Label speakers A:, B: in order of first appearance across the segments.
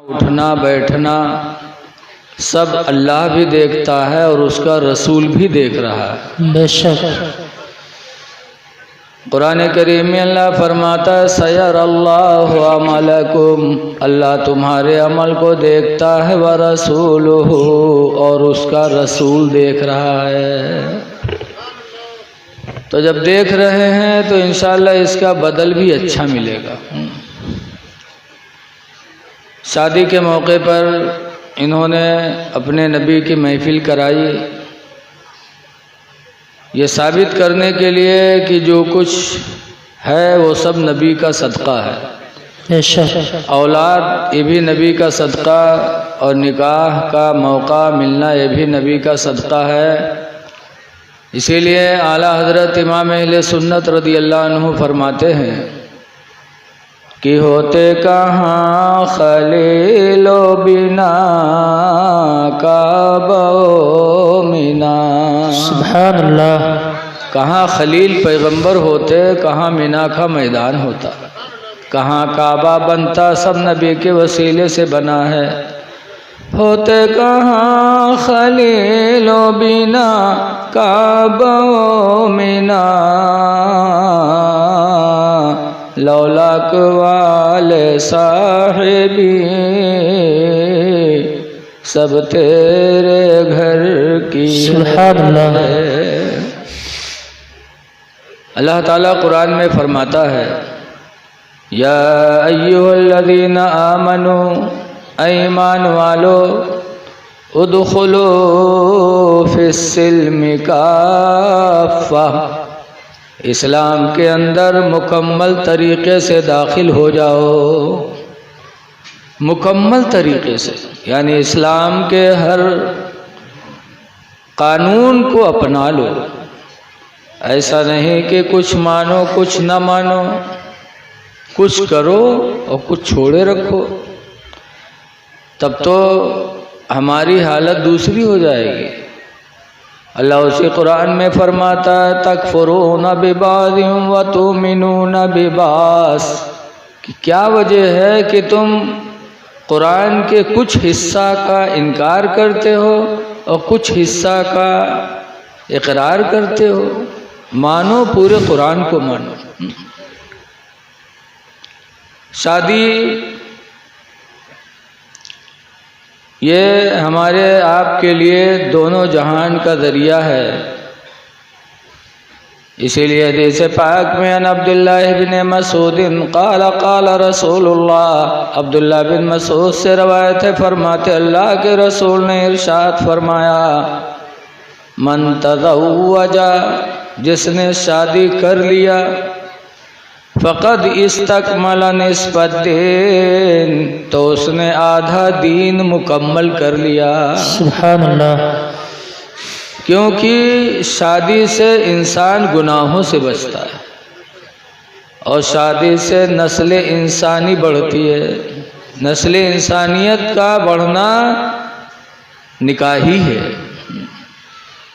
A: उठना बैठना सब अल्लाह भी देखता है और उसका रसूल भी देख रहा है।
B: बेशक
A: कुरान करीम में अल्लाह फरमाता है सयर अल्लाहु अमलकुम, अल्लाह तुम्हारे अमल को देखता है, व रसूलुहु, और उसका रसूल देख रहा है। तो जब देख रहे हैं तो इंशाअल्लाह इसका बदल भी अच्छा मिलेगा। शादी के मौके पर इन्होंने अपने नबी की महफिल कराई, ये साबित करने के लिए कि जो कुछ है वो सब नबी का सदका है। औलाद ये भी नबी का सदका, और निकाह का मौका मिलना ये भी नबी का सदका है। इसीलिए आला हज़रत इमाम अहले सुन्नत रज़ी अल्लाह अन्हु फरमाते हैं कि होते कहाँ खलीलो बिना काबो मिना।
B: सुभान अल्लाह।
A: कहाँ खलील पैगंबर होते, कहाँ मिना का मैदान होता, कहाँ काबा बनता, सब नबी के वसीले से बना है। होते कहाँ खलीलो बिना काबो मिना, लौलाक वाले साहिबी सब तेरे घर की।
B: सुभान अल्लाह।
A: अल्लाह ताला कुरान में फरमाता है या अय्युहल्लज़ीना आमनू, ईमान वालो, उदखुलू फिस्सिल्मि काफ़ा, इस्लाम के अंदर मुकम्मल तरीक़े से दाखिल हो जाओ। मुकम्मल तरीक़े से यानी इस्लाम के हर कानून को अपना लो। ऐसा नहीं कि कुछ मानो कुछ न मानो, कुछ करो और कुछ छोड़े रखो, तब तो हमारी हालत दूसरी हो जाएगी। अल्लाह उसी कुरान में फरमाता है तकफुरूना बिबादिम व तुमिनूना बिबास, कि क्या वजह है कि तुम कुरान के कुछ हिस्सा का इनकार करते हो और कुछ हिस्सा का इकरार करते हो। मानो, पूरे कुरान को मानो। शादी ये हमारे आपके लिए दोनों जहान का ज़रिया है। इसीलिए हदीस पाक में अन अब्दुल्लाह इब्न मसूद क़ाल क़ाल रसूलुल्लाह, अब्दुल्लाह बिन मसूद से रवायत है, फरमाते अल्लाह के रसूल ने इरशाद फरमाया मन तज़व्वजा, जिसने शादी कर लिया, फ़क़द इस्तकमल निस्फ़द्दीन, तो उसने आधा दीन मुकम्मल कर लिया।
B: सुभान अल्लाह।
A: क्योंकि शादी से इंसान गुनाहों से बचता है और शादी से नस्ल इंसानी बढ़ती है। नस्ल इंसानियत का बढ़ना निकाह ही है।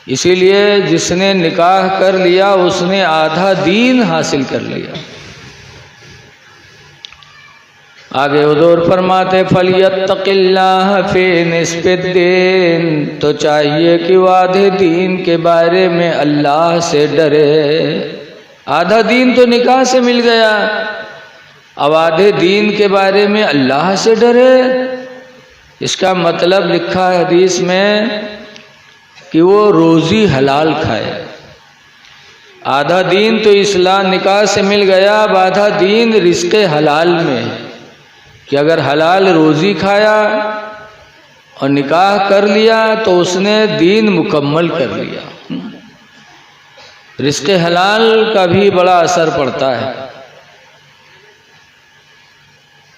A: इसीलिए जिसने निकाह कर लिया उसने आधा दीन हासिल कर लिया। आगे हुज़ूर फरमाते फलियत्तक़िल्लाह फ़ी निस्फ़िद्दीन, तो चाहिए कि वो आधे दीन के बारे में अल्लाह से डरे। आधा दीन तो निकाह से मिल गया, अब आधे दीन के बारे में अल्लाह से डरे। इसका मतलब लिखा है हदीस में कि वो रोज़ी हलाल खाए। आधा दीन तो इस्लाम निकाह से मिल गया, अब आधा दीन रिज़्क़े हलाल में है कि अगर हलाल रोज़ी खाया और निकाह कर लिया तो उसने दीन मुकम्मल कर लिया। रिज़्क़े हलाल का भी बड़ा असर पड़ता है।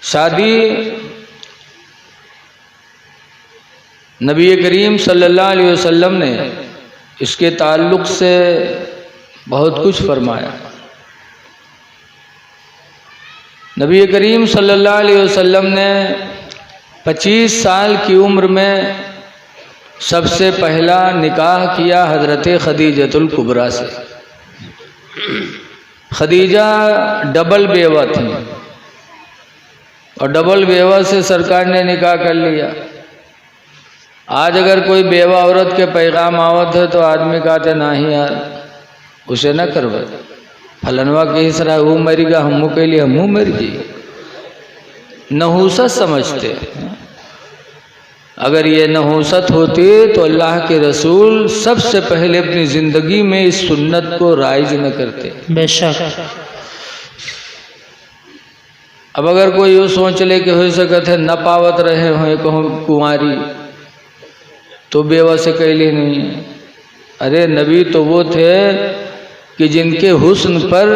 A: शादी नबी करीम सल्लल्लाहु अलैहि वसल्लम ने इसके ताल्लुक़ से बहुत कुछ फरमाया। नबी करीम सल्लल्लाहु अलैहि वसल्लम ने 25 साल की उम्र में सबसे पहला निकाह किया हज़रत खदीजतुल कुबरा से। खदीजा डबल बेवा थी और डबल बेवा से सरकार ने निकाह कर लिया। आज अगर कोई बेवा औरत के पैगाम आवत है तो आदमी कहते ना ही यार उसे न करवा, फलनवा के इस रहा वो मरीगा हमू के लिए हमू मर जी, नहूसत समझते। अगर ये नहूसत होती तो अल्लाह के रसूल सबसे पहले अपनी ज़िंदगी में इस सुन्नत को राइज न करते।
B: बेशक।
A: अब अगर कोई यूँ सोच ले कि हो सकत है न पावत रहे हो कहूँ कुंवारी तो बेवा से कैली नहीं है। अरे नबी तो वो थे कि जिनके हुस्न पर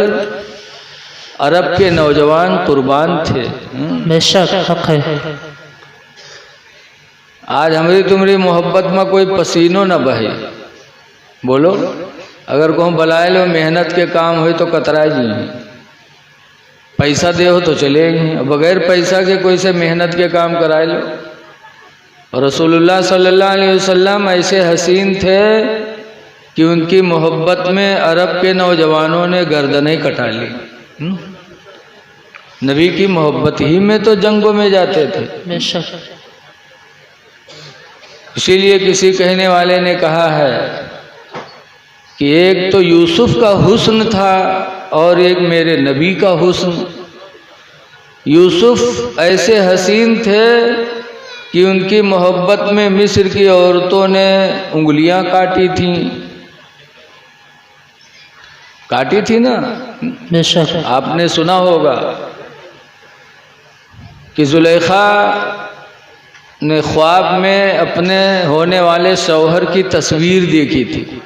A: अरब के नौजवान कुर्बान थे।
B: बेशक हक है।
A: आज हमारी तुम्हारी मोहब्बत में कोई पसीनो न बहे। बोलो अगर कहूँ बुलाए लो मेहनत के काम हो तो कतराए जी, पैसा दे हो तो चले ही, बगैर पैसा के कोई से मेहनत के काम कराए लो। और रसूलुल्लाह सल्लल्लाहु अलैहि वसल्लम ऐसे हसीन थे कि उनकी मोहब्बत में अरब के नौजवानों ने गर्दनें कटा ली। नबी की मोहब्बत ही में तो जंगों में जाते थे।
B: बेशक।
A: इसीलिए किसी कहने वाले ने कहा है कि एक तो यूसुफ का हुस्न था और एक मेरे नबी का हुस्न। यूसुफ ऐसे हसीन थे कि उनकी मोहब्बत में मिस्र की औरतों ने उंगलियां काटी थी ना।
B: बेशक।
A: आपने सुना होगा कि जुलेखा ने ख्वाब में अपने होने वाले शौहर की तस्वीर देखी थी।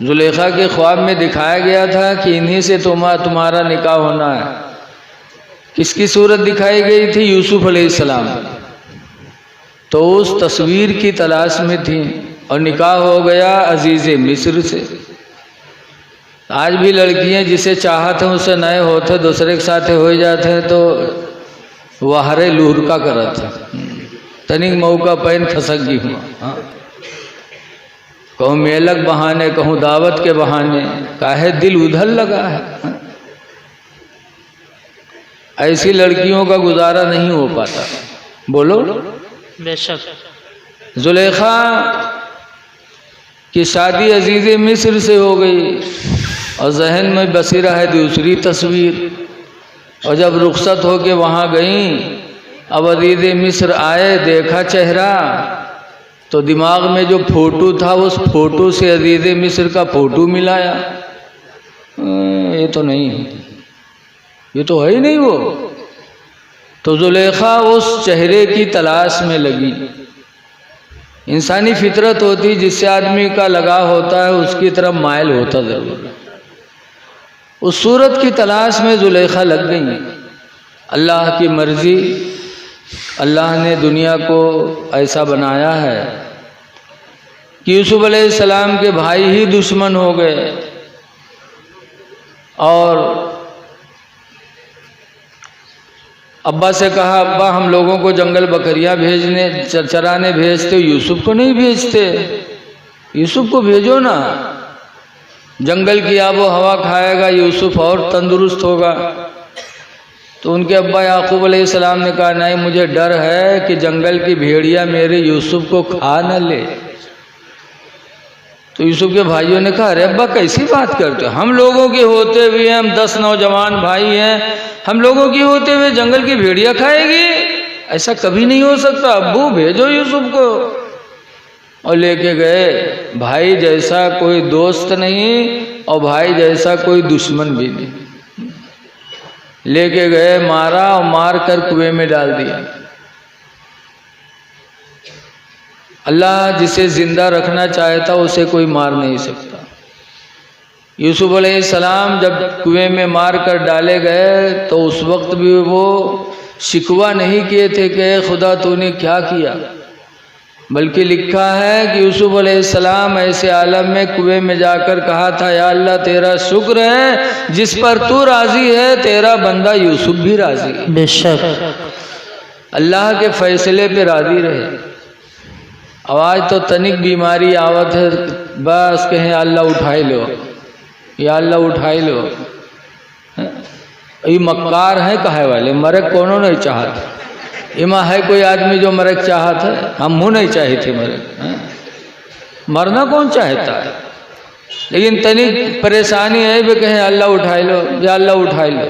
A: जुलेखा के ख्वाब में दिखाया गया था कि इन्हीं से तुम्हारा निकाह होना है। किसकी सूरत दिखाई गई थी? यूसुफ अलैहिस्सलाम। तो उस तस्वीर की तलाश में थी और निकाह हो गया अजीज़े मिस्र से। आज भी लड़कियां जिसे चाहते हैं उससे नए होते दूसरे के साथ हो जाते हैं तो वाहरे लूर का करत है तनिक मौका पैन खसक गई हूँ। हाँ, कहूँ मेलक बहाने, कहूँ दावत के बहाने, काहे दिल उधर लगा है। हाँ? ऐसी लड़कियों का गुजारा नहीं हो पाता। बोलो।
B: बेशक।
A: जुलेखा की शादी अजीज़े मिस्र से हो गई और जहन में बसी रहा दूसरी तस्वीर। और जब रुखसत हो के वहाँ गई, अब अजीज़े मिस्र आए, देखा चेहरा तो दिमाग में जो फोटो था उस फोटो से अजीज़े मिस्र का फोटो मिलाया। ये तो नहीं है, ये तो है ही नहीं वो। तो जुलेखा उस चेहरे की तलाश में लगी। इंसानी फितरत होती, जिससे आदमी का लगाव होता है उसकी तरफ माइल होता जरूर। उस सूरत की तलाश में जुलेखा लग गई। अल्लाह की मर्जी, अल्लाह ने दुनिया को ऐसा बनाया है कि यूसुफ अलैहिस्सलाम के भाई ही दुश्मन हो गए। और अब्बा से कहा, अब्बा हम लोगों को जंगल बकरियां भेजने चराने भेजते, यूसुफ को नहीं भेजते? यूसुफ को भेजो ना, जंगल की आबो हवा खाएगा, यूसुफ और तंदुरुस्त होगा। तो उनके अब्बा याकूब अलैहिस्सलाम ने कहा, नहीं, मुझे डर है कि जंगल की भेड़िया मेरे यूसुफ को खा न ले। तो यूसुफ के भाइयों ने कहा, अरे अब्बा कैसी बात करते हो, हम लोगों के होते हुए, हम 10 नौजवान भाई हैं, हम लोगों की होते हुए जंगल की भेड़िया खाएगी? ऐसा कभी नहीं हो सकता, अब्बू भेजो यूसुफ को। और लेके गए। भाई जैसा कोई दोस्त नहीं और भाई जैसा कोई दुश्मन भी नहीं। लेके गए, मारा और मार कर कुएं में डाल दिया। अल्लाह जिसे जिंदा रखना चाहता उसे कोई मार नहीं सकता। यूसुफ अलैहिस्सलाम जब कुएं में मार कर डाले गए तो उस वक्त भी वो शिकवा नहीं किए थे कि खुदा तूने क्या किया, बल्कि लिखा है कि यूसुफ अलैहिस्सलाम ऐसे आलम में कुएं में जाकर कहा था, या अल्लाह तेरा शुक्र है जिस पर तू राजी है, तेरा बंदा यूसुफ भी राजी है।
B: बेशक।
A: अल्लाह के फैसले पे राजी रहे। आवाज तो तनिक बीमारी आवत है, बस कहें अल्लाह उठाई लो, या अल्लाह उठाई लो। ये मक्कार है कहे वाले, मरक कोनो नहीं चाहत। इमा है कोई आदमी जो मरक चाहत है? हम मुँह नहीं चाहे थे मरक, मरना कौन चाहता है? लेकिन तनिक परेशानी है वे कहें अल्लाह उठाए लो या अल्लाह उठाए लो।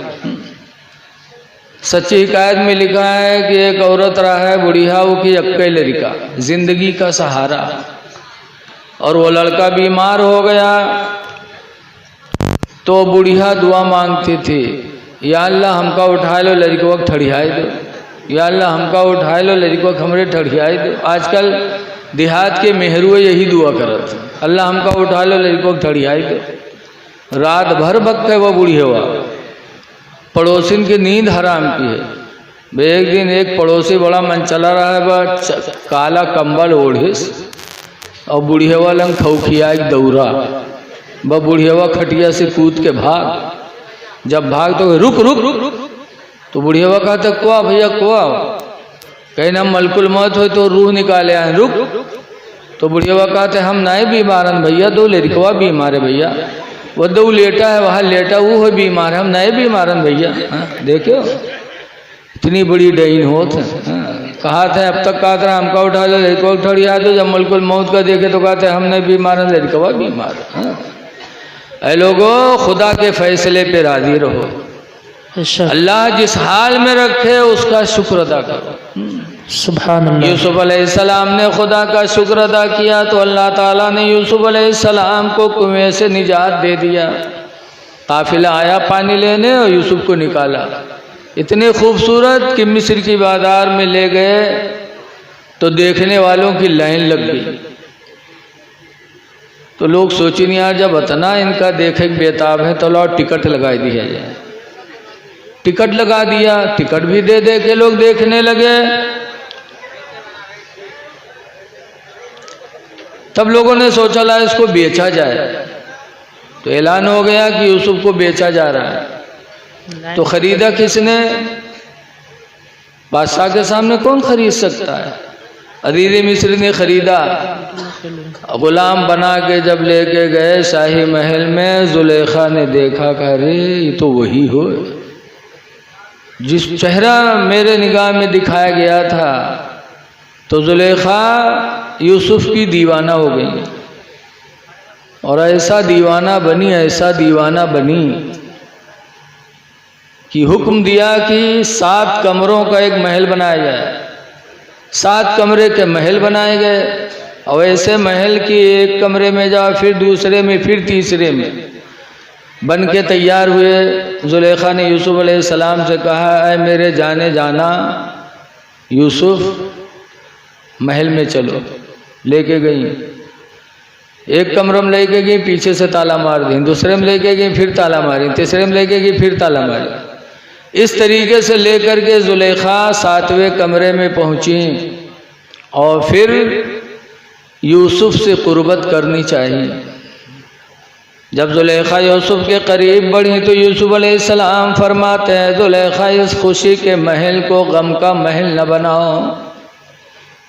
A: सच्ची हिकायत में लिखा है कि एक औरत रहा है बुढ़िया, वो की अक्के लड़का जिंदगी का सहारा, और वो लड़का बीमार हो गया तो बुढ़िया दुआ मांगती थी, या अल्लाह हमका उठा लो लड़को ठड़ियाई दो, या अल्लाह हमका उठा लो लड़को हमरे ठड़ियाई दो। आजकल देहात के मेहरुए यही दुआ करत, अल्लाह हमका उठा लो लड़को ठड़ियाई दो। रात भर बक्के वो बूढ़ी हुआ, पड़ोसिन की नींद हराम की है। एक दिन एक पड़ोसी बड़ा मन चला रहा है, वह काला कंबल ओढ़िस और बुढ़िया लंग खौखिया एक दौरा, वह बुढ़िया खटिया से कूद के भाग। जब भाग तो रुक रुक रुक, तो बुढ़िया कहते कुआ भैया कुआ, कहीं ना मलकुल मौत हो तो रूह निकाले आए, रुक। तो बुढ़िया कहते हम नहीं बीमारन भैया, दो लड़कवा बीमार है भैया, वो दो लेटा है वहाँ लेटा, वो है बीमार है, हम नहीं बीमारन भैया। देखो इतनी बड़ी डईन होत है। कहा था अब तक कहा था हमका उठा लो लड़को ठड़िया दो, जब मलकुल मौत का देखे तो कहते हम नहीं बीमारन, लड़कवा बीमार। ऐ लोगों, खुदा के फैसले पे राजी रहो, अल्लाह जिस हाल में रखे उसका शुक्र अदा करो।
B: सुभान अल्लाह।
A: यूसुफ अलैहिस्सलाम ने खुदा का शुक्र अदा किया तो अल्लाह ताला ने यूसुफ अलैहिस्सलाम को कुएं से निजात दे दिया। काफिला आया पानी लेने और यूसुफ को निकाला, इतने खूबसूरत कि मिस्र की बाजार में ले गए तो देखने वालों की लाइन लग गई। तो लोग सोची नहीं यार, जब इतना इनका देखे बेताब है तो लो टिकट लगा दिया जाए। टिकट लगा दिया, टिकट भी दे दे के लोग देखने लगे। तब लोगों ने सोचा ला इसको बेचा जाए, तो ऐलान हो गया कि यूसुफ को बेचा जा रहा है। तो खरीदा किसने? बादशाह के सामने कौन खरीद सकता है? अजीज़ मिस्र ने खरीदा, गुलाम बना के जब लेके गए शाही महल में, जुलेखा ने देखा कि अरे ये तो वही हो जिस चेहरा मेरे निगाह में दिखाया गया था। तो जुलेखा यूसुफ की दीवाना हो गई, और ऐसा दीवाना बनी, ऐसा दीवाना बनी कि हुक्म दिया कि 7 कमरों का एक महल बनाया जाए। 7 कमरे के महल बनाए गए, और ऐसे महल की एक कमरे में जाओ, फिर दूसरे में, फिर तीसरे में बन के तैयार हुए। जुलेखा ने यूसुफ अलैहिस्सलाम से कहा, ऐ मेरे जाने जाना यूसुफ, महल में चलो। लेके गई, एक कमरे में लेके गई, पीछे से ताला मार दी, दूसरे में लेके गई, फिर ताला मारी, तीसरे में लेके गई, फिर ताला मारी। इस तरीके से लेकर के जुलेखा 7वें कमरे में पहुंची, और फिर यूसुफ से कुर्बत करनी चाहिए। जब जुलेखा यूसुफ के करीब बढ़ी तो यूसुफ अलैहिस्सलाम फरमाते हैं, जुलेखा इस खुशी के महल को गम का महल न बनाओ,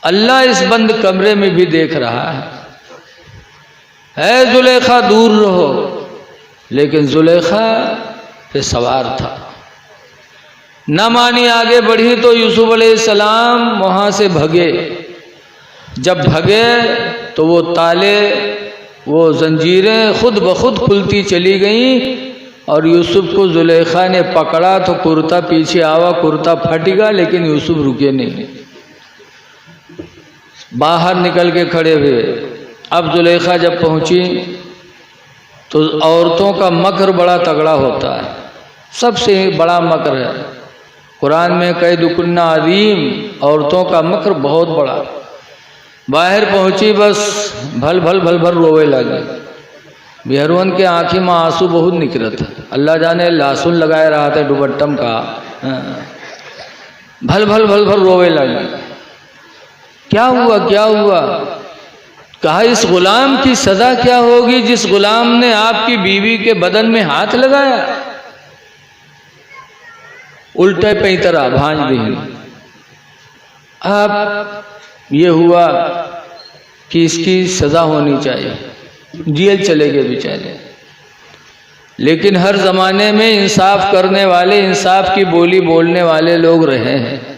A: अल्लाह इस बंद कमरे में भी देख रहा है जुलेखा दूर रहो। लेकिन जुलेखा पे सवार था, न मानी, आगे बढ़ी तो यूसुफ अलैहिस्सलाम वहाँ से भगे। जब भगे तो वो ताले, वो जंजीरें खुद ब खुद खुलती चली गईं, और यूसुफ को जुलेखा ने पकड़ा तो कुर्ता पीछे आवा, कुर्ता फट गया, लेकिन यूसुफ रुके नहीं, बाहर निकल के खड़े हुए। अब जुलेखा जब पहुंची तो औरतों का मकर बड़ा तगड़ा होता है, सबसे बड़ा मकर है। कुरान में कैदुकुन्ना अज़ीम, औरतों का मकर बहुत बड़ा। बाहर पहुंची, बस भल भल भल भल रोवे लगे। बिहरवन के आँखी में आंसू बहुत निकलत है, अल्लाह जाने लहसुन लगाए रहा था दुपट्टम का, भल भल भल भल रोवे लगे। क्या हुआ क्या हुआ? कहा इस गुलाम की सजा क्या होगी जिस गुलाम ने आपकी बीवी के बदन में हाथ लगाया? उल्टे पैतरा भांज दी। अब ये हुआ कि इसकी सजा होनी चाहिए, जेल चले गए बेचारे। लेकिन हर ज़माने में इंसाफ करने वाले, इंसाफ की बोली बोलने वाले लोग रहे हैं।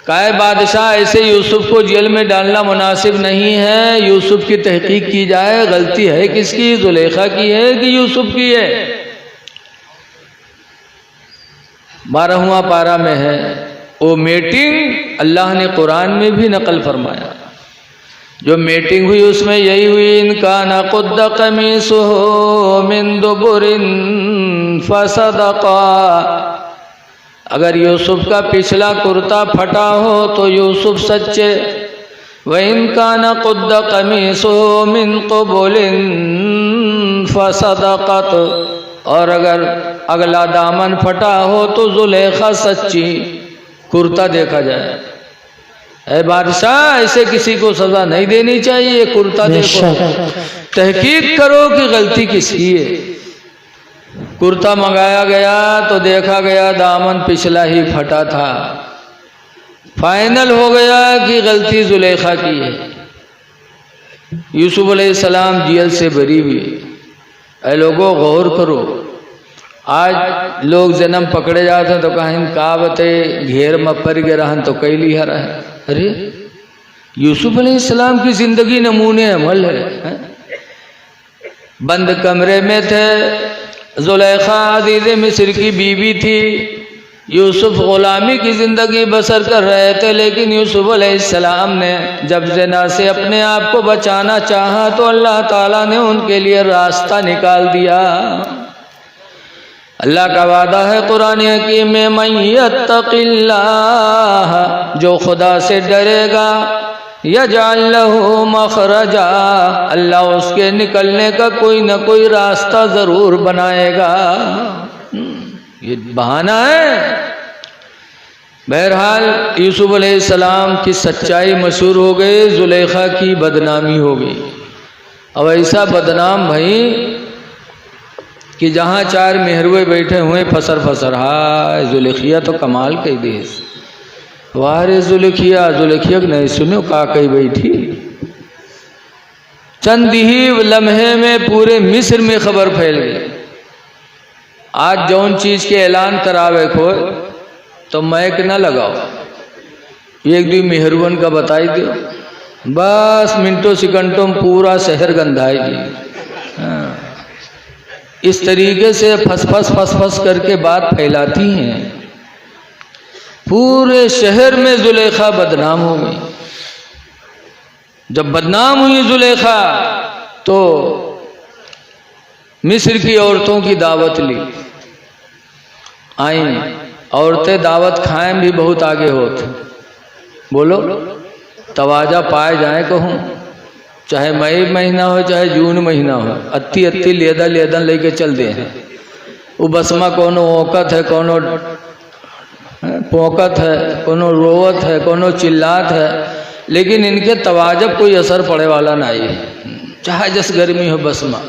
A: काहे बादशाह ऐसे यूसुफ को जेल में डालना मुनासिब नहीं है। यूसुफ की तहकीक की जाए, गलती है किसकी, जुलेखा की है कि यूसुफ की है। 12वां पारा में है वो मीटिंग, अल्लाह ने कुरान में भी नकल फरमाया। जो मीटिंग हुई उसमें यही हुई, इनका न कुद्द कमीसुहु मिन दुबुरिन फसदका। अगर यूसुफ का पिछला कुर्ता फटा हो तो यूसुफ सच्चे। व इनका न कुद्द कमीसुहु मिन क़ुबुलिन फसदक़त। और अगर अगला दामन फटा हो तो जुलेखा सच्ची। कुर्ता देखा जाए। ऐ बादशाह, ऐसे किसी को सजा नहीं देनी चाहिए। कुर्ता देखो, तहकीक करो कि गलती किसकी है। कुर्ता मंगाया गया तो देखा गया दामन पिछला ही फटा था। फाइनल हो गया कि गलती जुलेखा की है। यूसुफ अलैहिस्सलाम जेल से बरी हुई। ऐ लोगों, गौर करो। आज लोग जन्म पकड़े जाते हैं तो कहीं का बते घेर में पर गए रहन तो कई लिया रहा है। अरे यूसुफ अलैहिस्सलाम की जिंदगी नमूने अमल है। बंद कमरे में थे। जुलेखा अजीज़ मिस्र की बीवी थी। यूसुफ गुलामी की ज़िंदगी बसर कर रहे थे, लेकिन यूसुफ अलैहिस्सलाम ने जब ज़िना से अपने आप को बचाना चाहा तो अल्लाह ताला ने उनके लिए रास्ता निकाल दिया। अल्लाह का वादा है कुरान हकीम में, मन यत्तक़िल्लाह, जो खुदा से डरेगा, यजअल लहू मखरजा, अल्लाह उसके निकलने का कोई न कोई रास्ता ज़रूर बनाएगा। ये बहाना है। बहरहाल यूसुफ अलैहिस्सलाम की सच्चाई मशहूर हो गई, जुलेखा की बदनामी हो गई। अब ऐसा बदनाम भाई कि जहाँ 4 मेहरुए बैठे हुए फसर फसर, हाय जुलेखिया तो कमाल कही दे। वारे जुलेखिया, जुलेखिया नहीं सुनो का कही बैठी। चंद ही लम्हे में पूरे मिस्र में खबर फैल गई। आज जौन चीज के ऐलान करावे को तो मैक न लगाओ, एक दो मेहरुवन का बताई दो, बस मिनटों सेकंडों में पूरा शहर गंधाएगी। इस तरीके से फस फस करके बात फैलाती हैं। पूरे शहर में जुलेखा बदनाम हो गई। जब बदनाम हुई जुलेखा तो मिस्र की औरतों की दावत ली। आई औरतें दावत खाएं भी बहुत आगे होते। बोलो तवाजा पाए जाए कहूँ, चाहे मई महीना हो चाहे जून महीना हो, अत्ती अत्ती लेदा लेदन लेके चल दे हैं। वो बसमा कोनो औकत है, कोनो पोकत है, कोनो रोवत है, कोनो चिल्लात है, लेकिन इनके तवाजब कोई असर पड़े वाला नहीं है, चाहे जस गर्मी हो बसमा।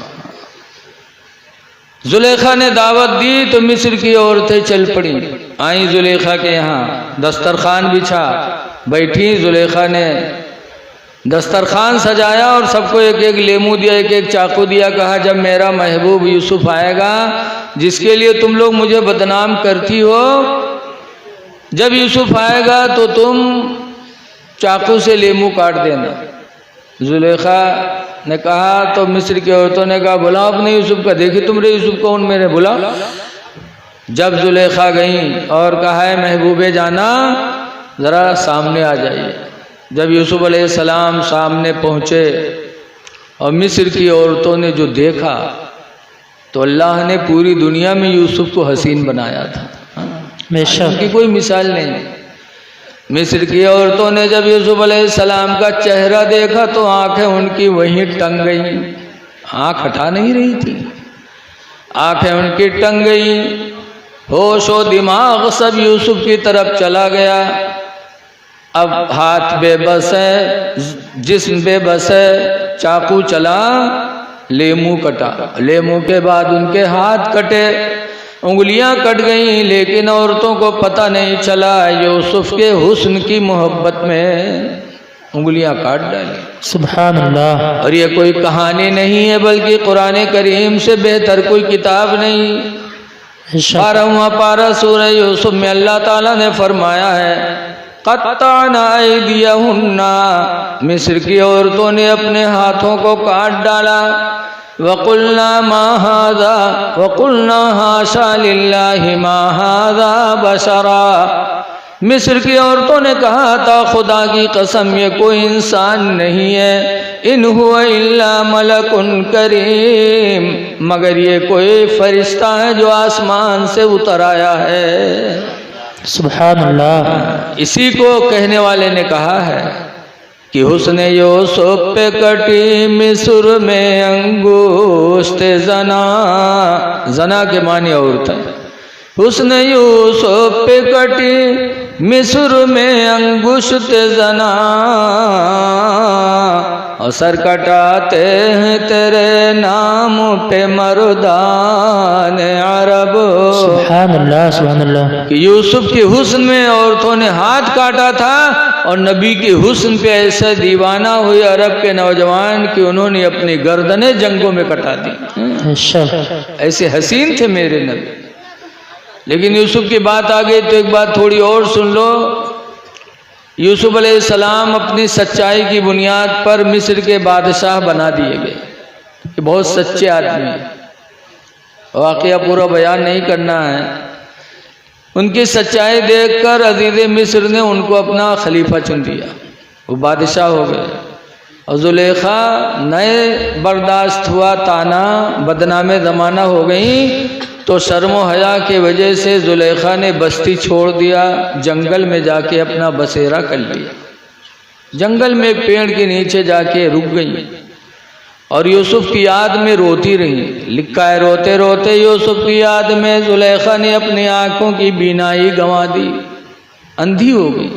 A: जुलेखा ने दावत दी तो मिस्र की औरतें चल पड़ी। आई जुलेखा के यहाँ, दस्तरखान बिछा, बैठी। जुलेखा ने दस्तरखान सजाया और सबको एक एक लेमू दिया, एक एक चाकू दिया। कहा जब मेरा महबूब यूसुफ आएगा, जिसके लिए तुम लोग मुझे बदनाम करती हो, जब यूसुफ आएगा तो तुम चाकू से लेमू काट देना। जुलेखा ने कहा तो मिस्र की औरतों ने कहा बुलाओ अपने यूसुफ का, देखी तुमरे यूसुफ कौन मेरे, बुलाओ। जब जुलेखा गई और कहा है महबूबे जाना ज़रा सामने आ जाइए। जब यूसुफ अलैहिस्सलाम सामने पहुँचे और मिस्र की औरतों ने जो देखा तो अल्लाह ने पूरी दुनिया में यूसुफ को हसीन बनाया था। उनकी कोई मिसाल नहीं। मिस्र की औरतों ने जब यूसुफ अलैहिस्सलाम का चेहरा देखा तो आंखें उनकी वहीं टंग गई। आंख हटा नहीं रही थी, आंखें उनकी टंग गई। होश व दिमाग सब यूसुफ की तरफ चला गया। अब हाथ बेबस है, जिस्म बेबस है। चाकू चला, लेमू कटा, लेमू के बाद उनके हाथ कटे, उंगलियां कट गईं, लेकिन औरतों को पता नहीं चला यूसुफ के हुस्न की मोहब्बत में उंगलियां काट डाली।
B: सुभान अल्लाह।
A: और ये कोई कहानी नहीं है, बल्कि कुरान करीम से बेहतर कोई किताब नहीं।
B: बेशक
A: 12वां पारा सूरह यूसुफ में अल्लाह ताला ने फरमाया है, क़त्ताना ऐदियहुन्ना, मिस्र की औरतों ने अपने हाथों को काट डाला। वक़ुल्ना मा हाज़ा वक़ुल्ना हाशा लिल्लाहि मा हाज़ा बशरा, मिस्र की औरतों ने कहा था खुदा की कसम ये कोई इंसान नहीं है, इन हुवा इल्ला मलकुन करीम, मगर ये कोई फरिश्ता है जो आसमान से उतर आया है।
B: सुभान अल्लाह।
A: इसी को कहने वाले ने कहा है कि हुस्न यूसुफ पे कटी मिस्र में अंगूष्ठ जना, जना के माने औरत है। हुस्न यूसुफ पे कटी मिस्र में अंगुष्ठ जना, और सर कटाते हैं तेरे नाम पे मर्दान अरब।
B: सुभान अल्लाह सुभान अल्लाह।
A: कि यूसुफ के हुस्न में औरतों ने हाथ काटा था, और नबी के हुस्न पे ऐसा दीवाना हुए अरब के नौजवान कि उन्होंने अपनी गर्दनें जंगों में कटा दी।
B: बेशक
A: ऐसे हसीन थे मेरे नबी। लेकिन यूसुफ की बात आ गई तो एक बात थोड़ी और सुन लो। यूसुफ अलैहिस्सलाम अपनी सच्चाई की बुनियाद पर मिस्र के बादशाह बना दिए गए। ये बहुत सच्चे आदमी हैं, वाकया पूरा बयान नहीं करना है। उनकी सच्चाई देखकर अजीज़ मिस्र ने उनको अपना खलीफा चुन दिया, वो बादशाह हो गए। और जुलेखा नए बर्दाश्त हुआ ताना, बदनामे ज़माना हो गई, तो शर्म व हया के वजह से जुलेखा ने बस्ती छोड़ दिया, जंगल में जाके अपना बसेरा कर लिया। जंगल में एक पेड़ के नीचे जाके रुक गई और यूसुफ की याद में रोती रही। लिखा है, रोते रोते यूसुफ की याद में जुलेखा ने अपनी आंखों की बीनाई गंवा दी, अंधी हो गई।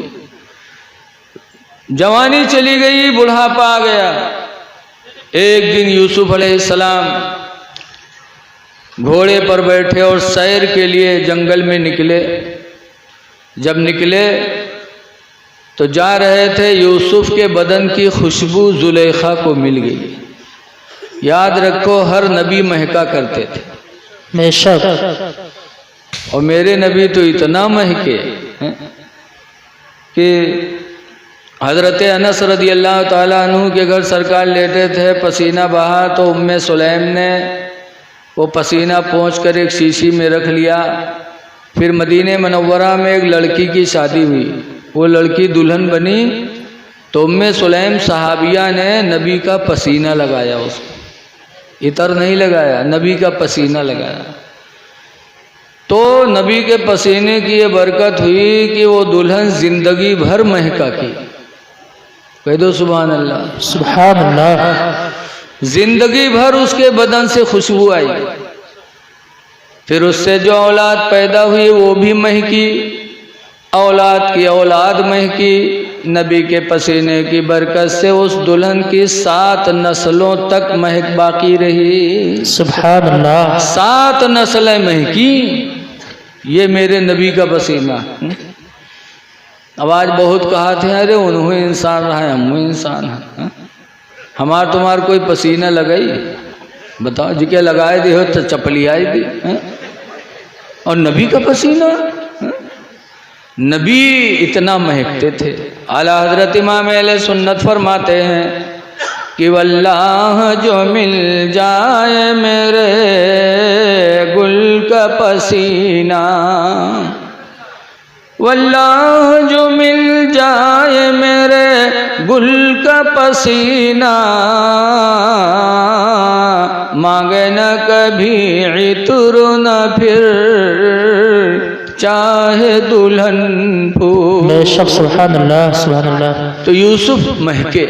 A: जवानी चली गई, बुढ़ापा आ गया। एक दिन यूसुफ अलैहिस्सलाम घोड़े पर बैठे और सैर के लिए जंगल में निकले। जब निकले तो जा रहे थे, यूसुफ के बदन की खुशबू जुलेखा को मिल गई। याद रखो, हर नबी महका करते थे।
B: बेशक।
A: और मेरे नबी तो इतना महके कि हज़रत अनस रज़ियल्लाहु ताला अन्हु के घर सरकार लेटे थे, पसीना बहा तो उम्मे सुलैम ने वो पसीना पोंछकर एक शीशी में रख लिया। फिर मदीने मनव्वरा में एक लड़की की शादी हुई, वो लड़की दुल्हन बनी, तो उम्मे सुलैम सहाबिया ने नबी का पसीना लगाया, उसको इतर नहीं लगाया, नबी का पसीना लगाया। तो नबी के पसीने की ये बरकत हुई कि वो दुल्हन जिंदगी भर महका की। कह दो सुभान अल्लाह।
B: सुभान अल्लाह।
A: जिंदगी भर उसके बदन से खुशबू आई। फिर उससे जो औलाद पैदा हुई वो भी महकी, औलाद की औलाद महकी। नबी के पसीने की बरकत से उस दुल्हन की 7 नस्लों तक महक बाकी रही।
B: सुभान अल्लाह।
A: 7 नस्लें महकी, ये मेरे नबी का पसीना। अब आज बहुत कहा थे, अरे उन्होंने इंसान रहा है, हम इंसान हैं। हमार तुम्हार कोई पसीना लगाई? बताओ, जिके लगाए दे हो तो चपली आई भी है? और नबी का पसीना, नबी इतना महकते थे। आला हजरत इमाम अहले सुन्नत फरमाते हैं कि वल्लाह जो मिल जाए मेरे गुल का पसीना, वल्लाह जो मिल जाए मेरे गुल का पसीना, मांगे न कभी इतर न फिर चाहे दुल्हन फूल।
B: बेशक। सुभान अल्लाह सुभान अल्लाह।
A: तो यूसुफ महके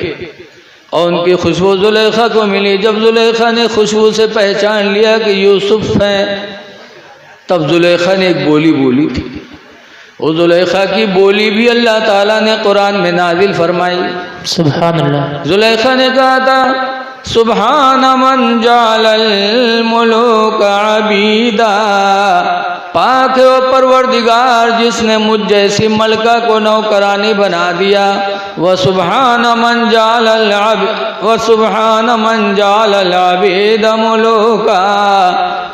A: और उनकी खुशबू जुलेखा को मिली। जब जुलेखा ने खुशबू से पहचान लिया कि यूसुफ हैं, तब जुलेखा ने एक बोली बोली थी। उस जुलेखा की बोली भी अल्लाह ताला ने कुरान में नाजिल फरमाई।
B: सुभान अल्लाह।
A: जुलेखा ने कहा था सुबहान मन जालल मुलूक अबीदा, पाक है वो परवरदिगार जिसने मुझ जैसी मलका को नौकरानी बना दिया। व सुबहान मन जालल अबीद मुलूका,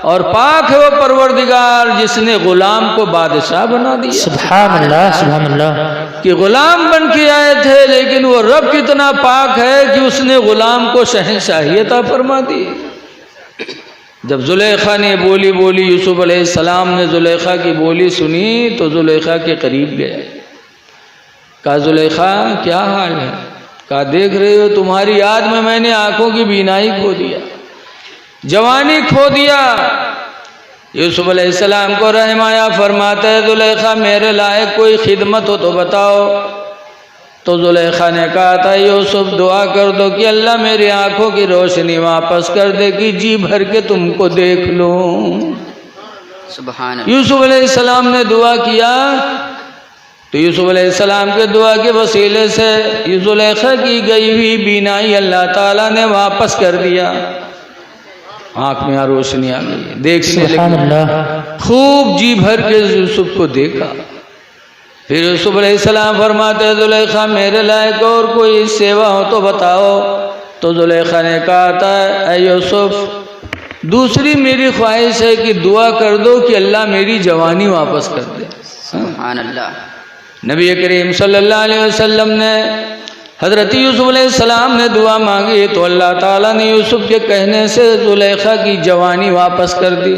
A: और पाक है वो परवरदिगार जिसने गुलाम को बादशाह बना दिया।
B: सुभान अल्लाह, सुभान अल्लाह।
A: कि गुलाम बन के आए थे, लेकिन वो रब कितना पाक है कि उसने गुलाम को शहंशाही अता फरमा दी। जब जुलेखा ने बोली यूसुफ अलैहिस्सलाम ने जुलेखा की बोली सुनी तो जुलेखा के करीब गया। कहा जुलेखा क्या हाल है? कहा देख रहे हो तुम्हारी याद में मैंने आंखों की बीनाई खो दिया, जवानी खो दिया। यूसुफ अलैहिस्सलाम को रहमाया, फरमाते हैं जुलेखा मेरे लायक कोई खिदमत हो तो बताओ। तो जुलेखा ने कहा था यूसुफ दुआ कर दो कि अल्लाह मेरी आंखों की रोशनी वापस कर दे कि जी भर के तुमको देख लूं।
C: सुभान
A: यूसुफ अलैहिस्सलाम ने दुआ किया तो यूसुफ अलैहिस्सलाम के दुआ के वसीले से जुलेखा की गई हुई बीनाई अल्लाह ताला ने वापस कर दिया। आंख में रोशनी आ गई, देखने लगी, खूब जी भर के यूसुफ को देखा। फिर यूसुफ अलैहिस्सलाम फरमाते जुलेखा मेरे लायक और कोई सेवा हो तो बताओ। तो जुलेखा ने कहा था ऐ यूसुफ दूसरी मेरी ख्वाहिश है कि दुआ कर दो कि अल्लाह मेरी जवानी वापस कर दे।
C: सुभान अल्लाह।
A: नबी करीम सल्लल्लाहु अलैहि वसल्लम ने हज़रत यूसुफ अलैहिस्सलाम ने दुआ मांगी तो अल्लाह ताला ने यूसुफ के कहने से जुलेखा की जवानी वापस कर दी।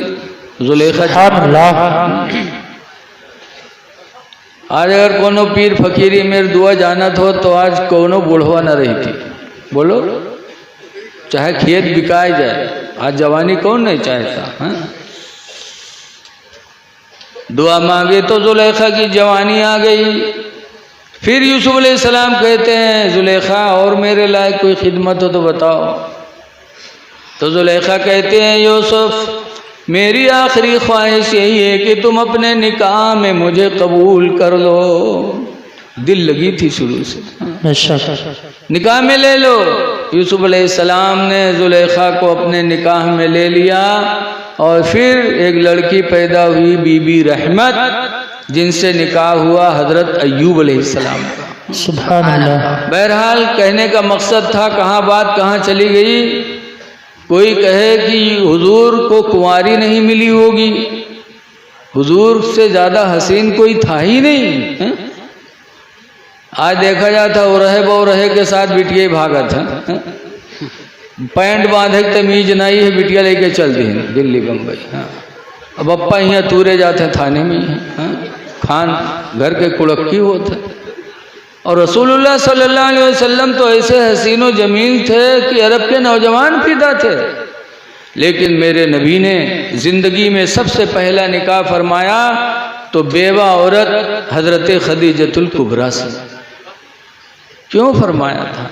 A: जुलेखा आज अगर कोनो पीर फकीरी मेरे दुआ जानत हो तो आज कोनो बुढ़वा न रही थी। बोलो चाहे खेत बिकाए जाए, आज जवानी कौन नहीं चाहता है? दुआ मांगे तो जुलेखा की जवानी आ गई। फिर यूसुफ अलैहिस्सलाम कहते हैं जुलेखा और मेरे लायक कोई खिदमत हो तो बताओ। तो जुलेखा कहते हैं यूसुफ मेरी आखिरी ख्वाहिश यही है कि तुम अपने निकाह में मुझे कबूल कर लो। दिल लगी थी शुरू से, निकाह में ले लो। यूसुफ अलैहिस्सलाम ने जुलेखा को अपने निकाह में ले लिया और फिर एक लड़की पैदा हुई बीबी रहमत, जिनसे निकाह हुआ हजरत अय्यूब अलैहिस्सलाम का।
B: सुभान अल्लाह।
A: बहरहाल कहने का मकसद था, कहाँ बात कहाँ चली गई। कोई कहे कि हुजूर को कुंवारी नहीं मिली होगी, हुजूर से ज़्यादा हसीन कोई था ही नहीं है? आज देखा जाता वो रहे के साथ बिटिया भागा था, पैंट बांधे तमीज नहीं है, बिटिया लेके चल दी दिल्ली बम्बई। अब अप्पा यहाँ तूरे जाते थाने में ही, खान घर के कुड़क्की होते। और रसूलुल्लाह सल्लल्लाहु अलैहि वसल्लम तो ऐसे हसीनो जमील थे कि अरब के नौजवान फिदा थे। लेकिन मेरे नबी ने ज़िंदगी में सबसे पहला निकाह फरमाया तो बेवा औरत हज़रत खदीजतुल कुबरा से। क्यों फरमाया था?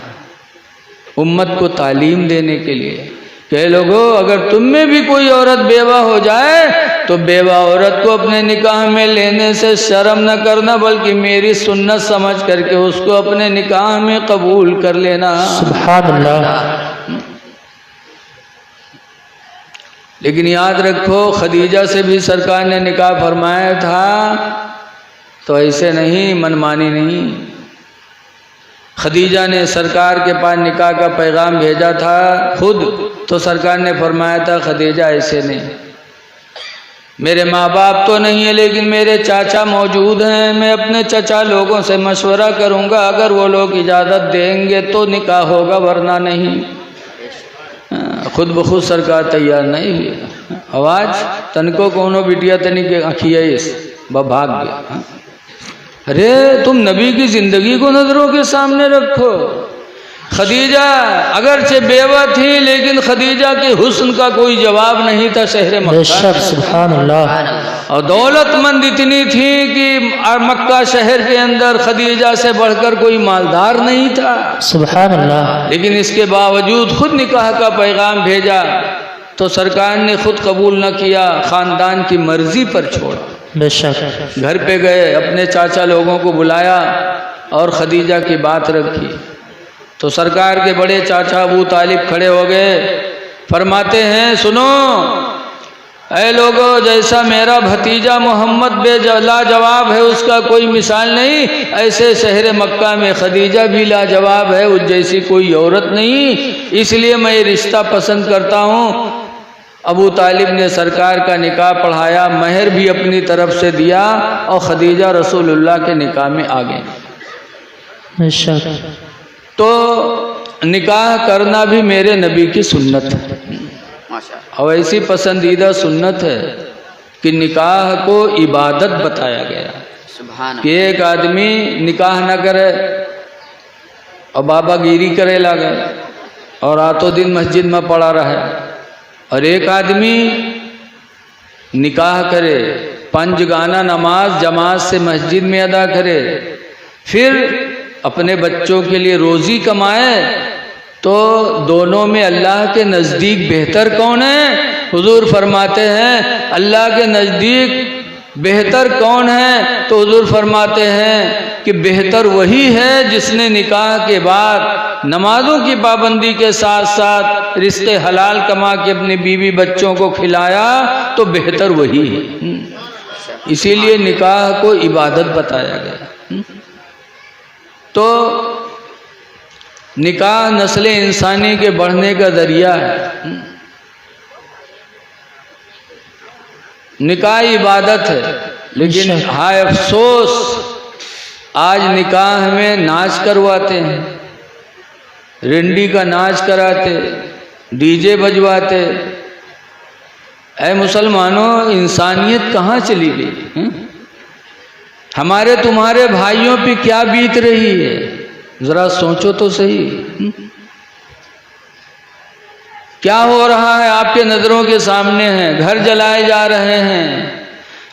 A: उम्मत को तालीम देने के लिए। कह लोगों अगर तुम में भी कोई औरत बेवा हो जाए तो बेवा औरत को अपने निकाह में लेने से शर्म न करना, बल्कि मेरी सुन्नत समझ करके उसको अपने निकाह में कबूल कर लेना।
B: सुभान अल्लाह।
A: लेकिन याद रखो खदीजा से भी सरकार ने निकाह फरमाया था, तो ऐसे नहीं, मनमानी नहीं। खदीजा ने सरकार के पास निकाह का पैगाम भेजा था खुद, तो सरकार ने फरमाया था खदीजा ऐसे नहीं, मेरे माँ बाप तो नहीं है लेकिन मेरे चाचा मौजूद हैं, मैं अपने चाचा लोगों से मशवरा करूँगा, अगर वो लोग इजाज़त देंगे तो निकाह होगा वरना नहीं। खुद ब खुद सरकार तैयार नहीं हुई। आवाज़ तनको कोनो बिटिया तनी के अखिया भाग गया। अरे तुम नबी की ज़िंदगी को नज़रों के सामने रखो। खदीजा अगरचे बेवा थी लेकिन खदीजा के हुस्न का कोई जवाब नहीं था शहर मक्का।
B: सुभान अल्लाह।
A: और दौलतमंद इतनी थी कि मक्का शहर के अंदर खदीजा से बढ़कर कोई मालदार नहीं था।
B: सुभान अल्लाह।
A: लेकिन इसके बावजूद खुद निकाह का पैगाम भेजा तो सरकार ने खुद कबूल न किया, ख़ानदान की मर्जी पर छोड़ा।
B: बेशक।
A: घर पे गए, अपने चाचा लोगों को बुलाया और खदीजा की बात रखी। तो सरकार के बड़े चाचा अबू तालिब खड़े हो गए, फरमाते हैं सुनो ऐ लोगों, जैसा मेरा भतीजा मोहम्मद लाजवाब है उसका कोई मिसाल नहीं, ऐसे शहर मक्का में खदीजा भी लाजवाब है, उस जैसी कोई औरत नहीं, इसलिए मैं ये रिश्ता पसंद करता हूँ। अबू तालिब ने सरकार का निकाह पढ़ाया, महर भी अपनी तरफ से दिया और खदीजा रसूलुल्लाह के निकाह में आ गए। तो निकाह करना भी मेरे नबी की सुन्नत है, और ऐसी पसंदीदा सुन्नत है कि निकाह को इबादत बताया गया कि एक आदमी निकाह न करे और बाबागिरी करे लगे और रातों दिन मस्जिद में पड़ा रहे, और एक आदमी निकाह करे, पंजगाना नमाज जमात से मस्जिद में अदा करे, फिर अपने बच्चों के लिए रोज़ी कमाए, तो दोनों में अल्लाह के नज़दीक बेहतर कौन है? हुजूर फरमाते हैं अल्लाह के नज़दीक बेहतर कौन है? तो हुजूर फरमाते हैं कि बेहतर वही है जिसने निकाह के बाद नमाजों की पाबंदी के साथ साथ रिश्ते हलाल कमा के अपने बीवी बच्चों को खिलाया, तो बेहतर वही है। इसीलिए निकाह को इबादत बताया गया। तो निकाह नस्ल इंसानी के बढ़ने का जरिया है। निकाह इबादत है, लेकिन हाय अफसोस आज निकाह में नाच करवाते हैं, रिंडी का नाच कराते, डीजे बजवाते। ऐ मुसलमानों, इंसानियत कहाँ चली गई? हमारे तुम्हारे भाइयों पे क्या बीत रही है, जरा सोचो तो सही। क्या हो रहा है आपके नजरों के सामने है? घर जलाए जा रहे हैं,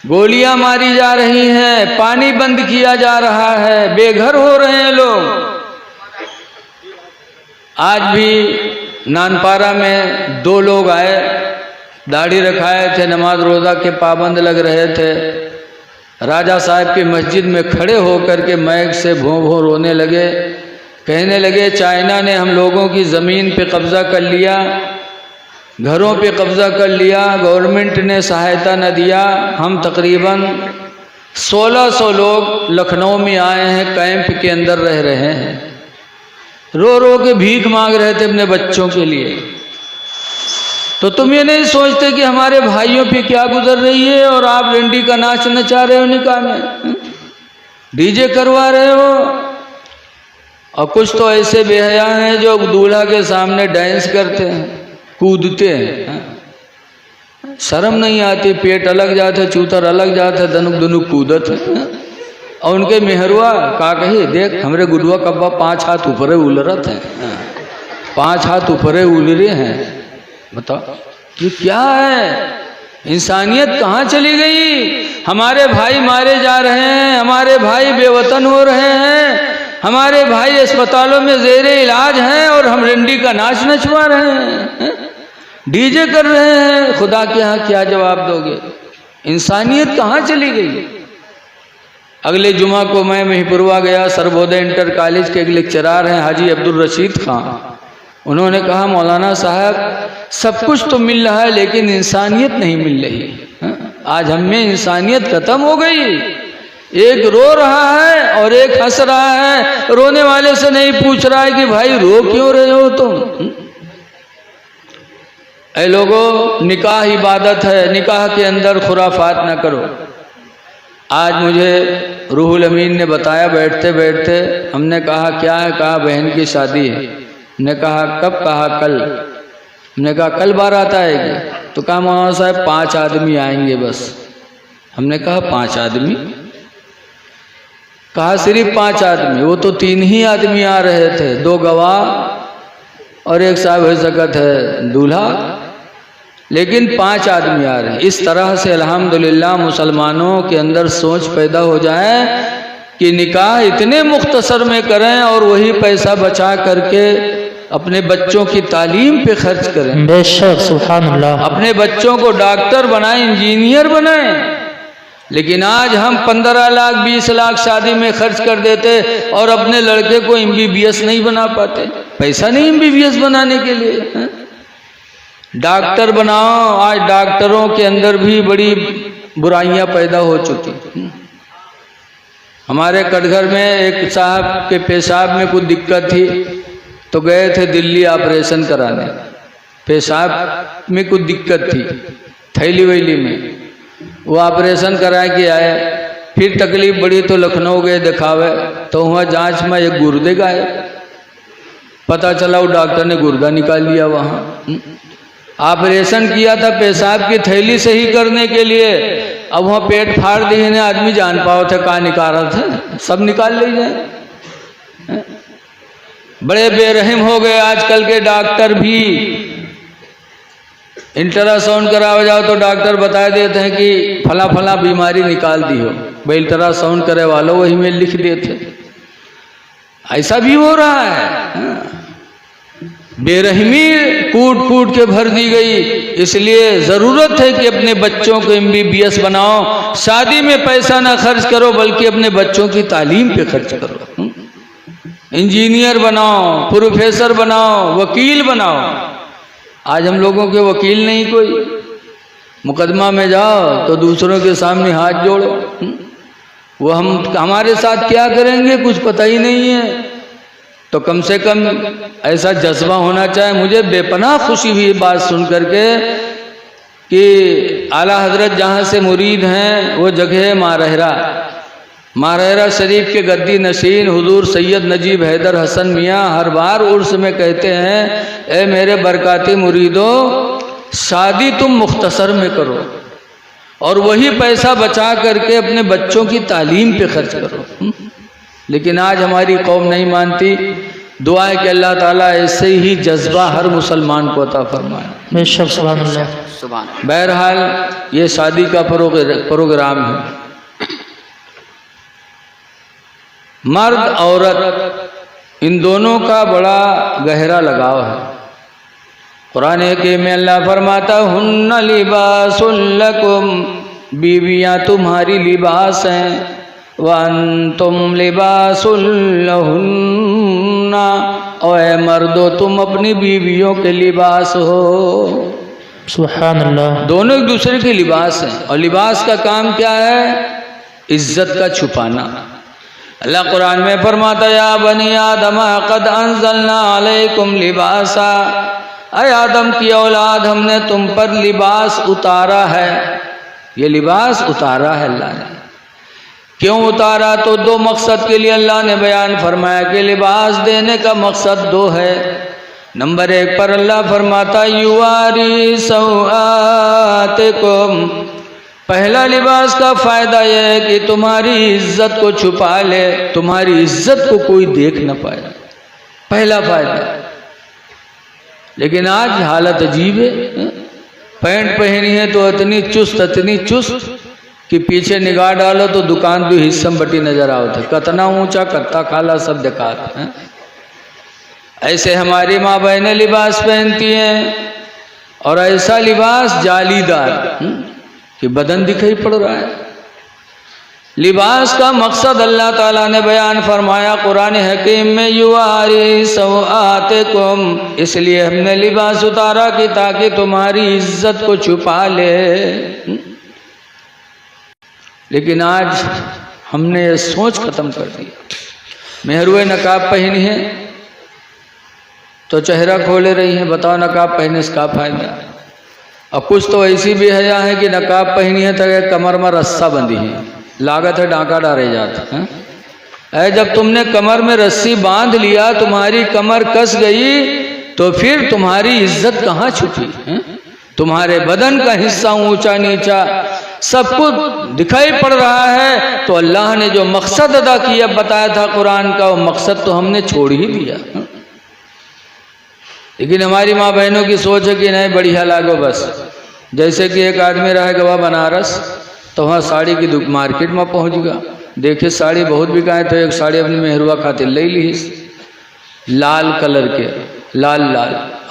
A: गोलियां मारी जा रही हैं, पानी बंद किया जा रहा है, बेघर हो रहे हैं लोग। आज भी नानपारा में 2 लोग आए, दाढ़ी रखाए थे, नमाज रोज़ा के पाबंद लग रहे थे। राजा साहब की मस्जिद में खड़े होकर के मैक से भों भों रोने लगे, कहने लगे चाइना ने हम लोगों की ज़मीन पे कब्ज़ा कर लिया, घरों पे कब्ज़ा कर लिया, गवर्नमेंट ने सहायता न दिया। हम तकरीबन 1600 लोग लखनऊ में आए हैं, कैंप के अंदर रह रहे हैं, रो रो के भीख मांग रहे थे अपने बच्चों के लिए। तो तुम ये नहीं सोचते कि हमारे भाइयों पे क्या गुजर रही है, और आप रिंडी का नाच नचा रहे हो, निकाह में डीजे करवा रहे हो। और कुछ तो ऐसे बेहया हैं जो दूल्हा के सामने डांस करते हैं, कूदते हैं, शर्म नहीं आती, पेट अलग जाते, चूतर अलग जाते, दनुक दनुक कूदत है। और उनके मेहरुआ का कही देख हमरे गुडुआ कब्बा 5 हाथ ऊपरे उलरत है, 5 हाथ ऊपरे उलरे हैं। बताओ ये क्या है? इंसानियत कहाँ चली गई? हमारे भाई मारे जा रहे हैं, हमारे भाई बेवतन हो रहे हैं, हमारे भाई अस्पतालों में ज़ेरे इलाज हैं, और हम रिंडी का नाच नचवा रहे हैं, डीजे कर रहे हैं। खुदा के यहाँ क्या जवाब दोगे? इंसानियत कहाँ चली गई? अगले जुमा को मैं महिपुरवा गया, सर्वोदय इंटर कॉलेज के एक लेक्चरार हैं हाजी अब्दुल रशीद खान। उन्होंने कहा मौलाना साहब सब कुछ तो मिल रहा है लेकिन इंसानियत नहीं मिल रही। आज हम में इंसानियत खत्म हो गई। एक रो रहा है और एक हंस रहा है, रोने वाले से नहीं पूछ रहा है कि भाई रो क्यों रहे हो तुम। ऐ लोगों, निकाह इबादत है, निकाह के अंदर खुराफात न करो। आज मुझे रूहुल अमीन ने बताया बैठते बैठते, हमने कहा क्या है? कहा बहन की शादी है। ने कहा कब? कहा कल। हमने कहा कल बारात आएगी? तो कहा मौलाना साहब 5 आदमी आएंगे बस। हमने कहा 5 आदमी? कहा सिर्फ 5 आदमी। वो तो 3 ही आदमी आ रहे थे, 2 गवाह और एक साहब हज़रत है दूल्हा, लेकिन 5 आदमी आ रहे हैं। इस तरह से अल्हम्दुलिल्लाह मुसलमानों के अंदर सोच पैदा हो जाए कि निकाह इतने मुख्तसर में करें और वही पैसा बचा करके अपने बच्चों की तालीम पे खर्च करें।
B: बेशक सुभान अल्लाह।
A: अपने बच्चों को डॉक्टर बनाएं, इंजीनियर बनाएं, लेकिन आज हम 15 लाख 20 लाख शादी में खर्च कर देते और अपने लड़के को MBBS नहीं बना पाते। पैसा नहीं MBBS बनाने के लिए है? डॉक्टर बनाओ। आज डॉक्टरों के अंदर भी बड़ी बुराइयां पैदा हो चुकी। हमारे कटघर में एक साहब के पेशाब में कुछ दिक्कत थी तो गए थे दिल्ली ऑपरेशन कराने। पेशाब में कुछ दिक्कत थी, थैली वैली में, वो ऑपरेशन करा के आए। फिर तकलीफ बड़ी तो लखनऊ गए दिखावे, तो वहाँ जांच में एक गुर्दे गाए। पता चला वो डॉक्टर ने गुर्दा निकाल लिया। वहाँ ऑपरेशन किया था पेशाब की थैली से ही करने के लिए। अब वहाँ पेट फाड़ दिए ने, आदमी जान पाओ थे कहाँ निकाल रहा था, सब निकाल ले जाए। बड़े बेरहम हो गए आजकल के डॉक्टर भी। अल्ट्रासाउंड कराओ जाओ तो डॉक्टर बता देते हैं कि फला फला बीमारी निकाल दी हो, भाई अल्ट्रासाउंड करे वालों वही में लिख देते। ऐसा भी हो रहा है। बेरहमी कूट कूट के भर दी गई। इसलिए ज़रूरत है कि अपने बच्चों को MBBS बनाओ। शादी में पैसा ना खर्च करो बल्कि अपने बच्चों की तालीम पे खर्च करो। इंजीनियर बनाओ, प्रोफेसर बनाओ, वकील बनाओ। आज हम लोगों के वकील नहीं कोई। मुकदमा में जाओ तो दूसरों के सामने हाथ जोड़ो। वो हमारे साथ क्या करेंगे कुछ पता ही नहीं है। तो कम से कम ऐसा जज्बा होना चाहिए। मुझे बेपनाह खुशी हुई बात सुन करके कि आला हजरत जहाँ से मुरीद हैं वो जगह है मारहरा। मारहरा शरीफ के गद्दी नशीन हुजूर सैयद नजीब हैदर हसन मियाँ हर बार उर्स में कहते हैं, ए मेरे बरकाती मुरीदों, शादी तुम मुख्तसर में करो और वही पैसा बचा करके अपने बच्चों की तालीम पे खर्च करो। लेकिन आज हमारी कौम नहीं मानती। दुआ है कि अल्लाह ताला ऐसे ही जज्बा हर मुसलमान को अता फरमाए।
B: बेशक सुभान अल्लाह।
C: सुभान।
A: बहरहाल ये शादी का प्रोग्राम है। मर्द औरत इन दोनों का बड़ा गहरा लगाव है। कुरान हकीम में अल्लाह फरमाता, हुन्ना लिबासुल लकुम, बीवियाँ तुम्हारी लिबास हैं, वअंतुम लिबासुल लहुन्ना, और ए मर्दो तुम अपनी बीवियों के लिबास हो।
B: सुभान अल्लाह।
A: दोनों एक दूसरे के लिबास हैं। और लिबास का काम क्या है? इज्जत का छुपाना। अल्लाह कुरान में फरमाता, या बनी आदम क़द अंज़लना अलैकुम लिबासा, ऐ आदम की औलाद हमने तुम पर लिबास उतारा है। ये लिबास उतारा है अल्लाह ने। क्यों उतारा? तो दो मकसद के लिए अल्लाह ने बयान फरमाया कि लिबास देने का मकसद दो है। नंबर 1 पर अल्लाह फरमाता, युवारी सौआतिकुम, पहला लिबास का फायदा यह है कि तुम्हारी इज्जत को छुपा ले, तुम्हारी इज्जत को कोई देख न पाए, पहला फायदा। लेकिन आज हालत अजीब है। पैंट पहनी है तो इतनी चुस्त कि पीछे निगाह डालो तो दुकान भी हिस्सम बटी नजर आवत है। कतना ऊंचा कत्ता खाला सब दिखात है। ऐसे हमारी माँ बहनें लिबास पहनती हैं और ऐसा लिबास जालीदार कि बदन दिखाई पड़ रहा है। लिबास का मकसद अल्लाह ताला ने बयान फरमाया कुरान हकीम में, युवारी सौआतिकुम, इसलिए हमने लिबास उतारा कि ताकि तुम्हारी इज्जत को छुपा ले। लेकिन आज हमने ये सोच खत्म कर दी। मेहरुए नकाब पहनी है तो चेहरा खोले रही है। बताओ नकाब पहने से क्या फायदा? और कुछ तो ऐसी भी हया है कि नकाब पहनी है तो कमर में रस्सा बंधी है, लागत है डांका डारे जाता है। जब तुमने कमर में रस्सी बांध लिया, तुम्हारी कमर कस गई, तो फिर तुम्हारी इज्जत कहाँ छुपी है? तुम्हारे बदन का हिस्सा ऊंचा नीचा सब कुछ दिखाई पड़ रहा है। तो अल्लाह ने जो मकसद अदा किया बताया था कुरान का, वो मकसद तो हमने छोड़ ही दिया। लेकिन हमारी माँ बहनों की सोच है कि नहीं बढ़िया लागो बस। जैसे कि एक आदमी रहेगा बनारस, तो वहाँ साड़ी की मार्केट में पहुँच गया, देखे साड़ी बहुत बिकाए, तो एक साड़ी अपनी मेहरुआ खातिर ले ली, लाल कलर के, लाल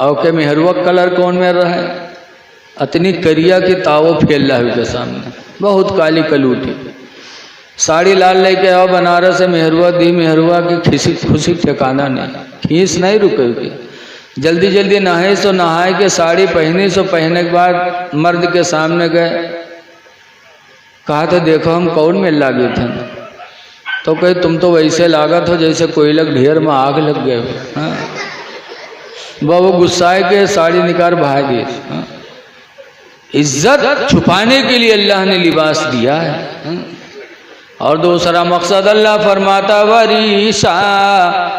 A: और के मेहरुआ कलर कौन में रहा है? अतनी करिया की तावो फैल रहा है उसके सामने। बहुत काली कलूटी। साड़ी लाल लेके आओ बनारस से, मेहरुआ दी, मेहरुआ की खुशी ठिकाना नहीं, खींच नहीं रुकेगी। जल्दी जल्दी नहाए सो नहाए के साड़ी पहनी सो पहनने के बाद मर्द के सामने गए, कहा था देखो हम कौन में लागे थे, तो कहे तुम तो वैसे लागत हो जैसे कोयलक ढेर में आग लग गए हो। हाँ। वो गुस्साए के साड़ी निकाल भाग गए। हाँ। इज्जत छुपाने के लिए अल्लाह ने लिबास दिया है। हाँ। और दूसरा मकसद अल्लाह फरमाता वरीशा,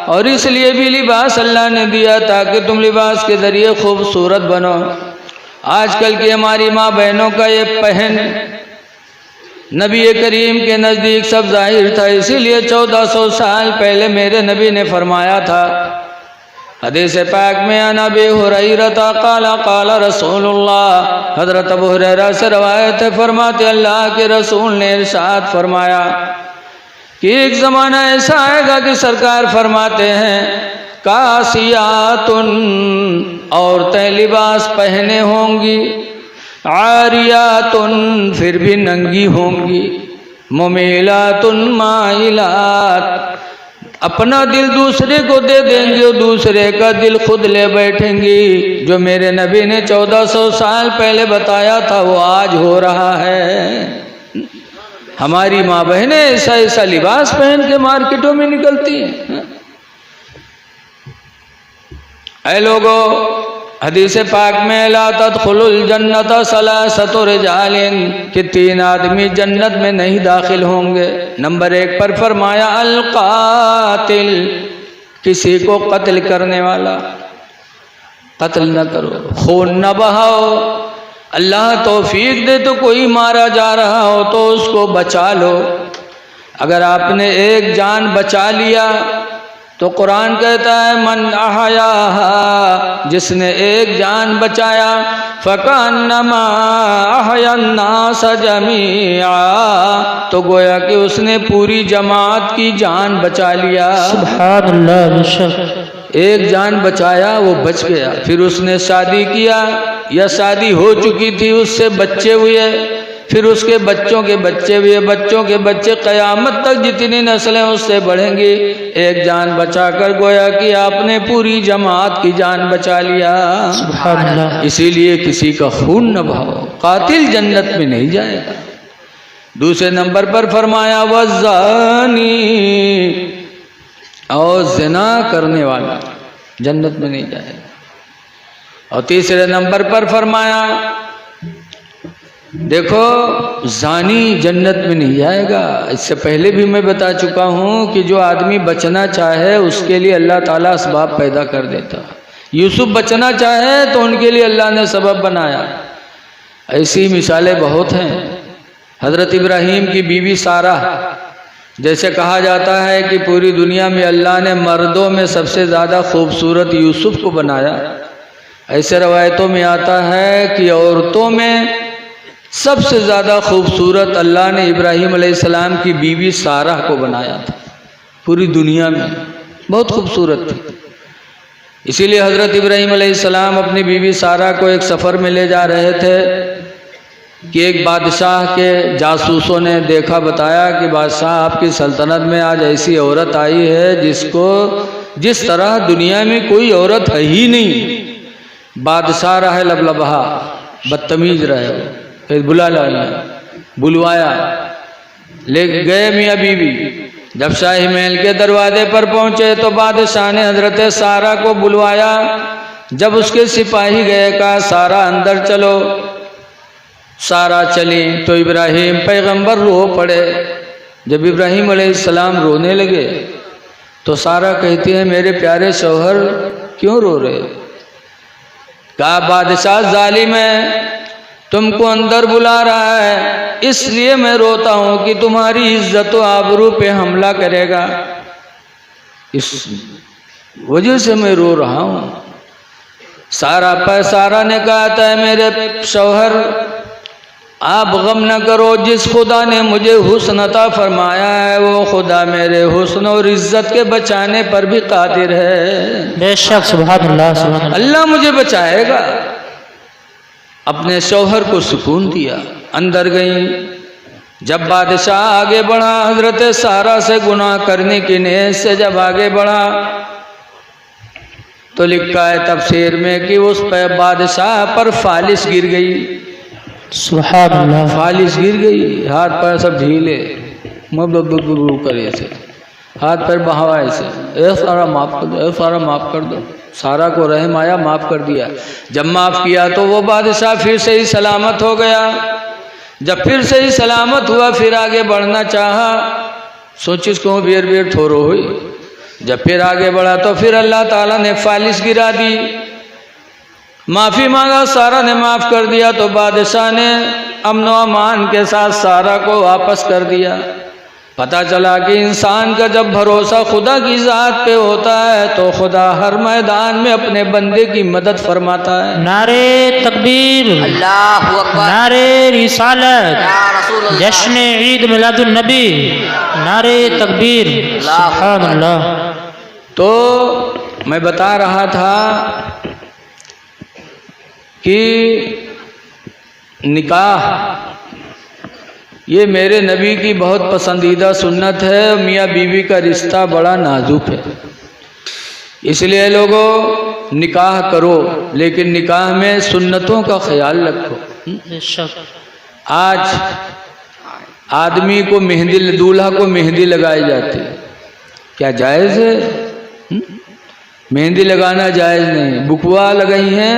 A: और इसलिए भी लिबास अल्लाह ने दिया ताकि तुम लिबास के जरिए खूबसूरत बनो। आजकल की हमारी माँ बहनों का ये पहन नबी करीम के नज़दीक सब जाहिर था, इसीलिए 1400 साल पहले मेरे नबी ने फरमाया था हदीस पाक में, अन अबी हुरैरा क़ाला क़ाला रसूलुल्लाह, हज़रत अबू हुरैरा से रवायत है, फरमाते अल्लाह के रसूल ने इरशाद फरमाया कि एक ज़माना ऐसा आएगा कि सरकार फरमाते हैं कासियातुन, औरतें लिबास पहने होंगी, आरियातुन फिर भी नंगी होंगी, मुमीलातुन माइलात अपना दिल दूसरे को दे देंगे और दूसरे का दिल खुद ले बैठेंगी। जो मेरे नबी ने 1400 साल पहले बताया था वो आज हो रहा है। हमारी माँ बहनें ऐसा ऐसा लिबास पहन के मार्केटों में निकलती हैं। ऐ लोगों, हदीस पाक में ला तदखुलुल जन्नत सलासतु रिजालिन, कि 3 आदमी जन्नत में नहीं दाखिल होंगे। नंबर 1 पर फरमाया अल कातिल, किसी को कत्ल करने वाला, कत्ल न करो, खून न बहाओ। अल्लाह तौफीक दे तो कोई मारा जा रहा हो तो उसको बचा लो। अगर आपने एक जान बचा लिया तो कुरान कहता है मन अहयाहा, जिसने एक जान बचाया फकान्नमा अहयन्नास जमीआ, तो गोया कि उसने पूरी जमात की जान बचा लिया।
B: सुभान अल्लाह। बेशक
A: एक जान बचाया वो बच गया। फिर उसने शादी किया या शादी हो चुकी थी, उससे बच्चे हुए, फिर उसके बच्चों के बच्चे हुए, बच्चों के बच्चे, क़यामत तक जितनी नस्लें उससे बढ़ेंगी। एक जान बचाकर गोया कि आपने पूरी जमात की जान बचा लिया।
B: सुभान अल्लाह।
A: इसीलिए किसी का खून न बहाओ, कातिल जन्नत में नहीं जाएगा। दूसरे नंबर पर फरमाया वज़ानी, और ज़िना करने वाला जन्नत में नहीं जाएगा। और तीसरे नंबर पर फरमाया देखो जानी जन्नत में नहीं जाएगा। इससे पहले भी मैं बता चुका हूँ कि जो आदमी बचना चाहे उसके लिए अल्लाह ताला असबाब पैदा कर देता। यूसुफ बचना चाहे तो उनके लिए अल्लाह ने सबब बनाया। ऐसी मिसालें बहुत हैं। हज़रत इब्राहीम की बीवी सारा, जैसे कहा जाता है कि पूरी दुनिया में अल्लाह ने मर्दों में सबसे ज़्यादा खूबसूरत यूसुफ को बनाया, ऐसे रवायतों में आता है कि औरतों में सबसे ज़्यादा खूबसूरत अल्लाह ने इब्राहीम अलैहिस्सलाम की बीवी सारा को बनाया था। पूरी दुनिया में बहुत खूबसूरत थी। इसीलिए हज़रत इब्राहीम अलैहिस्सलाम अपनी बीवी सारा को एक सफ़र में ले जा रहे थे कि एक बादशाह के जासूसों ने देखा, बताया कि बादशाह आपकी सल्तनत में आज ऐसी औरत आई है जिसको जिस तरह दुनिया में कोई औरत है ही नहीं। बादशाह रहे लबलबहा, बदतमीज रहे, फिर बुलवाया, ले गए मियाँ बीवी। जब शाही महल के दरवाजे पर पहुँचे तो बादशाह ने हज़रत सारा को बुलवाया। जब उसके सिपाही गए, कहा सारा अंदर चलो। सारा चली तो इब्राहीम पैगंबर रो पड़े। जब इब्राहीम अलैहिस्सलाम रोने लगे तो सारा कहती है मेरे प्यारे शौहर क्यों रो रहे? कहा बादशाह जालिम है, तुमको अंदर बुला रहा है, इसलिए मैं रोता हूं कि तुम्हारी इज्जत व आबरू पे हमला करेगा, इस वजह से मैं रो रहा हूं। सारा ने कहा था मेरे शौहर आप गम न करो, जिस खुदा ने मुझे हुस्न अता फरमाया है वो खुदा मेरे हुस्न और इज्जत के बचाने पर भी कादिर है।
B: बेशक सुभान अल्लाह, सुभान अल्लाह।
A: अल्लाह मुझे बचाएगा। अपने शौहर को सुकून दिया, अंदर गई। जब बादशाह आगे बढ़ा, हजरत सारा से गुनाह करने की नीयत से जब आगे बढ़ा, तो लिखा है तफसीर में कि उस पर बादशाह पर फालिश गिर गई।
B: सुभान अल्लाह।
A: फालिश गिर गई, हाथ पैर सब ढीले, मुँह करे ऐसे, हाथ पैर बहावा ऐसे, ए सारा माफ़ कर दो, ए सारा माफ़ कर दो। सारा को रहम आया, माफ़ कर दिया। जब माफ़ किया तो वो बादशाह फिर से ही सलामत हो गया। जब फिर से ही सलामत हुआ, फिर आगे बढ़ना चाहा, सोचिस को बेर बेर थोरो हुई। जब फिर आगे बढ़ा तो फिर अल्लाह ताला ने फालिश गिरा दी। माफ़ी मांगा, सारा ने माफ़ कर दिया, तो बादशाह ने अमन व अमान के साथ सारा को वापस कर दिया। पता चला कि इंसान का जब भरोसा खुदा की ज़ात पे होता है तो खुदा हर मैदान में अपने बंदे की मदद फरमाता है।
B: नारे तकबीर,
C: अल्लाहु अकबर,
B: नारे रिसालत,
C: या रसूल अल्लाह,
B: जश्न ईद मिलादुन नबी, नारे तकबीर। सुभान अल्लाह।
A: तो मैं बता रहा था कि निकाह ये मेरे नबी की बहुत पसंदीदा सुन्नत है। मियाँ बीवी का रिश्ता बड़ा नाजुक है, इसलिए लोगों निकाह करो, लेकिन निकाह में सुन्नतों का ख्याल रखो। आज आदमी को मेहंदी, दूल्हा को मेहंदी लगाई जाती है, क्या जायज़ है? मेहंदी लगाना जायज़ नहीं। बुकवा लगाई हैं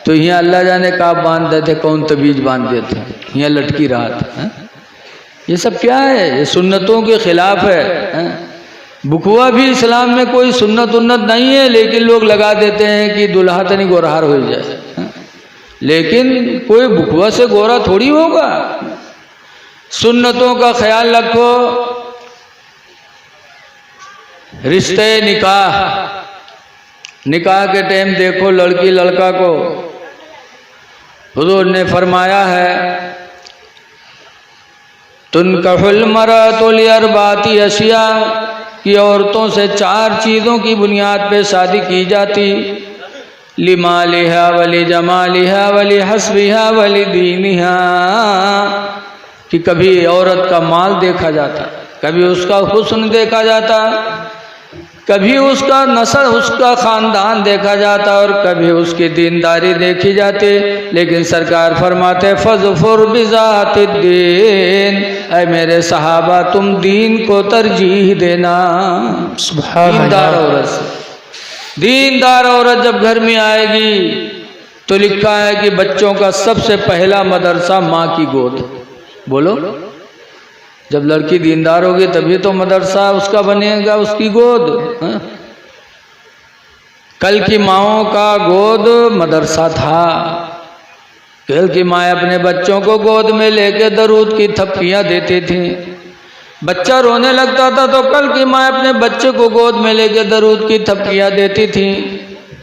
A: तो यहाँ अल्लाह जाने का बांध देते, कौन तबीज बांध देते हैं, यहाँ लटकी रहा था। ये सब क्या है? ये सुन्नतों के खिलाफ है। बुकवा भी इस्लाम में कोई सुन्नत उन्नत नहीं है, लेकिन लोग लगा देते हैं कि दुल्हा तनी गोरहार हो जाए, लेकिन कोई बुकवा से गोरा थोड़ी होगा। सुन्नतों का ख्याल रखो। रिश्ते निकाह, निकाह के टाइम देखो लड़की लड़का को हुजूर ने फरमाया है, तुनकहुल मरअतु लिअरबाति अशिया, कि औरतों से 4 चीज़ों की बुनियाद पे शादी की जाती। लिमालिहा वली जमालिहा वली हस्बिहा वली दीनिहा, कि कभी औरत का माल देखा जाता, कभी उसका हुस्न देखा जाता, कभी उसका नस्ल, उसका ख़ानदान देखा जाता, और कभी उसकी दीनदारी देखी जाती। लेकिन सरकार फरमाते फज़फुर बिज़ातिद्दीन, ऐ मेरे सहाबा तुम दीन को तरजीह देना। दीनदार औरत से, दीनदार औरत जब घर में आएगी तो लिखा है कि बच्चों का सबसे पहला मदरसा माँ की गोद। बोलो, जब लड़की दीनदार होगी तभी तो मदरसा उसका बनेगा, उसकी गोद। कल की माओं का गोद मदरसा था। कल की माँ अपने बच्चों को गोद में लेके दरूद की थप्पियाँ देती थी। बच्चा रोने लगता था तो कल की माँ अपने बच्चे को गोद में लेके दरूद की थप्पियाँ देती थी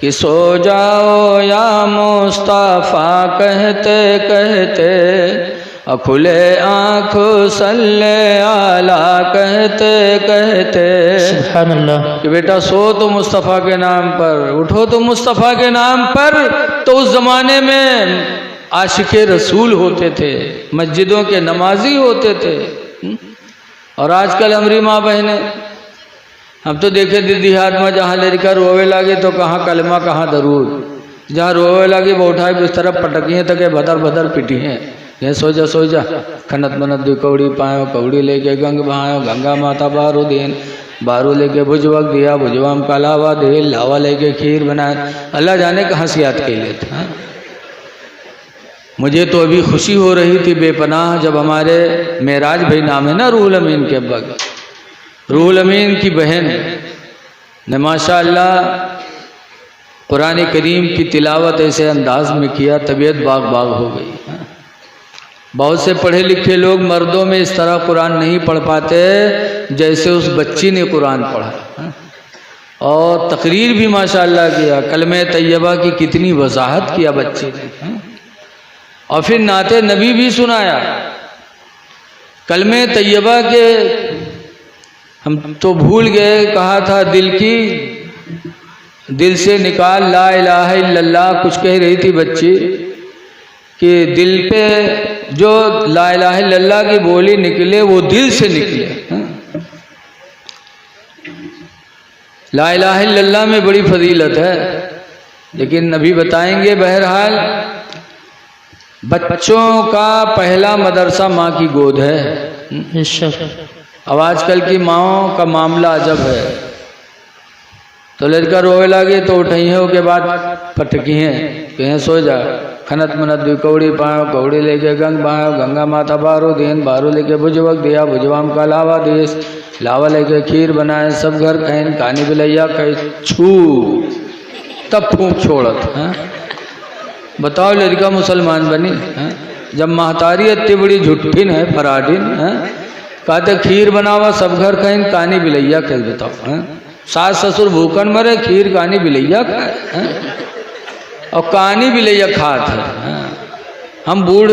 A: कि सो जाओ या मुस्तफ़ा कहते कहते, खुले आँख सल्ले आला कहते कहते।
B: सुभान अल्लाह।
A: कि बेटा सो तो मुस्तफ़ा के नाम पर, उठो तो मुस्तफ़ा के नाम पर। तो उस ज़माने में आशिक़े रसूल होते थे, मस्जिदों के नमाजी होते थे। और आजकल हमारी माँ बहनें, हम तो देखे दीदी हाथ में जहाँ लड़का रोवे लगे तो कहाँ कलमा कहाँ दरूद, जहाँ रोवे लगे वो उठाए बिस्तर पटकिए तक भदर भदर पिटी हैं। ये सो जा खनत मनत दु कौड़ी पायो, कौड़ी लेके गंग बहायो, गंगा माता बारू देन, बारू लेके भुजवक दिया, भुजवा में कालावा दे, लावा लेके खीर बनाए। अल्लाह जाने कहाँ से याद के लिए था। मुझे तो अभी खुशी हो रही थी बेपनाह जब हमारे मेराज भाई, नाम है ना रूहुल अमीन के अब्बा, रूहुल अमीन की बहन ने माशाअल्लाह कुरान करीम की तिलावत ऐसे अंदाज में किया, तबीयत बाग बाग हो गई। बहुत से पढ़े लिखे लोग मर्दों में इस तरह कुरान नहीं पढ़ पाते जैसे उस बच्ची ने कुरान पढ़ा। और तकरीर भी माशाअल्लाह किया, कलमे तैयबा की कितनी वजाहत किया बच्चे ने। और फिर नाते नबी भी सुनाया। कलमे तैयबा के हम तो भूल गए, कहा था दिल से निकाल ला इलाहा इल्लल्लाह, कुछ कह रही थी बच्ची कि दिल पे जो ला इलाहा इल्लल्लाह की बोली निकले वो दिल से निकले। ला इलाहा इल्लल्लाह में बड़ी फजीलत है, लेकिन अभी बताएंगे। बहरहाल बच्चों का पहला मदरसा माँ की गोद है। अब आजकल की माओं का मामला अजब है। तो लड़का रोए लगे तो उठाई है, उसके बाद पटकी हैं, कहें सो जा, खनत मनत भी कौड़ी पाओ, कौड़ी लेके गंग बहाओ, गंगा माता बारो देन, बारो लेके भुजवक दिया, भुजवाम का लावा देश, लावा लेके खीर बनाए, सब घर कहन कहानी बिलैया कह छू, तब फूंक छोड़त है। बताओ लड़का मुसलमान बनी है? जब महतारी इतनी बड़ी झुट्ठिन है, फराडिन है, कहते खीर बनावा, सब घर कहन कहानी बिलैया कह। बताओ है? सास ससुर भूखन मरे, खीर कहानी बिलैया खाए और कहानी बिलैया खात है। हम बूढ़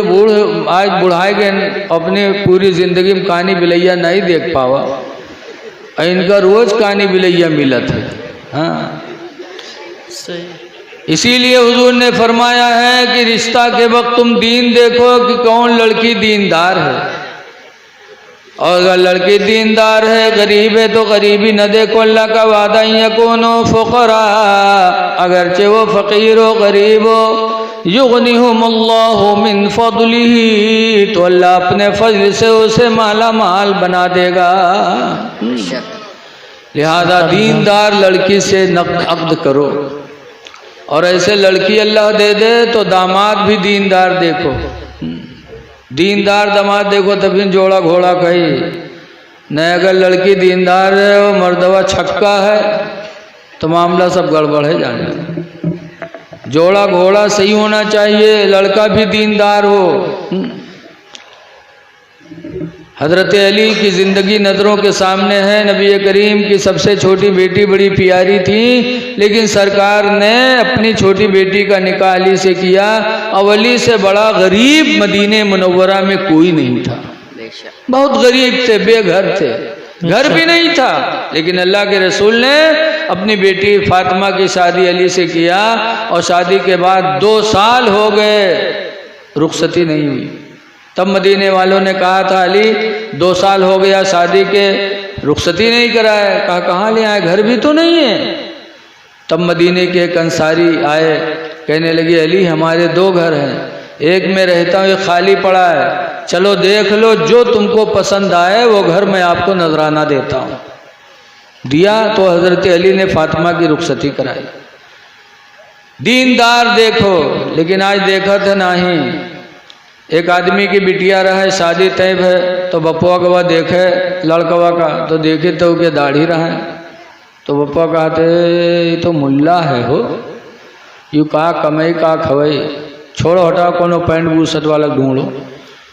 A: आज बुढ़ाए गए, अपने पूरी जिंदगी में कहानी बिलैया नहीं देख पावा, इनका रोज कहानी बिलैया मिलत है। हाँ, इसीलिए हुजूर ने फरमाया है कि रिश्ता के वक्त तुम दीन देखो कि कौन लड़की दीनदार है, और अगर लड़की दीनदार है, गरीब है तो गरीबी न देखो। अल्लाह का वादा यकूनो फुकरा, अगरचे वो फकीर हो गरीब हो, युगनिहुमुल्लाहु मिन फदलिही, तो अल्लाह अपने फजल से उसे माला माल बना देगा। लिहाजा दीनदार लड़की से अक़्द करो, और ऐसे लड़की अल्लाह दे दे तो दामाद भी दीनदार देखो। दीनदार दामाद देखो तभी जोड़ा घोड़ा कही न। अगर लड़की दीनदार है और मर्दवा छक्का है तो मामला सब गड़बड़ है। जाने जोड़ा घोड़ा सही होना चाहिए, लड़का भी दीनदार हो। हजरत अली की ज़िंदगी नज़रों के सामने है। नबी करीम की सबसे छोटी बेटी बड़ी प्यारी थी, लेकिन सरकार ने अपनी छोटी बेटी का निकाह अली से किया। अली से बड़ा गरीब मदीने मुनव्वरा में कोई नहीं था। बहुत गरीब थे, बेघर थे, घर भी नहीं था। लेकिन अल्लाह के रसूल ने अपनी बेटी फातिमा की शादी अली से किया, और शादी के बाद 2 साल हो गए, रुखसती नहीं हुई। तब मदीने वालों ने कहा था, अली 2 साल हो गया शादी के, रुखसती नहीं कराया। कहा कहाँ ले आए, घर भी तो नहीं है। तब मदीने के एक अंसारी आए, कहने लगे अली हमारे 2 घर हैं, एक में रहता हूँ, एक खाली पड़ा है, चलो देख लो, जो तुमको पसंद आए वो घर मैं आपको नजराना देता हूँ। दिया तो हजरत अली ने फातिमा की रुखसती कराई। दीनदार देखो, लेकिन आज देखा था नहीं। एक आदमी की बिटिया रहे, शादी तय है, तो बपुआ गवा देखे लड़कवा का, तो देखे तो उसके दाढ़ी रहे, तो बपुआ कहते तो मुल्ला है हो, यू कहा कमाई का खवई, छोड़ो हटाओ, कोनो पैंट बूसट वाला ढूंढो।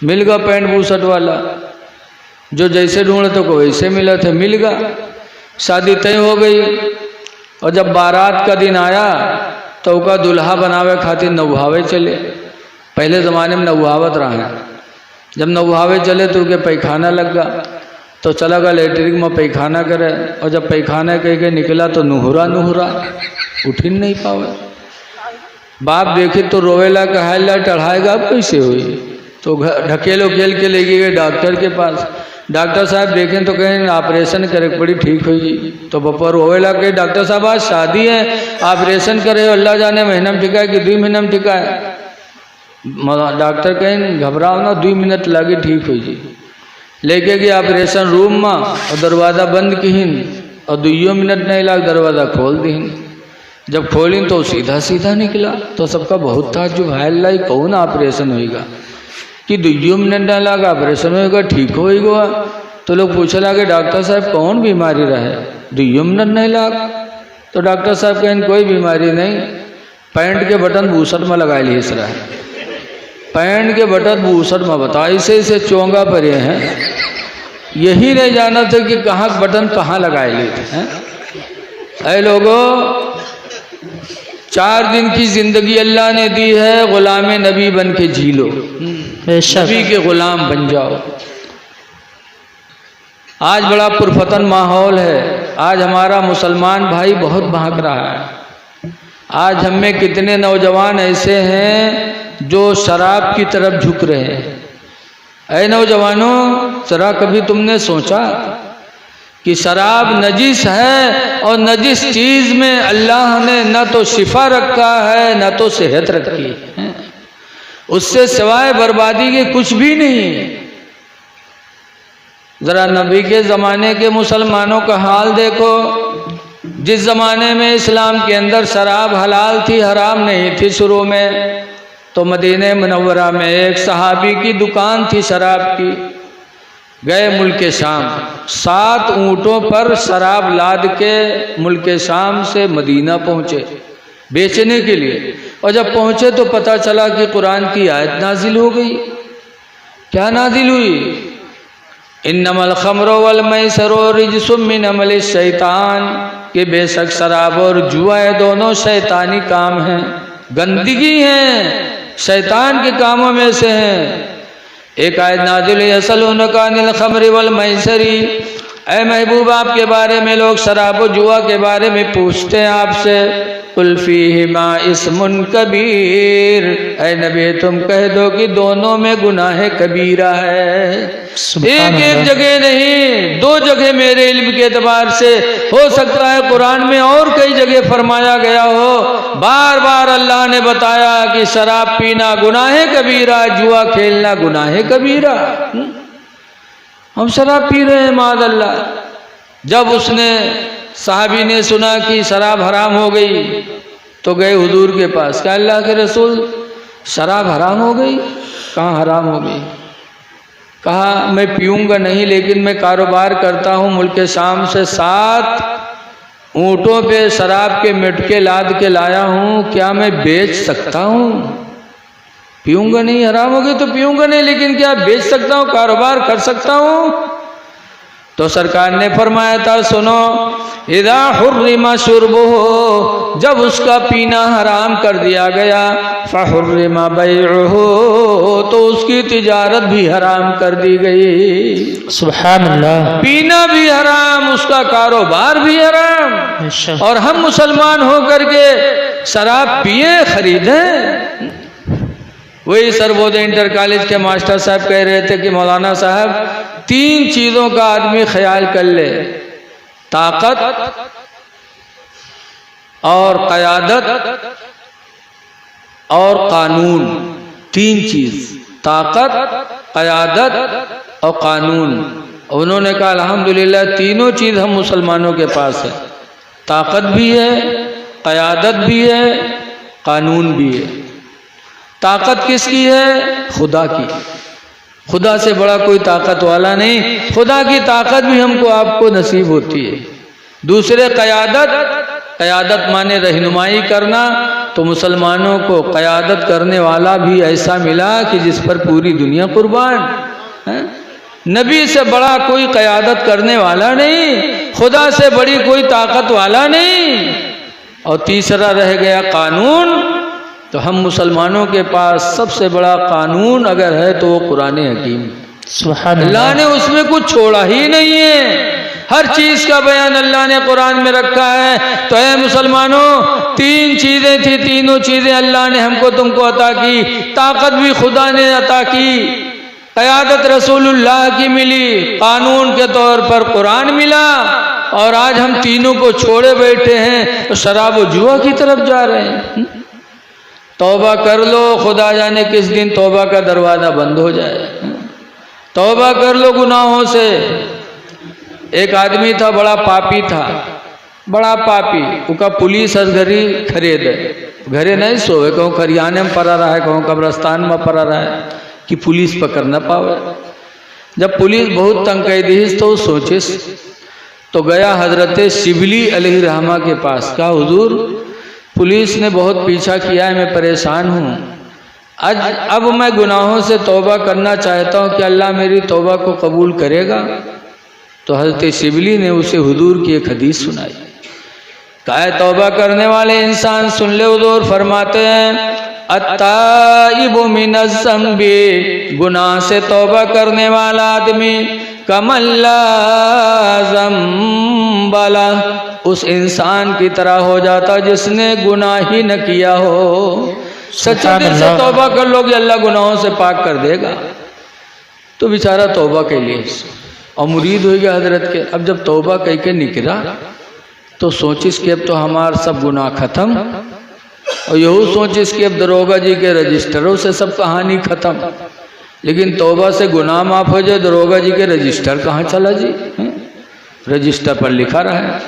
A: मिल गया पैंट बूसट वाला, जो जैसे ढूंढे तो को वैसे मिला थे, मिल गया। शादी तय हो गई, और जब बारात का दिन आया तो उसका दुल्हा बनावे खातिर नौहावे चले। पहले ज़माने में नौहावत रहा है। जब नौहावे चले तो उनके पैखाना लग गया, तो चला गया लेटरिन में पैखाना करे, और जब पैखाना कह के निकला तो नुहरा उठ ही नहीं पावे। बाप देखे तो रोवेला कहा टढ़ाएगा कैसे हुई, तो ढकेल उकेल के ले गए डॉक्टर के पास। डॉक्टर साहब देखें तो कहें ऑपरेशन करे पड़ी ठीक होगी। तो बपा रोवेला के डॉक्टर साहब आज शादी है, ऑपरेशन करे, अल्लाह जाने महीना में टिका है कि 2 महीना में टिका है। डॉक्टर कहें घबराओ ना, 2 मिनट लगे ठीक हो जी। लेके गए ऑपरेशन रूम में, और दरवाज़ा बंद किन, और 2 मिनट नहीं लग दरवाज़ा खोल दीन। जब खोली तो सीधा सीधा निकला, तो सबका बहुत ताज्जुब है, लाई कौन ऑपरेशन होगा कि 2 मिनट नहीं लगा ऑपरेशन होगा, ठीक होगा। तो लोग पूछे लगे डॉक्टर साहब कौन बीमारी रहे, 2 मिनट नहीं लगा। तो डॉक्टर साहब कहें कोई बीमारी नहीं, पैंट के बटन बूसट में लगा ली इस रहा। पैंट के बटन बूसट में बता इसे चोंगा पर हैं, यही नहीं जाना था कि कहाँ बटन कहाँ लगाए लिए थे। ऐ लोगों, 4 दिन की जिंदगी अल्लाह ने दी है, गुलाम नबी बन के जी लो, नबी के गुलाम बन जाओ। आज बड़ा पुरफतन माहौल है। आज हमारा मुसलमान भाई बहुत भाग रहा है। आज हम में कितने नौजवान ऐसे हैं जो शराब की तरफ झुक रहे हैं। ऐ नौजवानों, जरा कभी तुमने सोचा कि शराब नजिस है और नजिस चीज में अल्लाह ने न तो शिफा रखा है न तो सेहत रखी है, उससे सिवाय बर्बादी के कुछ भी नहीं। जरा नबी के ज़माने के मुसलमानों का हाल देखो। जिस ज़माने में इस्लाम के अंदर शराब हलाल थी, हराम नहीं थी शुरू में, तो मदीने मुनव्वरा में एक सहाबी की दुकान थी शराब की। गए मुल्क शाम, 7 ऊँटों पर शराब लाद के मुल्क शाम से मदीना पहुँचे बेचने के लिए। और जब पहुँचे तो पता चला कि कुरान की आयत नाजिल हो गई। क्या नाजिल हुई? इन्नमल खम्रो वल मैसरो रिजसुम मिन अमलि शैतान, कि बेशक शराब और जुआ दोनों शैतानी काम हैं, गंदगी हैं, शैतान के कामों में से हैं। एक आयत नाज़िल हुई, यसअलूनका अनिल खम्रि वल मैसरी, ऐ महबूब आपके बारे में लोग शराब और जुआ के बारे में पूछते हैं आपसे। कुल फीहिमा इस्मुन कबीर, ऐ नबी तुम कह दो कि दोनों में गुनाह कबीरा है। एक एक जगह नहीं, 2 जगह मेरे इल्म के एतबार से, हो सकता है कुरान में और कई जगह फरमाया गया हो। बार बार अल्लाह ने बताया कि शराब पीना गुनाह कबीरा, जुआ खेलना गुनाह कबीरा। हम शराब पी रहे हैं माज़अल्लाह। जब उसने साहबी ने सुना कि शराब हराम हो गई तो गए हुजूर के पास, क्या अल्लाह के रसूल शराब हराम हो गई? कहाँ हराम हो गई? कहा मैं पीऊँगा नहीं, लेकिन मैं कारोबार करता हूँ, मुल्क शाम से 7 ऊँटों पे शराब के मटके लाद के लाया हूँ, क्या मैं बेच सकता हूँ? पीऊँगा नहीं, हराम हो गई तो पीऊँगा नहीं, लेकिन क्या बेच सकता हूँ, कारोबार कर सकता हूँ? तो सरकार ने फरमाया था, सुनो, इदा हुर्रिमा शुर्बुहु, जब उसका पीना हराम कर दिया गया, फहुर्रिमा बैउहु, तो उसकी तिजारत भी हराम कर दी गई।
B: सुभान अल्लाह।
A: पीना भी हराम, उसका कारोबार भी हराम। और हम मुसलमान होकर के शराब पिए, खरीदें। वही सर्वोदय इंटर कॉलेज के मास्टर साहब कह रहे थे कि मौलाना साहब 3 चीज़ों का आदमी ख्याल कर ले, ताकत और क़यादत और कानून। 3 चीज़, ताकत, क़यादत और कानून। उन्होंने कहा अल्हम्दुलिल्लाह तीनों चीज़ हम मुसलमानों के पास है, ताकत भी है, क़यादत भी है, कानून भी है। ताकत किसकी है? खुदा की। खुदा से बड़ा कोई ताकत वाला नहीं। खुदा की ताकत भी हमको आपको नसीब होती है। दूसरे क़यादत, क़यादत माने रहनुमाई करना, तो मुसलमानों को क़यादत करने वाला भी ऐसा मिला कि जिस पर पूरी दुनिया कुर्बान है। नबी से बड़ा कोई क़यादत करने वाला नहीं, खुदा से बड़ी कोई ताकत वाला नहीं। और तीसरा रह गया कानून। तो हम मुसलमानों के पास सबसे बड़ा कानून अगर है तो वो कुरान हकीम। अल्लाह ने उसमें कुछ छोड़ा ही नहीं है, हर चीज का बयान अल्लाह ने कुरान में रखा है। तो ऐ मुसलमानों, 3 चीजें थी, तीनों चीजें अल्लाह ने हमको तुमको अता की। ताकत भी खुदा ने अता की, क़यादत रसूलुल्लाह की मिली, कानून के तौर पर कुरान मिला, और आज हम तीनों को छोड़े बैठे हैं तो शराब और जुआ की तरफ जा रहे हैं। तौबा कर लो, खुदा जाने किस दिन तौबा का दरवाज़ा बंद हो जाए। तौबा कर लो गुनाहों से। एक आदमी था, बड़ा पापी था, बड़ा पापी। उसका पुलिस घरी खरीदे, घरे नहीं सोए, कहूँ खरियाने में पड़ा रहा है, कहूँ कब्रस्तान में पड़ा रहा है कि पुलिस पकड़ न पावे। जब पुलिस बहुत तंग तो सोचे, तो गया हजरत शिबली अलैहिर्रहमा के पास। क्या हुजूर, पुलिस ने बहुत पीछा किया है, मैं परेशान हूँ, अब मैं गुनाहों से तौबा करना चाहता हूँ, कि अल्लाह मेरी तौबा को कबूल करेगा? तो हज़रत शिबली ने उसे हुजूर की एक हदीस सुनाई। कहा तौबा करने वाले इंसान सुन ले, हुजूर फरमाते हैं अत्ताइबु मिनज़ ज़ंबी, गुनाह से तौबा करने वाला आदमी कमल्ला ज़ंबला, उस इंसान की तरह हो जाता जिसने गुनाह ही न किया हो। सच्चे दिल से तौबा कर लो कि अल्लाह गुनाहों से पाक कर देगा। तो बेचारा तौबा के लिए और मुरीद हो गया हजरत के। अब जब तौबा कह के निकला तो सोचिस कि अब तो हमार सब गुनाह खत्म, और यही सोचिस कि अब दरोगा जी के रजिस्टरों से सब कहानी खत्म। लेकिन तौबा से गुनाह माफ हो जाए, दरोगा जी के रजिस्टर कहाँ चला जी? रजिस्टर पर लिखा रहा है।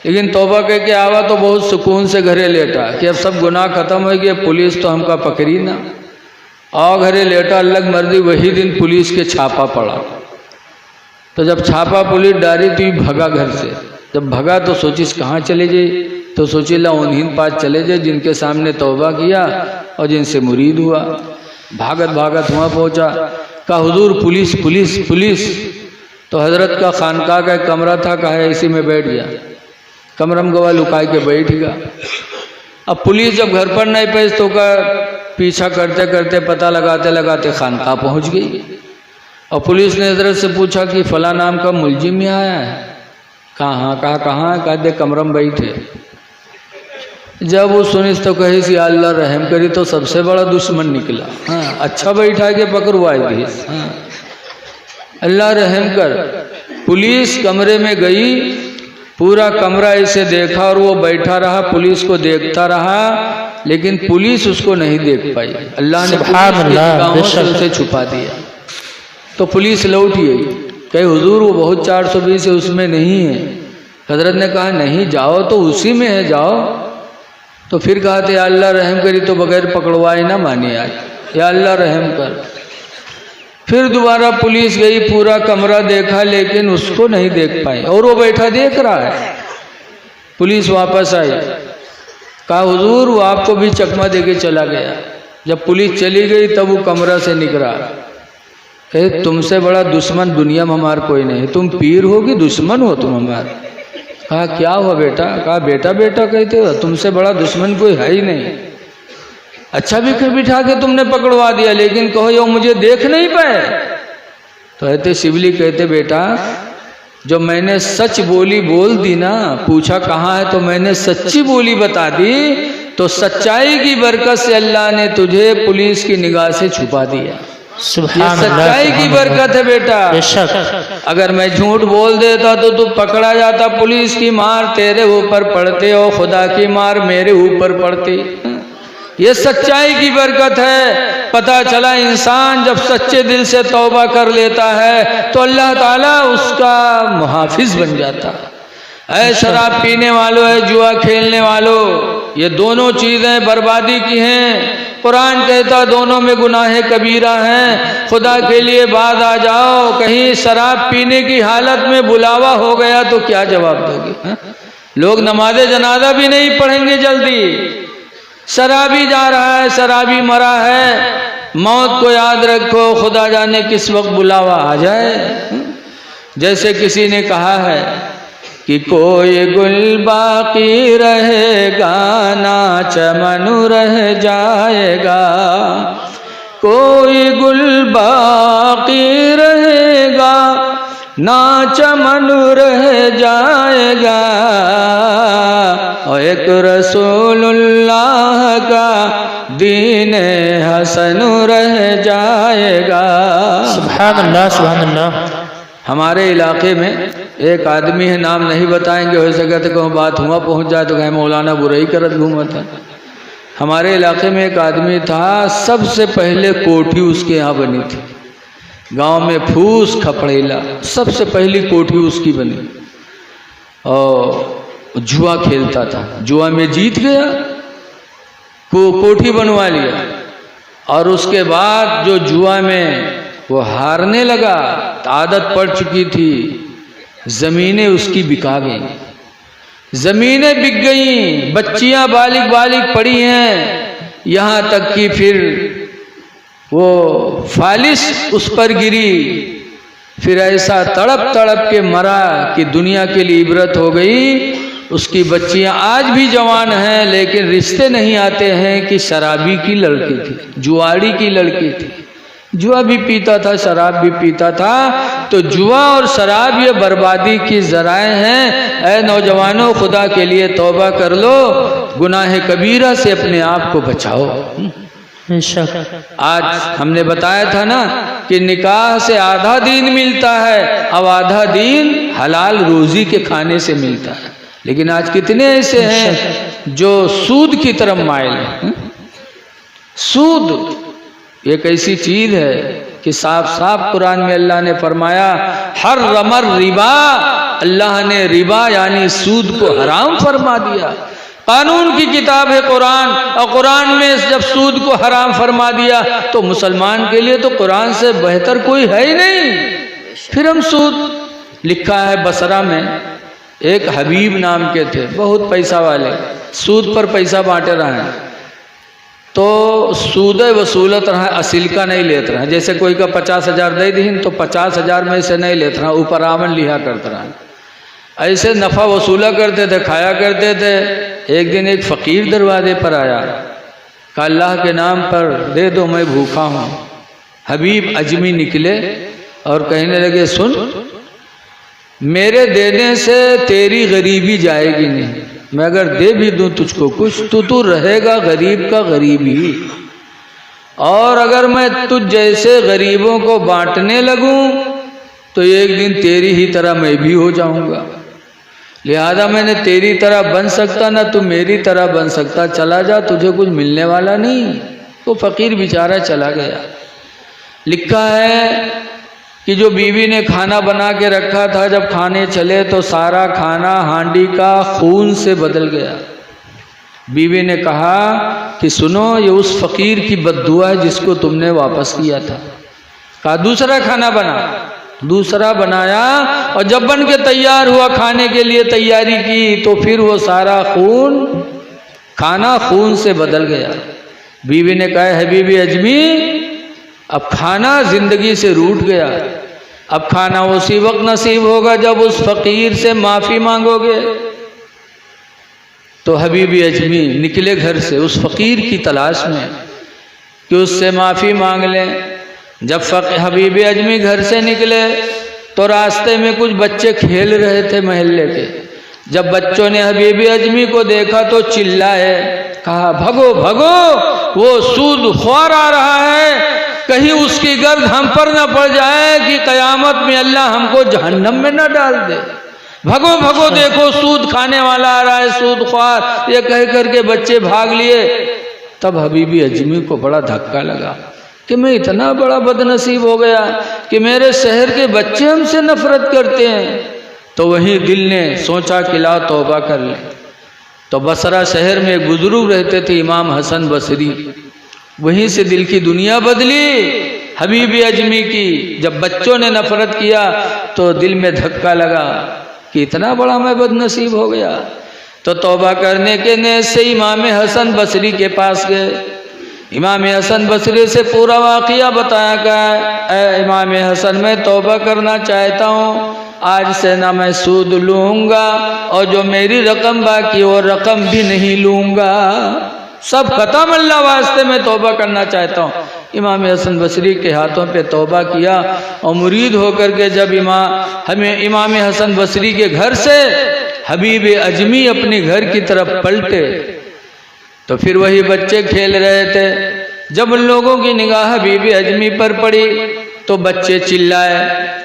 A: लेकिन तौबा कह के आवा तो बहुत सुकून से घरे लेटा कि अब सब गुनाह खत्म हो गया, पुलिस तो हमका पकड़ी ना। और घरे लेटा, अलग मर्जी वही दिन पुलिस के छापा पड़ा। तो जब छापा पुलिस डाली तो ही भगा घर से। जब भगा तो सोचिस कहाँ चले जाए, तो सोची ला उन्हीं पास चले जाए जिनके सामने तौबा किया और जिनसे मुरीद हुआ। भागत भागत वहाँ पहुँचा, कहा हुजूर पुलिस पुलिस पुलिस। तो हजरत का खानका का एक कमरा था, कहा इसी में बैठ गया। कमरा में गवा लुका के बैठ गया। अब पुलिस जब घर पर नहीं पहुँच तो का पीछा करते करते पता लगाते लगाते खानका पहुँच गई। और पुलिस ने हजरत से पूछा कि फला नाम का मुलजिम यहाँ आया है? कहाँ? कहा दे कमरा में बैठे। जब वो सुनिस तो कही सी अल्लाह रहम करी, तो सबसे बड़ा दुश्मन निकला। हाँ, अच्छा बैठा के पकड़वाए भी। हाँ, अल्लाह रहम कर। पुलिस कमरे में गई, पूरा कमरा इसे देखा और वो बैठा रहा, पुलिस को देखता रहा, लेकिन पुलिस उसको नहीं देख पाई। अल्लाह ने निगाहों से उसे छुपा दिया। तो पुलिस लौट गई, कहे हुजूर वो बहुत 420 है, उसमें नहीं है। हजरत ने कहा नहीं, जाओ तो उसी में है, जाओ। तो फिर कहा थे अल्लाह रहम करी, तो बगैर पकड़वाए ना माने आज, या अल्लाह रहम कर। फिर दोबारा पुलिस गई, पूरा कमरा देखा, लेकिन उसको नहीं देख पाई और वो बैठा देख रहा है। पुलिस वापस आई, कहा हुजूर वो आपको भी चकमा देके चला गया। जब पुलिस चली गई तब वो कमरा से निकला। कहे तुमसे बड़ा दुश्मन दुनिया में हमार कोई नहीं, तुम पीर हो कि दुश्मन हो तुम हमारे? कहा क्या हुआ बेटा? कहा बेटा बेटा कहते हो, तुमसे बड़ा दुश्मन कोई है ही नहीं। अच्छा भी बिठा के तुमने पकड़वा दिया, लेकिन कहो यो मुझे देख नहीं पाए। तो कहते शिवली कहते बेटा जो मैंने सच बोली बोल दी ना, पूछा कहाँ है तो मैंने सच्ची बोली बता दी, तो सच्चाई की बरकत से अल्लाह ने तुझे पुलिस की निगाह से छुपा दिया। ये सच्चाई की बरकत है बेटा। अगर मैं झूठ बोल देता तो तू पकड़ा जाता, पुलिस की मार तेरे ऊपर पड़ते और खुदा की मार मेरे ऊपर पड़ती। ये सच्चाई की बरकत है। पता चला इंसान जब सच्चे दिल से तौबा कर लेता है तो अल्लाह ताला उसका मुहाफिज बन जाता। ऐ शराब पीने वालों, है जुआ खेलने वालों, ये दोनों चीज़ें बर्बादी की हैं। कुरान कहता दोनों में गुनाह कबीरा हैं। खुदा के लिए बाज आ जाओ, कहीं शराब पीने की हालत में बुलावा हो गया तो क्या जवाब दोगे? लोग नमाज़े जनाजा भी नहीं पढ़ेंगे जल्दी। शराबी जा रहा है, शराबी मरा है, मौत को याद रखो, खुदा जाने किस वक्त बुलावा आ जाए। जैसे किसी ने कहा है कि कोई गुल बाकी रहेगा ना चमन रह जाएगा, कोई गुल बाकी रहेगा ना चमन रह जाएगा, और एक रसूलुल्लाह का दीन हसन रह जाएगा।
B: सुभान अल्लाह सुभान अल्लाह।
A: हमारे इलाके में एक आदमी है, नाम नहीं बताएंगे, हो सके तो कहूँ बात हुआ पहुँच जाए तो कहें मौलाना बुराई करत घूमा था। हमारे इलाके में एक आदमी था, सबसे पहले कोठी उसके यहाँ बनी थी। गांव में फूस खपड़ेला सबसे पहली कोठी उसकी बनी, और जुआ खेलता था। जुआ में जीत गया, कोठी बनवा लिया, और उसके बाद जो जुआ में वो हारने लगा, आदत पड़ चुकी थी, जमीनें उसकी बिका गई, जमीनें बिक गई, बच्चियां बालिग बालिग पड़ी हैं, यहाँ तक कि फिर वो फालिश उस पर गिरी। फिर ऐसा तड़प तड़प के मरा कि दुनिया के लिए इबरत हो गई। उसकी बच्चियां आज भी जवान हैं, लेकिन रिश्ते नहीं आते हैं कि शराबी की लड़की थी, जुआड़ी की लड़की थी। जुआ भी पीता था, शराब भी पीता था। तो जुआ और शराब ये बर्बादी की ज़राए हैं। ऐ नौजवानों, खुदा के लिए तौबा कर लो, गुनाह कबीरा से अपने आप को बचाओ।
B: बेशक।
A: आज हमने बताया था ना कि निकाह से आधा दीन मिलता है, अब आधा दीन हलाल रोजी के खाने से मिलता है। लेकिन आज कितने ऐसे हैं जो सूद की तरफ माइल हैं। सूद एक ऐसी चीज है कि साफ साफ कुरान में अल्लाह ने फरमाया हर रमर रिबा, अल्लाह ने रिबा यानी सूद को हराम फरमा दिया। कानून की किताब है कुरान, और कुरान में जब सूद को हराम फरमा दिया तो मुसलमान के लिए तो कुरान से बेहतर कोई है ही नहीं। फिर हम सूद, लिखा है बसरा में एक हबीब नाम के थे, बहुत पैसा वाले, सूद पर पैसा बांटे रहे हैं। तो सूद वसूलत रहा, असिल का नहीं लेते रहा। जैसे कोई का 50,000 दे दीन तो 50,000 में से नहीं लेते रहा, ऊपर आमन लिहा करते रहा। ऐसे नफ़ा वसूला करते थे, खाया करते थे। एक दिन एक फ़कीर दरवाजे पर आया, कहा अल्लाह के नाम पर दे दो, मैं भूखा हूँ। हबीब अजमी निकले और कहने लगे सुन, मेरे देने से तेरी गरीबी जाएगी नहीं, मैं अगर दे भी दूं तुझको कुछ तो तू रहेगा गरीब का गरीब ही, और अगर मैं तुझ जैसे गरीबों को बांटने लगूं तो एक दिन तेरी ही तरह मैं भी हो जाऊंगा। लिहाजा मैंने तेरी तरह बन सकता ना तू मेरी तरह बन सकता, चला जा, तुझे कुछ मिलने वाला नहीं। तो फकीर बेचारा चला गया। लिखा है कि जो बीवी ने खाना बना के रखा था, जब खाने चले तो सारा खाना हांडी का खून से बदल गया। बीवी ने कहा कि सुनो, ये उस फकीर की बद्दुआ है जिसको तुमने वापस किया था। कहा दूसरा खाना बना। दूसरा बनाया और जब बन के तैयार हुआ, खाने के लिए तैयारी की, तो फिर वो सारा खून, खाना खून से बदल गया। बीवी ने कहा हबीबी अजमी, अब खाना जिंदगी से रूठ गया, अब खाना उसी वक्त नसीब होगा जब उस फकीर से माफी मांगोगे। तो हबीबी अजमी निकले घर से उस फकीर की तलाश में कि उससे माफी मांग लें। जब हबीबी अजमी घर से निकले तो रास्ते में कुछ बच्चे खेल रहे थे मोहल्ले के। जब बच्चों ने हबीबी अजमी को देखा तो चिल्लाए, कहा भगो भगो, वो सूद ख्वार आ रहा है, कहीं उसकी गर्द हम पर न पड़ जाए कि कयामत में अल्लाह हमको जहन्नम में न डाल दे। भगो भगो, देखो सूद खाने वाला आ रहा है, सूद ख्वार। ये कह करके बच्चे भाग लिए। तब हबीबी अजमी को बड़ा धक्का लगा कि मैं इतना बड़ा बदनसीब हो गया कि मेरे शहर के बच्चे हमसे नफरत करते हैं। तो वही दिल ने सोचा कि ला तौबा कर ले। तो बसरा शहर में एक बुजुर्ग रहते थे, इमाम हसन बसरी, वहीं से दिल की दुनिया बदली हबीबी अजमी की। जब बच्चों ने नफरत किया तो दिल में धक्का लगा कि इतना बड़ा मैं बदनसीब हो गया। तो तौबा करने के ने से इमाम हसन बसरी के पास गए। इमाम हसन बसरी से पूरा वाक़या बताया गया, इमाम हसन मैं तौबा करना चाहता हूँ, आज से ना मैं सूद लूँगा और जो मेरी रकम बाकी वो रकम भी नहीं लूँगा, सब खत्म, अल्लाह वास्ते मैं तौबा करना चाहता हूँ। इमाम हसन बसरी के हाथों पे तौबा किया और मुरीद होकर के जब इमाम हसन बसरी के घर से हबीब अजमी अपने घर की तरफ पलटे तो फिर वही बच्चे खेल रहे थे। जब उन लोगों की निगाह हबीब अजमी पर पड़ी तो बच्चे चिल्लाए,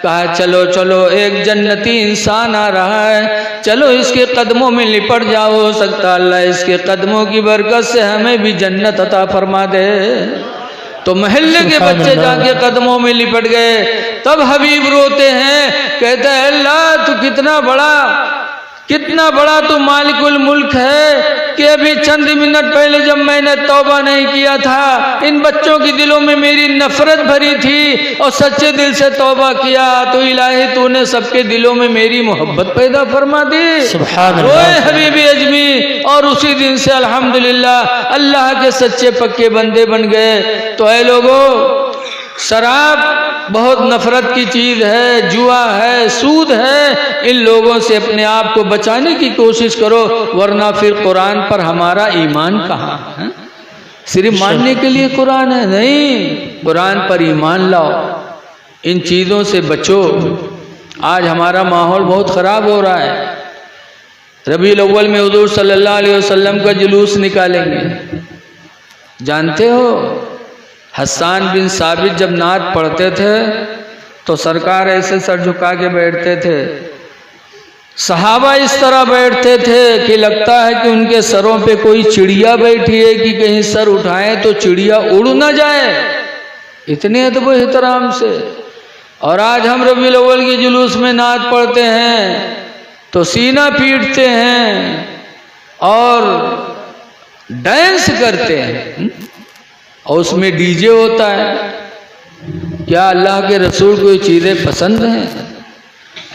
A: कहा चलो चलो, एक जन्नती इंसान आ रहा है, चलो इसके कदमों में लिपट जाओ, हो सकता अल्लाह इसके कदमों की बरकत से हमें भी जन्नत अता फरमा दे। तो मोहल्ले के बच्चे जाके कदमों में लिपट गए। तब हबीब रोते हैं, कहते हैं अल्लाह तू कितना बड़ा तू मालिकुल मुल्क है कि अभी चंद मिनट पहले जब मैंने तौबा नहीं किया था, इन बच्चों के दिलों में मेरी नफरत भरी थी और सच्चे दिल से तौबा किया तो इलाही तूने सबके दिलों में मेरी मोहब्बत पैदा फरमा दी। रोए हबीबी अजमी और उसी दिन से अल्हम्दुलिल्लाह अल्लाह के सच्चे पक्के बंदे बन गए। तो ऐ लोगों, शराब बहुत नफरत की चीज़ है, जुआ है, सूद है, इन लोगों से अपने आप को बचाने की कोशिश करो, वरना फिर कुरान पर हमारा ईमान कहाँ है? सिर्फ मानने के लिए कुरान है नहीं, कुरान पर ईमान लाओ, इन चीज़ों से बचो। आज हमारा माहौल बहुत ख़राब हो रहा है। रबीउल अव्वल में हुजूर सल्लल्लाहु अलैहि वसल्लम का जुलूस निकालेंगे, जानते हो हस्सान बिन साबित जब नात पढ़ते थे तो सरकार ऐसे सर झुका के बैठते थे, सहाबा इस तरह बैठते थे कि लगता है कि उनके सरों पे कोई चिड़िया बैठी है कि कहीं सर उठाएं तो चिड़िया उड़ ना जाए, इतने अदब एहतराम से। और आज हम रबीउल अव्वल के जुलूस में नात पढ़ते हैं तो सीना पीटते हैं और डांस करते हैं, और उसमें डीजे होता है। क्या अल्लाह के रसूल को ये चीज़ें पसंद हैं?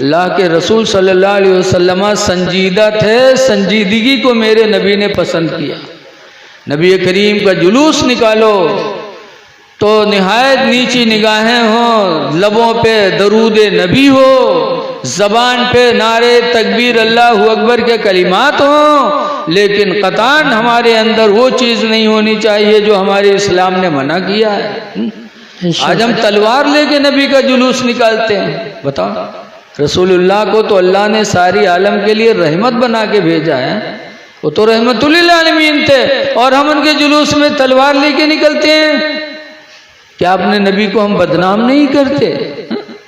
A: अल्लाह के रसूल सल्लल्लाहु अलैहि वसल्लम संजीदा थे, संजीदगी को मेरे नबी ने पसंद किया। नबी करीम का जुलूस निकालो तो निहायत नीची निगाहें हों, लबों पे दरूद नबी हो, ज़बान पे नारे तकबीर अल्लाहु अकबर के कलिमात हों, लेकिन कतान हमारे अंदर वो चीज़ नहीं होनी चाहिए जो हमारे इस्लाम ने मना किया है। आज हम तलवार लेके नबी का जुलूस निकालते हैं। बताओ, रसूलुल्लाह को तो अल्लाह ने सारी आलम के लिए रहमत बना के भेजा है, वो तो रहमतुल लिल आलमीन थे, और हम उनके जुलूस में तलवार लेके निकलते हैं। क्या अपने नबी को हम बदनाम नहीं करते?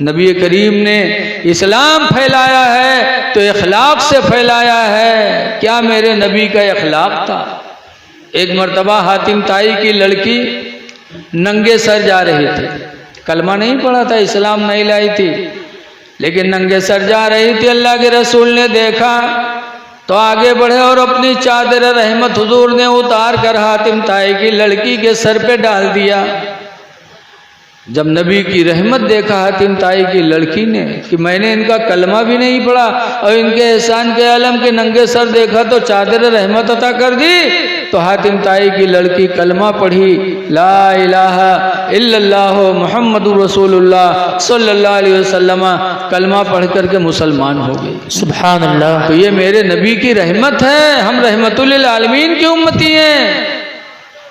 A: नबी करीम ने इस्लाम फैलाया है तो इखलाक से फैलाया है। क्या मेरे नबी का इखलाक था? एक मर्तबा हातिम ताई की लड़की नंगे सर जा रही थी, कलमा नहीं पढ़ा था, इस्लाम नहीं लाई थी, लेकिन नंगे सर जा रही थी। अल्लाह के रसूल ने देखा तो आगे बढ़े और अपनी चादर रहमत हुजूर ने उतार कर हातिम ताई की लड़की के सर पे डाल दिया। जब नबी की रहमत देखा हातिम ताई की लड़की ने कि मैंने इनका कलमा भी नहीं पढ़ा और इनके एहसान के आलम के नंगे सर देखा तो चादर रहमत अता कर दी, तो हातिम ताई की लड़की कलमा पढ़ी, ला इलाहा इल्लल्लाह मुहम्मदुर रसूलुल्लाह सल्लल्लाहु अलैहि वसल्लम, कलमा पढ़ करके मुसलमान हो गई।
B: सुभान अल्लाह।
A: तो ये मेरे नबी की रहमत है, हम रहमतुल लिल आलमीन की उम्मती हैं।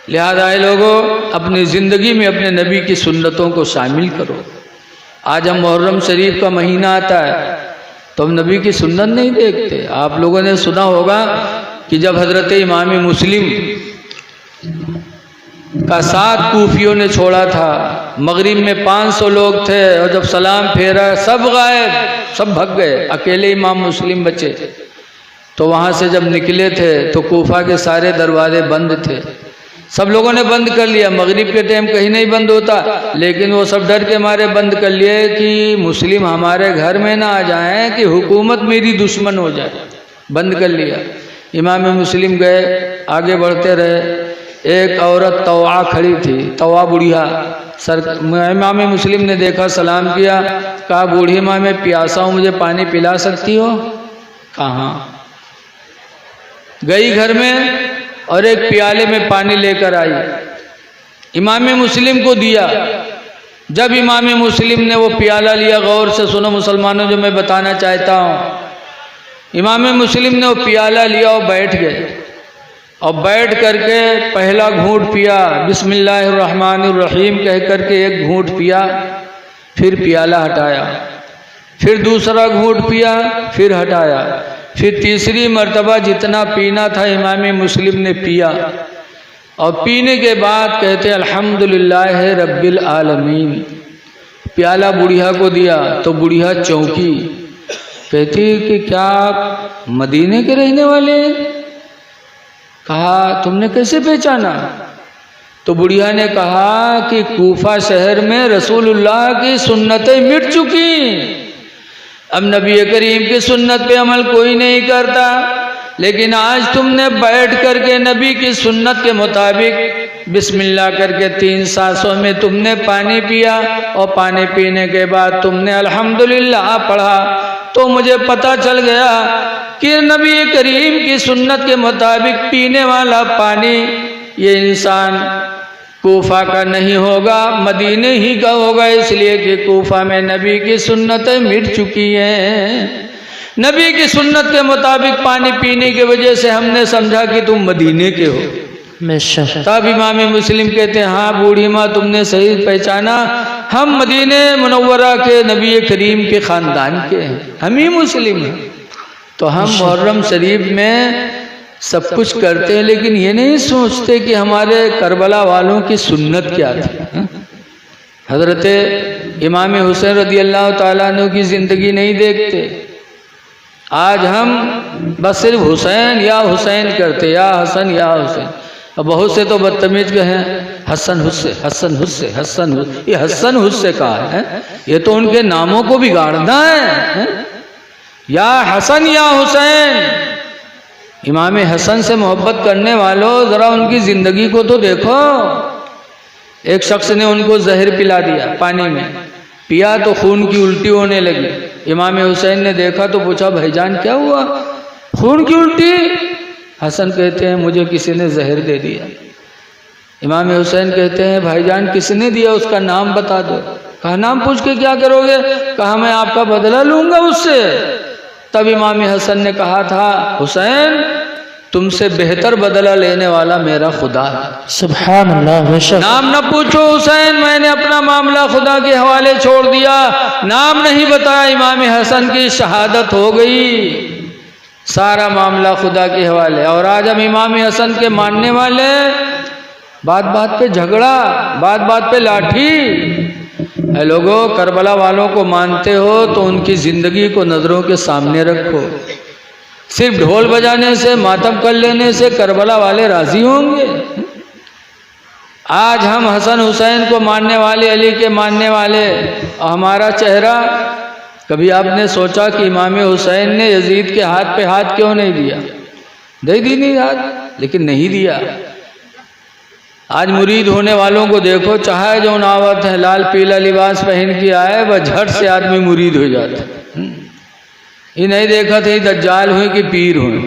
A: लिहाजा लोगों, अपनी ज़िंदगी में अपने नबी की सुन्नतों को शामिल करो। आज हम मुहर्रम शरीफ का महीना आता है तो हम नबी की सुन्नत नहीं देखते। आप लोगों ने सुना होगा कि जब हज़रत इमाम मुस्लिम का साथ कूफियों ने छोड़ा था, मगरिब में 500 लोग थे और जब सलाम फेरा सब गायब, सब भग गए, अकेले इमाम मुस्लिम बचे। तो वहाँ से जब निकले थे तो कूफा के सारे दरवाजे बंद थे, सब लोगों ने बंद कर लिया। मगरिब के टाइम कहीं नहीं बंद होता, लेकिन वो सब डर के मारे बंद कर लिए कि मुस्लिम हमारे घर में ना आ जाएं कि हुकूमत मेरी दुश्मन हो जाए, बंद कर लिया। इमाम मुस्लिम गए, आगे बढ़ते रहे। एक औरत तवा खड़ी थी, तवा बुढ़िया सर। इमाम मुस्लिम ने देखा, सलाम किया, कहा बूढ़ी माँ मैं प्यासा हूँ, मुझे पानी पिला सकती हो? कहाँ? गई घर में और एक प्याले में पानी लेकर आई, इमाम मुस्लिम को दिया। जब इमाम मुस्लिम ने वो प्याला लिया, गौर से सुनो मुसलमानों जो मैं बताना चाहता हूँ। इमाम मुस्लिम ने वो प्याला लिया और बैठ गए, और बैठ करके पहला घूंट पिया, बिस्मिल्लाहिर्रहमानिर्रहीम कह करके एक घूंट पिया, फिर प्याला हटाया, फिर दूसरा घूंट पिया, फिर हटाया, फिर तीसरी मर्तबा जितना पीना था इमाम मुस्लिम ने पिया, और पीने के बाद कहते अल्हम्दुलिल्लाह रब्बिल आलमीन। प्याला बुढ़िया को दिया तो बुढ़िया चौंकी, कहती कि क्या आप मदीने के रहने वाले? कहा तुमने कैसे पहचाना? तो बुढ़िया ने कहा कि कूफा शहर में रसूलुल्लाह की सुन्नतें मिट चुकी, अब नबी करीम की सुन्नत पे अमल कोई नहीं करता, लेकिन आज तुमने बैठ करके नबी की सुन्नत के मुताबिक बिस्मिल्लाह करके 3 सांसों में तुमने पानी पिया, और पानी पीने के बाद तुमने अल्हम्दुलिल्लाह पढ़ा, तो मुझे पता चल गया कि नबी करीम की सुन्नत के मुताबिक पीने वाला पानी ये इंसान कूफा का नहीं होगा, मदीने ही का होगा, इसलिए कि कूफा में नबी की सुन्नतें मिट चुकी हैं। नबी की सुन्नत के मुताबिक पानी पीने की वजह से हमने समझा कि तुम मदीने के हो। तब इमाम मुस्लिम कहते हैं हाँ बूढ़ी माँ तुमने सही पहचाना, हम मदीने मुनव्वरा के नबी करीम के ख़ानदान के हैं, हम ही मुस्लिम हैं। तो हम मुहर्रम शरीफ में सब कुछ करते हैं, लेकिन ये नहीं सोचते कि हमारे करबला वालों की सुन्नत क्या थी। हजरत इमाम हुसैन रज़ी अल्लाह ताला अन्हु की ज़िंदगी नहीं देखते। आज हम बस सिर्फ हुसैन या हुसैन करते, या हसन या हुसैन। अब बहुत से तो बदतमीज के हैं, हसन हुस्से, हसन हुस्से, हसन हुस्से। ये हसन हुस्से कहा है, ये तो उनके नामों को बिगाड़ना है। या हसन या हुसैन। इमाम हसन से मोहब्बत करने वालों, ज़रा उनकी ज़िंदगी को तो देखो। एक शख्स ने उनको जहर पिला दिया, पानी में पिया तो खून की उल्टी होने लगी। इमाम हुसैन ने देखा तो पूछा, भाईजान क्या हुआ, खून की उल्टी? हसन कहते हैं, मुझे किसी ने जहर दे दिया। इमाम हुसैन कहते हैं, भाईजान किसने दिया, उसका नाम बता दो। कहा, नाम पूछ के क्या करोगे? कहा, मैं आपका बदला लूंगा उससे। तब इमाम हसन ने कहा था, हुसैन तुमसे बेहतर बदला लेने वाला मेरा खुदा है।
B: सुभान अल्लाह।
A: नाम न पूछो हुसैन, मैंने अपना मामला खुदा के हवाले छोड़ दिया। नाम नहीं बताया, इमाम हसन की शहादत हो गई, सारा मामला खुदा के हवाले। और आज हम इमाम हसन के मानने वाले, बात बात पे झगड़ा, बात बात पे लाठी। ऐ लोगों, करबला वालों को मानते हो तो उनकी ज़िंदगी को नज़रों के सामने रखो। सिर्फ ढोल बजाने से, मातम कर लेने से करबला वाले राजी होंगे? आज हम हसन हुसैन को मानने वाले, अली के मानने वाले, और हमारा चेहरा, कभी आपने सोचा कि इमाम हुसैन ने यजीद के हाथ पे हाथ क्यों नहीं दिया? दे दी नहीं हाथ, लेकिन नहीं दिया। आज मुरीद होने वालों को देखो, चाहे जो नावत है, लाल पीला लिबास पहन के आए, वह झट से आदमी मुरीद हो जाता है। ये नहीं देखा थे दज्जाल हुए कि पीर हुए।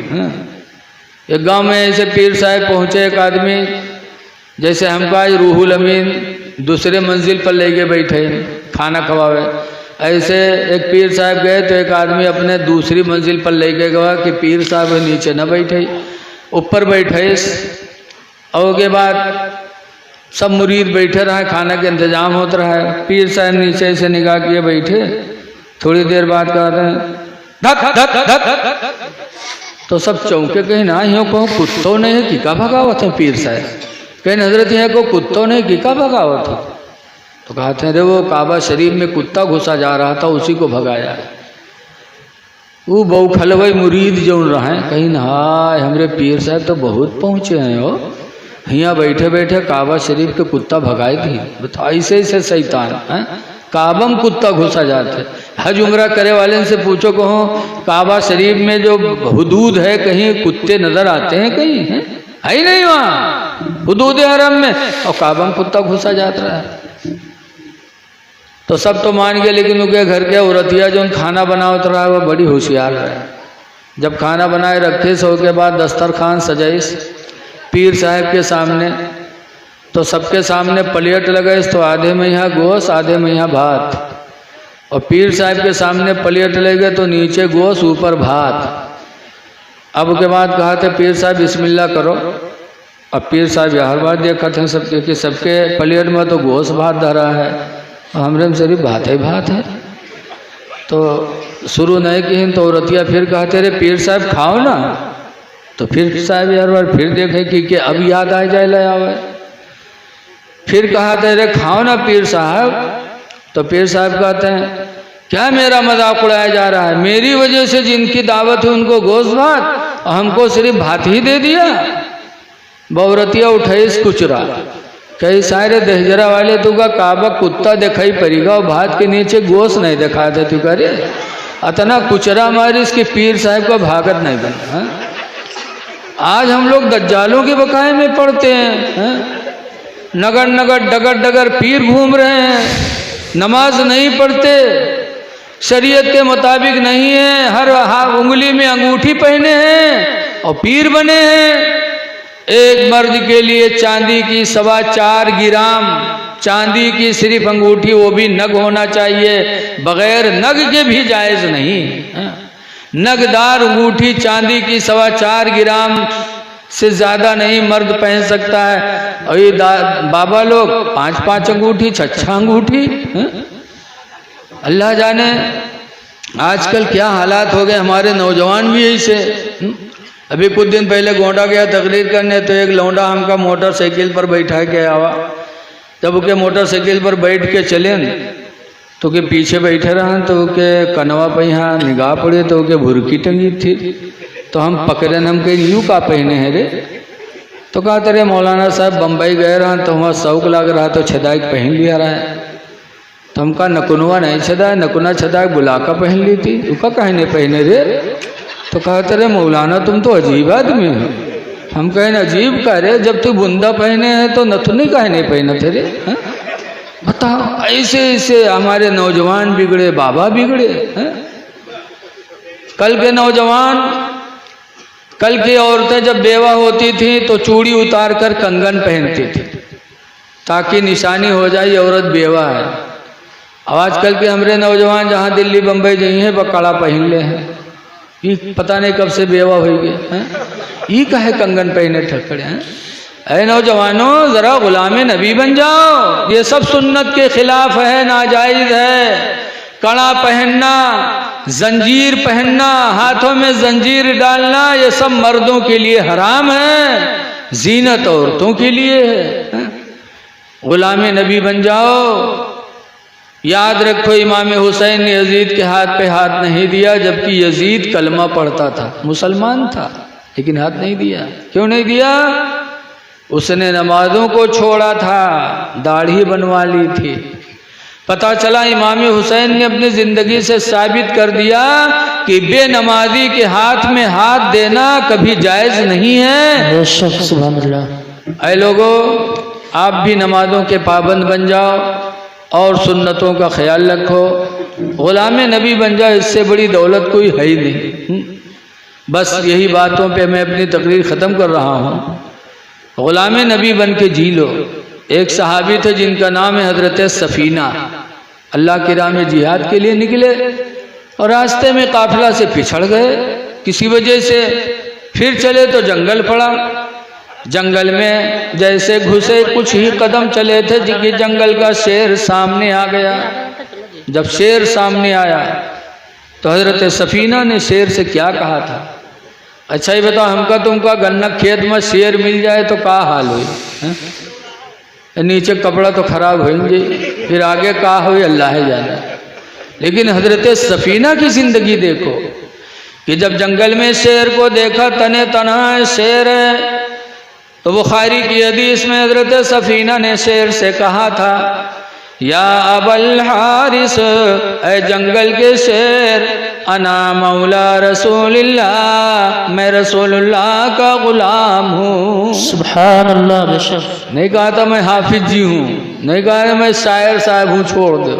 A: एक गांव में ऐसे पीर साहब पहुंचे, एक आदमी, जैसे हमका आज रूहुल अमीन दूसरे मंजिल पर ले के बैठे खाना खवावे, ऐसे एक पीर साहब गए तो एक आदमी अपने दूसरी मंजिल पर ले के गया कि पीर साहब नीचे न बैठे, ऊपर बैठे। और के बाद सब मुरीद बैठे रहे, खाना के इंतजाम होता रहा है। पीर साहब नीचे से निगाह किए बैठे, थोड़ी देर बाद कहते हैं, धक धक धक। तो सब चौंके, कहीं ना यो को कुत्तों ने किका भगावत है। पीर साहब कहीं हजरत यहाँ को कुत्तों ने किका भगावत है। तो कहते हैं, रे वो काबा शरीफ में कुत्ता घुसा जा रहा था, उसी को भगाया है। वो बहु खलवई मुरीद जो रहे, कहीं ना हमरे पीर साहब तो बहुत पहुँचे हैं हो, यहाँ बैठे बैठे काबा शरीफ के कुत्ता भगाए थी। बताओ, ऐसे ऐसे शैतान हैं, काबा में कुत्ता घुसा जाते। हज उम्रा करे वाले से पूछो, कहो काबा शरीफ में जो हुदूद है, कहीं कुत्ते नजर आते हैं? कहीं है ही नहीं वहाँ हुदूद हरम में, और काबा में कुत्ता घुसा जाता है। तो सब तो मान गए, लेकिन उनके घर के औरतिया जो खाना बनावत रहा है वो बड़ी होशियार है। जब खाना बनाए रखे, सो के बाद दस्तरखान सजाइस पीर साहब के सामने, तो सबके सामने प्लेट लगे, तो आधे में यहाँ गोश्त, आधे में यहाँ भात। और पीर साहब के सामने प्लेट लगे तो नीचे गोश्त, ऊपर भात। अब के बाद कहा थे पीर साहब बिस्मिल्लाह करो। अब पीर साहब हर बार देखा थे सबके कि सबके प्लेट में तो गोश्त भात धरा है, और हमरे में सिर्फ भात ही भात है। तो शुरू नहीं की तो औरतिया फिर कहते रे पीर साहब खाओ ना। तो फिर साहब हर बार फिर देखे कि अब याद आ जाए ले आवे। फिर कहा थे रे खाओ ना पीर साहब। तो पीर साहब कहते हैं, क्या मेरा मजाक उड़ाया जा रहा है? मेरी वजह से जिनकी दावत है उनको गोश्त भात, और हमको सिर्फ भात ही दे दिया। बहुरतिया उठाई कुचरा, कई सारे दहजरा वाले तू का काबा कुत्ता दिखाई पड़ेगा, और भात के नीचे गोश्त नहीं दिखा दे। तू करे अतना कुचरा मारी, इसके पीर साहब का भागत नहीं बना। आज हम लोग दज्जालों के बकाये में पड़ते हैं। नगर नगर डगर डगर पीर घूम रहे हैं, नमाज नहीं पढ़ते, शरीयत के मुताबिक नहीं है, हर उंगली में अंगूठी पहने हैं और पीर बने हैं। एक मर्द के लिए चांदी की 4.25 ग्राम चांदी की सिर्फ अंगूठी, वो भी नग होना चाहिए, बगैर नग के भी जायज नहीं। नगदार अंगूठी चांदी की 4.25 ग्राम से ज़्यादा नहीं मर्द पहन सकता है। और ये बाबा लोग 5-5 अंगूठी, 6 अंगूठी। अल्लाह जाने आजकल क्या हालात हो गए। हमारे नौजवान भी ऐसे अभी कुछ दिन पहले गोंडा गया तकरीर करने, तो एक लौंडा हमका मोटरसाइकिल पर बैठा के आवा। जब के मोटरसाइकिल पर बैठ के चले तो के पीछे बैठे रहा, तो के कनवा पे यहाँ निगाह पड़े तो के भुरकी टंगी थी। तो हम पकड़े, हम कहीं यूँ का पहने हैं रे? तो कहा तेरे मौलाना साहब बम्बई गए रहा तो वहाँ शौक लग रहा तो छदाक पहन लिया रहा है। तो हम कहा नकुनवा नहीं छदा, नकुना छदाक बुलाका पहन ली थी, उसका कहने पहने रे? तो कहा तेरे मौलाना तुम तो अजीब आदमी हो। हम कहें अजीब कह रहे, जब तू बुंदा पहने हैं तो नथुनी कहने पहने थे रे? बताओ, ऐसे ऐसे हमारे नौजवान बिगड़े, बाबा बिगड़े हैं? कल के नौजवान, कल की औरतें जब बेवा होती थी तो चूड़ी उतार कर कंगन पहनती थी ताकि निशानी हो जाए ये औरत बेवा है। अब आजकल के हमारे नौजवान जहाँ दिल्ली बम्बई गई हैं बकड़ा पहन ले हैं, ये पता नहीं कब से बेवा हुई है। ये कहे कंगन पहने ठकड़े हैं? अरे नौजवानों, जरा गुलाम नबी बन जाओ। ये सब सुन्नत के खिलाफ है, नाजायज है। कड़ा पहनना, जंजीर पहनना, हाथों में जंजीर डालना, ये सब मर्दों के लिए हराम है, जीनत औरतों के लिए है। गुलाम नबी बन जाओ। याद रखो, इमाम हुसैन ने यजीद के हाथ पे हाथ नहीं दिया, जबकि यजीद कलमा पढ़ता था, मुसलमान था, लेकिन हाथ नहीं दिया। क्यों नहीं दिया? उसने नमाजों को छोड़ा था, दाढ़ी बनवा ली थी। पता चला इमाम हुसैन ने अपनी जिंदगी से साबित कर दिया कि बेनमाजी के हाथ में हाथ देना कभी जायज नहीं है।
B: सुभान अल्लाह।
A: ऐ लोगों, आप भी नमाजों के पाबंद बन जाओ और सुन्नतों का ख्याल रखो। गुलाम नबी बन जाओ, इससे बड़ी दौलत कोई है ही नहीं। बस यही बातों पे मैं अपनी तकरीर ख़त्म कर रहा हूँ। गुलाम नबी बन के जी लो। एक सहाबी थे जिनका नाम है हजरत सफीना। अल्लाह की राह में जिहाद के लिए निकले और रास्ते में काफिला से पिछड़ गए किसी वजह से। फिर चले तो जंगल पड़ा। जंगल में जैसे घुसे, कुछ ही कदम चले थे कि जंगल का शेर सामने आ गया। जब शेर सामने आया तो हजरत सफीना ने शेर से क्या कहा था? अच्छा ही बताओ, हमका तुमका गन्ना खेत में शेर मिल जाए तो क्या हाल हुई? नीचे कपड़ा तो खराब होंगे, फिर आगे का हुई अल्लाह जाने। लेकिन हजरत सफीना की जिंदगी देखो कि जब जंगल में शेर को देखा, तने तना शेर है, तो बुखारी की हदीस में हजरत सफीना ने शेर से कहा था, या अबल हारिस, ऐ जंगल के शेर, अना मौला रसूलिल्लाह, मैं रसूलुल्लाह का गुलाम हूँ।
B: सुभान अल्लाह। बेशक
A: नहीं कहा था मैं हाफिज जी हूँ, नहीं कहा था मैं शायर साहब हूँ, छोड़ दो।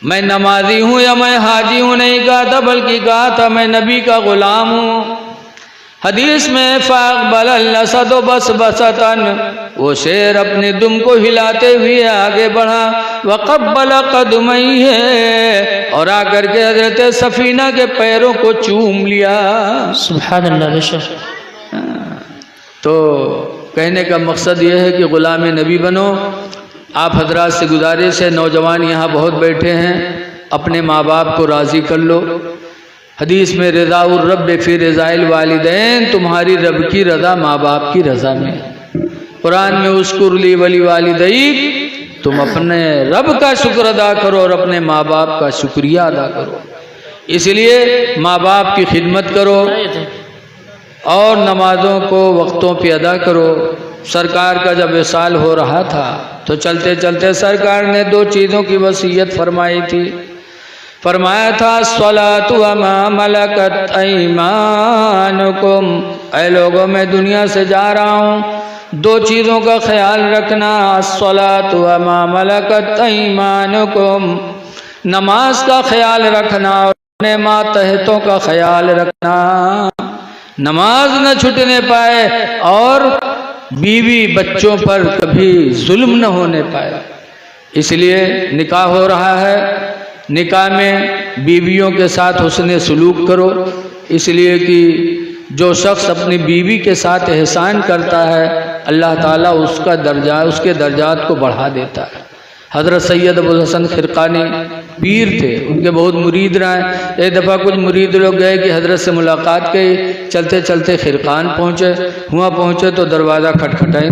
A: मैं नमाजी हूँ या मैं हाजी हूँ, नहीं कहा था, बल्कि कहा था मैं नबी का गुलाम हूँ। हदीस में फ़अक़बल असद बस बसतन, वो शेर अपने दुम को हिलाते हुए आगे बढ़ा। वक़ब्बल क़दमैहि, और आकर के हजरत सफीना के पैरों को चूम लिया।
B: सुभान अल्लाह। बेशक।
A: तो कहने का मकसद ये है कि ग़ुलाम नबी बनो। आप हजरात से गुजारिश है, नौजवान यहाँ बहुत बैठे हैं, अपने माँ बाप को राज़ी कर लो। हदीस में रज़ाउर रब फ़ी रज़ाइल वालिदैन, तुम्हारी रब की रज़ा माँ बाप की रज़ा में। कुरान में उस्कुर ली वली वालिदैक, तुम अपने रब का शुक्र अदा करो और अपने माँ बाप का शुक्रिया अदा करो। इसलिए माँ बाप की खिदमत करो और नमाज़ों को वक्तों पे अदा करो। सरकार का जब विसाल हो रहा था तो चलते चलते सरकार ने दो चीज़ों की वसीयत फरमाई थी। फरमाया था, स्वलातु वमा मलकत ऐमानुकुम, ऐ लोगों मैं दुनिया से जा रहा हूँ, दो चीज़ों का ख्याल रखना। स्वलातु वमा मलकत ऐमानुकुम, नमाज का ख्याल रखना और अपने मातहतों का ख्याल रखना, नमाज न छूटने पाए और बीवी बच्चों पर कभी जुल्म न होने पाए। इसलिए निकाह हो रहा है, निकाह में बीवियों के साथ हुस्ने सलूक करो, इसलिए कि जो शख्स अपनी बीवी के साथ एहसान करता है अल्लाह ताला उसका दर्जा, उसके दर्जात को बढ़ा देता है। हज़रत सैयद अबुल हसन खिरकानी पीर थे, उनके बहुत मुरीद रहे। एक दफ़ा कुछ मुरीद लोग गए कि हजरत से मुलाकात की, चलते चलते खिरकान पहुँचे तो दरवाज़ा खटखटाई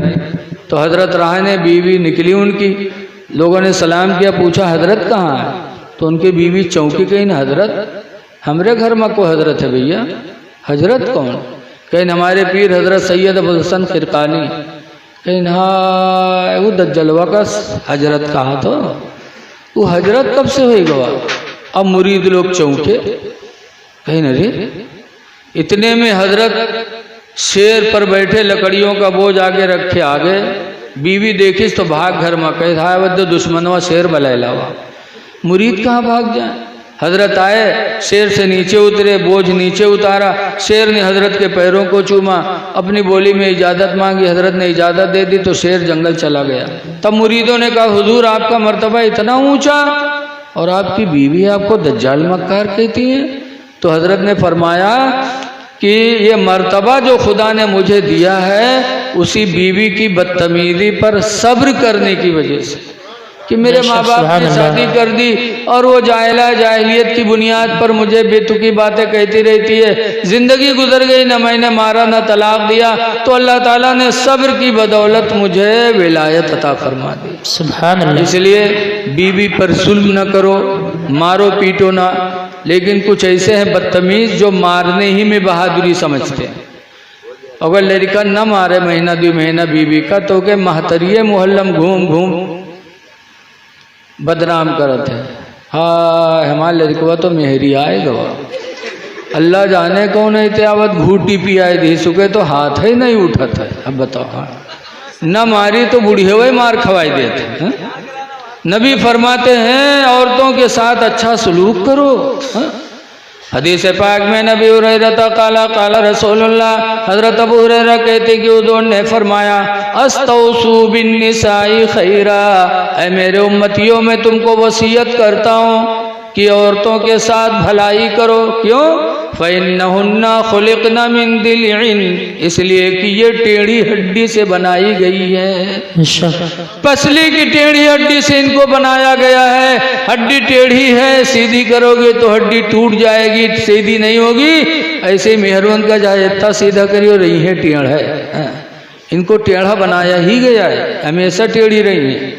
A: तो हजरत राह ने बीवी निकली उनकी। लोगों ने सलाम किया, पूछा हजरत कहाँ है? तो उनकी बीवी चौंकी, कहीं न हजरत हमरे घर में को हजरत है भैया। हजरत कौन? कहीं हमारे पीर हजरत सैयद अबुल हसन खिरकानी। कहीं हाँ वो दज्जलवा का हजरत कहा तो वो हजरत कब से हुई गवा? अब मुरीद लोग चौंके, कहीं न रे इतने में हजरत शेर पर बैठे लकड़ियों का बोझ आगे रखे आगे। बीवी देखिस तो भाग घर में, कहे था वह दुश्मनवा शेर बलैलावा। मुरीद कहाँ भाग जाए? हजरत आए, शेर से नीचे उतरे, बोझ नीचे उतारा। शेर ने हजरत के पैरों को चूमा, अपनी बोली में इजाज़त मांगी, हजरत ने इजाज़त दे दी तो शेर जंगल चला गया। तब मुरीदों ने कहा हुजूर आपका मर्तबा इतना ऊंचा और आपकी बीवी आपको दज्जाल मक्कार कहती है। तो हजरत ने फरमाया कि ये मर्तबा जो खुदा ने मुझे दिया है उसी बीवी की बदतमीजी पर सब्र करने की वजह से, कि मेरे माँ बाप ने शादी कर दी और वो जाहिलियत की बुनियाद पर मुझे बेतुकी बातें कहती रहती है, जिंदगी गुजर गई, न मैंने मारा न तलाक दिया, तो अल्लाह ताला ने सब्र की बदौलत मुझे विलायत अता फरमा दी।
B: सुभान अल्लाह।
A: इसलिए बीवी पर जुल्म न करो, मारो पीटो ना। लेकिन कुछ ऐसे हैं बदतमीज जो मारने ही में बहादुरी समझते हैं। अगर लड़का न मारे महीना 2 महीना बीवी का तो के महतरिये मोहल्लम घूम घूम बदनाम करते हैं। हाँ हमारे लड़कवा तो मेहरी आए गवा, अल्लाह जाने कौन है त्यावत घूटी पी आए दी सुखे तो हाथ ही नहीं उठत है। अब बताओ, हाँ न मारी तो बूढ़े हुए मार खवाई देते हैं। नबी फरमाते हैं औरतों के साथ अच्छा सलूक करो। हदीस पाक में नबी हुरैरा काला काला रसूलुल्लाह, हजरत अबू हुरैरा कहते कि हुजूर ने फरमाया अस्तौसु बिन निसाई खैरा, ऐ मेरे उम्मतियों में तुमको वसीयत करता हूँ कि औरतों के साथ भलाई करो। क्यों? फ़इन्नहुन्ना खुलिक़ना मिन दिलइन, इसलिए कि ये टेढ़ी हड्डी से बनाई गई है। पसली की टेढ़ी हड्डी से इनको बनाया गया है। हड्डी टेढ़ी है, सीधी करोगे तो हड्डी टूट जाएगी, सीधी नहीं होगी। ऐसे मेहरबान का जाए इतना सीधा करियो, रही है टेढ़ है, इनको टेढ़ा बनाया ही गया है, हमेशा टेढ़ी रही है।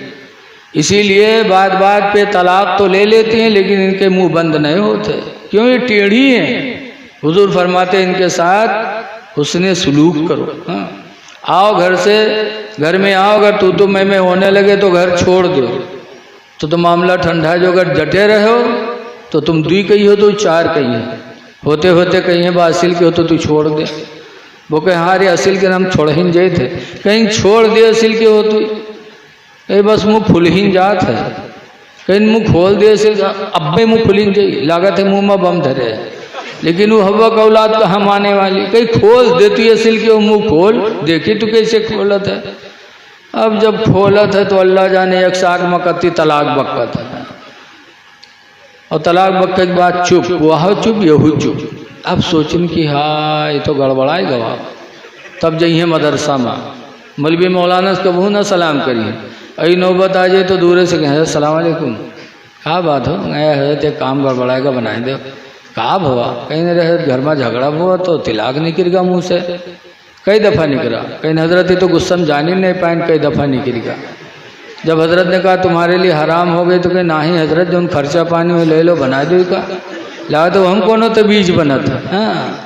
A: इसीलिए बात बात पे तलाक तो ले लेते हैं लेकिन इनके मुंह बंद नहीं होते। क्यों? ये टेढ़ी हैं। हुजूर फरमाते इनके साथ हुस्ने सुलूक करो। हाँ आओ घर से, घर में आओ, अगर तू मैं होने लगे तो घर छोड़ दो तो मामला ठंडा। जो अगर डटे रहो तो तुम 2 कही हो तो 4 कही हो, होते होते कहीं बासिल के हो तो तू छोड़ दे। वो कहे हाँ रे असिल के नाम छोड़ ही जाए थे, कहीं छोड़ दे असिल के हो तो ये बस मुँह फुलहीन जात है, कहीं मुँह खोल दे असिल अब्बे मुँह फुलहीन जाई, लागत है मुँह में बम धरे। लेकिन वो हवा का औलाद कहाँ माने वाली, कहीं खोल देती है असिल के, वो मुँह खोल देखी तो कैसे खोलत है। अब जब खोलत है तो अल्लाह जाने एक साग मकती तलाक बकत है, और तलाक बक्के के बाद चुप, वह चुप यहू चुप। अब सोचन कि हाँ ये तो गड़बड़ाए गवा। तब जाइए मदरसा में, मौलवी मौलाना से कबू ना सलाम करिए, अई नौबत आ जाए तो दूर से कहें अस्सलाम वालेकुम, क्या बात हो गया है, तो काम गड़बड़ाएगा बनाए दो, कहा हुआ कहीं नहीं रहे घर में झगड़ा हुआ तो तिलाक निकलेगा मुँह से। कई दफ़ा निकला, कहीं हजरत तो गुस्सा में जान ही नहीं पाए, कई दफ़ा निकलेगा। जब हजरत ने कहा तुम्हारे लिए हराम हो गई तो कहीं ना ही हजरत जो खर्चा पानी में ले लो बना दो का, ला तो हम कौन तो बीज बना था। हाँ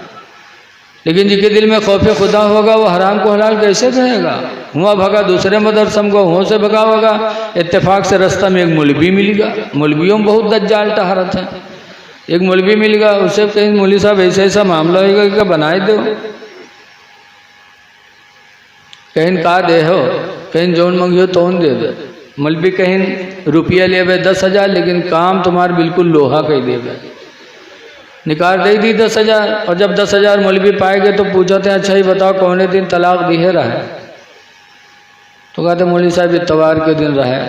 A: लेकिन जिसके दिल में खौफ खुदा होगा वो हराम को हलाल कैसे कहेगा। हुआ भगा दूसरे मदरसम को हुआ से भगा होगा। इत्तेफाक से रास्ता में एक मौलवी मिलेगा, मौलवियों में बहुत दज्जाल टहरत है। एक मौलवी मिलेगा, उससे कहीं मौलवी साहब ऐसा ऐसा मामला होगा कि बनाए दो, कहीं का दे हो, कहीं जौन मंगियो तो दे दे। मौलवी कहीं रुपया ले 10,000 लेकिन काम तुम्हारे बिल्कुल लोहा कही दे, निकाल दे दी 10,000। और जब 10,000 मौलवी पाएंगे तो पूछते हैं अच्छा ही बताओ कौन दिन तलाक दी है रहा है, तो कहते मौलवी साहब इतवार के दिन रहा है।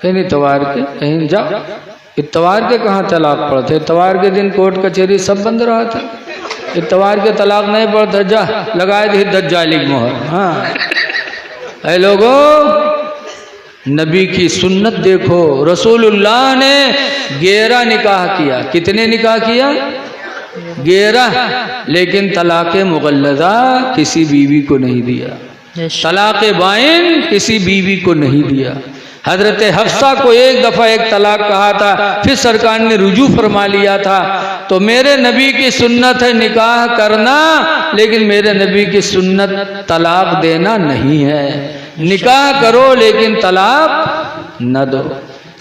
A: कहीं इतवार के, कहीं जाओ इतवार के कहाँ तलाक पड़ते, इतवार के दिन कोर्ट कचहरी सब बंद रहा था, इतवार के तलाक नहीं पड़ता, जा लगाए दी दज्जाली मोहर। हाँ ऐ लोगो नबी की सुन्नत देखो। रसूलुल्लाह ने 11 निकाह किया। कितने निकाह किया? 11। लेकिन तलाक़ मुग़ल्लज़ा किसी बीवी को नहीं दिया, तलाक़ बाइन किसी बीवी को नहीं दिया। हज़रत हफ्सा को एक दफ़ा एक तलाक कहा था, फिर सरकार ने रुजू फरमा लिया था। तो मेरे नबी की सुन्नत है निकाह करना, लेकिन मेरे नबी की सुन्नत तलाक देना नहीं है। निकाह करो लेकिन तलाक न दो।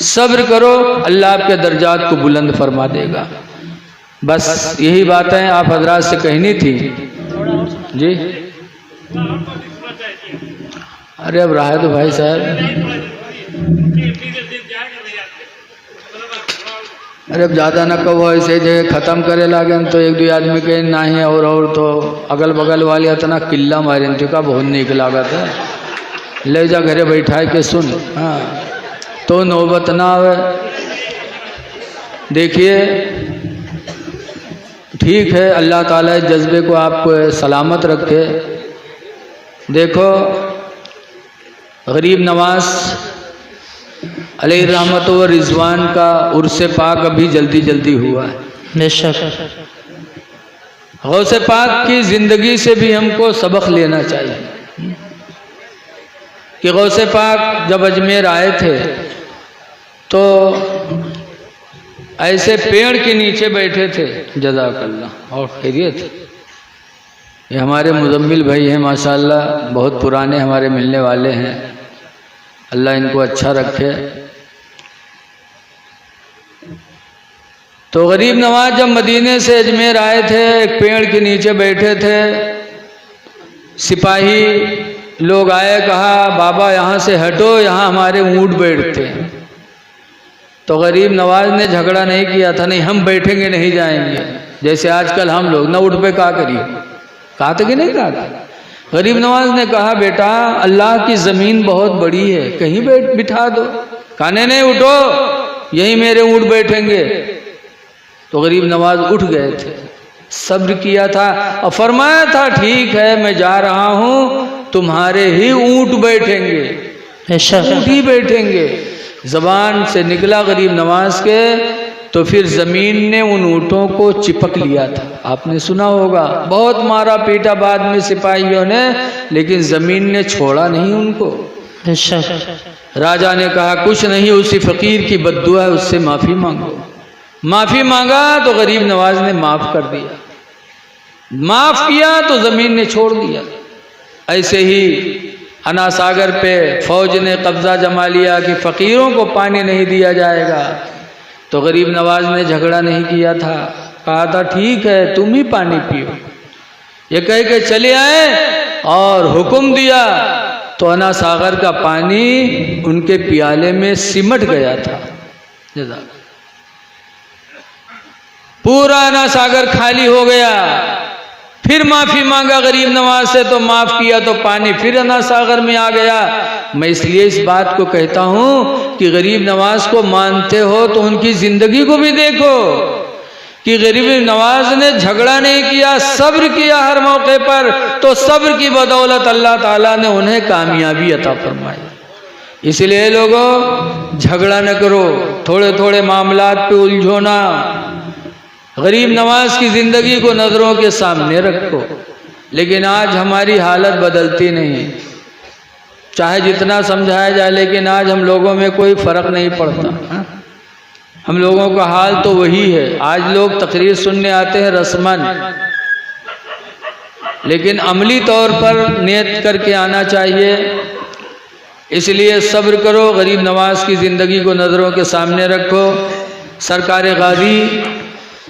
A: सब्र करो, अल्लाह आपके दर्जात को बुलंद फरमा देगा। बस यही बातें आप हजरात से कहनी थी जी। अरे अब रहा है तो भाई साहब, अरे अब ज़्यादा न कहो, ऐसे जो ख़त्म करे लागे तो एक दो आदमी के ना ही और तो अगल बगल वाले इतना किल्ला मारे का बहुत नीक लागत है। ले जा घरे बैठाए के सुन, हाँ तो नौबत ना आवे। देखिए ठीक है, अल्लाह ताला इस जज्बे को आपको सलामत रखे। देखो गरीब नवाज अलैहि रहमत व रिजवान का उर्स पाक अभी जल्दी जल्दी हुआ है।
B: बेशक
A: गौसे पाक की ज़िंदगी से भी हमको सबक लेना चाहिए कि गौसे पाक जब अजमेर आए थे तो ऐसे पेड़ के नीचे बैठे थे। जज़ाकल्लाह। और खैरियत? ये हमारे मुजम्मिल भाई हैं माशाअल्लाह, बहुत पुराने हमारे मिलने वाले हैं। अल्लाह इनको अच्छा रखे। तो गरीब नवाज जब मदीने से अजमेर आए थे, एक पेड़ के नीचे बैठे थे। सिपाही लोग आए, कहा बाबा यहाँ से हटो, यहाँ हमारे ऊँट बैठते हैं। तो गरीब नवाज ने झगड़ा नहीं किया था, नहीं हम बैठेंगे नहीं जाएंगे। जैसे आजकल हम लोग ना ऊँट पे का करिए, कहा था कि नहीं कहा था? गरीब नवाज ने कहा बेटा अल्लाह की ज़मीन बहुत बड़ी है, कहीं बिठा दो। कहने नहीं उठो, यहीं मेरे ऊँट बैठेंगे। तो गरीब नवाज उठ गए थे, सब्र किया था और फरमाया था ठीक है मैं जा रहा हूँ, तुम्हारे ही ऊँट बैठेंगे, ऊँट ही बैठेंगे। ज़बान से निकला गरीब नवाज के, तो फिर ज़मीन ने उन ऊँटों को चिपक लिया था। आपने सुना होगा, बहुत मारा पीटा बाद में सिपाहियों ने, लेकिन ज़मीन ने छोड़ा नहीं उनको। राजा ने कहा कुछ नहीं, उसी फ़कीर की बद्दुआ है, उससे माफ़ी मांगो। माफ़ी मांगा तो गरीब नवाज ने माफ़ कर दिया, माफ़ किया तो ज़मीन ने छोड़ दिया। ऐसे ही अना सागर पे फौज ने कब्ज़ा जमा लिया कि फ़कीरों को पानी नहीं दिया जाएगा। तो गरीब नवाज ने झगड़ा नहीं किया था, कहा था ठीक है तुम ही पानी पियो। ये कह के चले आए और हुक्म दिया तो अना सागर का पानी उनके प्याले में सिमट गया था। पूरा अना सागर खाली हो गया। फिर माफ़ी मांगा गरीब नवाज से, तो माफ़ किया तो पानी फिर अना सागर में आ गया। मैं इसलिए इस बात को कहता हूँ कि गरीब नवाज को मानते हो तो उनकी ज़िंदगी को भी देखो कि गरीब नवाज ने झगड़ा नहीं किया, सब्र किया हर मौके पर। तो सब्र की बदौलत अल्लाह ताला ने उन्हें कामयाबी अता फरमाई। इसलिए लोगों झगड़ा न करो, थोड़े थोड़े मामलात पे उलझो ना। गरीब नवाज की ज़िंदगी को नज़रों के सामने रखो। लेकिन आज हमारी हालत बदलती नहीं, चाहे जितना समझाया जाए, लेकिन आज हम लोगों में कोई फ़र्क नहीं पड़ता। हम लोगों का हाल तो वही है। आज लोग तकरीर सुनने आते हैं रस्मन, लेकिन अमली तौर पर नियत करके आना चाहिए। इसलिए सब्र करो, गरीब नवाज की ज़िंदगी को नज़रों के सामने रखो। सरकार गाजी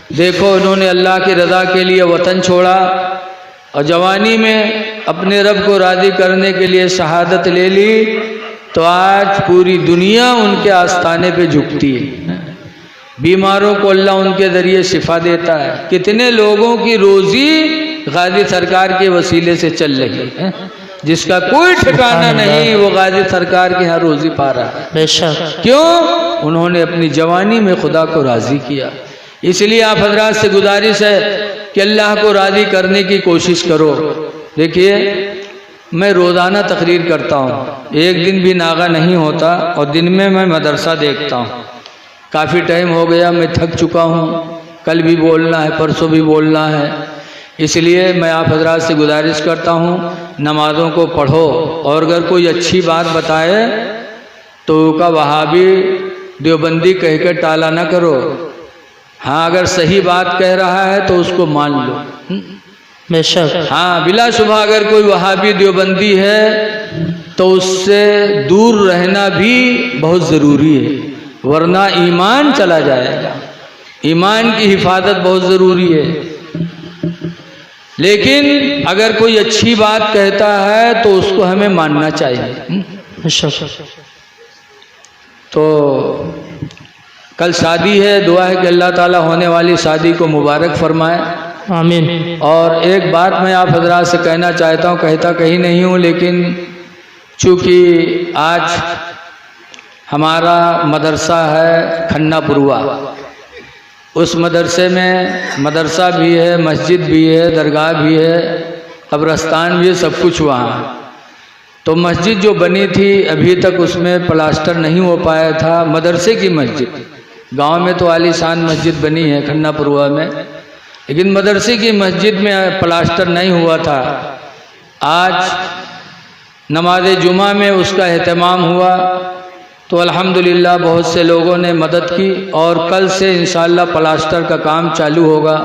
A: देखो, उन्होंने अल्लाह की रज़ा के लिए वतन छोड़ा और जवानी में अपने रब को राज़ी करने के लिए शहादत ले ली। तो आज पूरी दुनिया उनके आस्थाने पे झुकती है। बीमारों को अल्लाह उनके ज़रिए शिफा देता है। कितने लोगों की रोज़ी गाजी सरकार के वसीले से चल रही है, जिसका कोई ठिकाना नहीं, वो गाजी सरकार के यहाँ रोज़ी पा रहा है। क्यों? उन्होंने अपनी जवानी में खुदा को राज़ी किया। इसलिए आप हजरात से गुजारिश है कि अल्लाह को राज़ी करने की कोशिश करो। देखिए मैं रोज़ाना तकरीर करता हूँ, एक दिन भी नागा नहीं होता, और दिन में मैं मदरसा देखता हूँ। काफ़ी टाइम हो गया, मैं थक चुका हूँ, कल भी बोलना है, परसों भी बोलना है, इसलिए मैं आप हजरात से गुजारिश करता हूँ नमाज़ों को पढ़ो, और अगर कोई अच्छी बात बताए तो उसका वहाबी देवबंदी कह के टाला ना करो। हाँ, अगर सही बात कह रहा है तो उसको मान लो।
B: बेशक।
A: हाँ, बिला शुबह अगर कोई वहाबी देवबंदी है तो उससे दूर रहना भी बहुत ज़रूरी है, वरना ईमान चला जाएगा। ईमान की हिफाजत बहुत ज़रूरी है। लेकिन अगर कोई अच्छी बात कहता है तो उसको हमें मानना चाहिए। तो कल शादी है, दुआ है कि अल्लाह ताला होने वाली शादी को मुबारक फरमाए।
B: आमीन।
A: और एक बात मैं आप हजरात से कहना चाहता हूँ, कहता कहीं नहीं हूँ, लेकिन चूँकि आज हमारा मदरसा है खन्नापुरवा, उस मदरसे में मदरसा भी है, मस्जिद भी है, दरगाह भी है, कब्रस्तान भी है, सब कुछ वहाँ। तो मस्जिद जो बनी थी अभी तक उसमें प्लास्टर नहीं हो पाया था। मदरसे की मस्जिद, गांव में तो आलीशान मस्जिद बनी है खन्नापुरवा में, लेकिन मदरसे की मस्जिद में प्लास्टर नहीं हुआ था। आज नमाज जुमा में उसका एहतमाम हुआ तो अल्हम्दुलिल्लाह बहुत से लोगों ने मदद की, और कल से इंशाअल्लाह प्लास्टर का काम चालू होगा।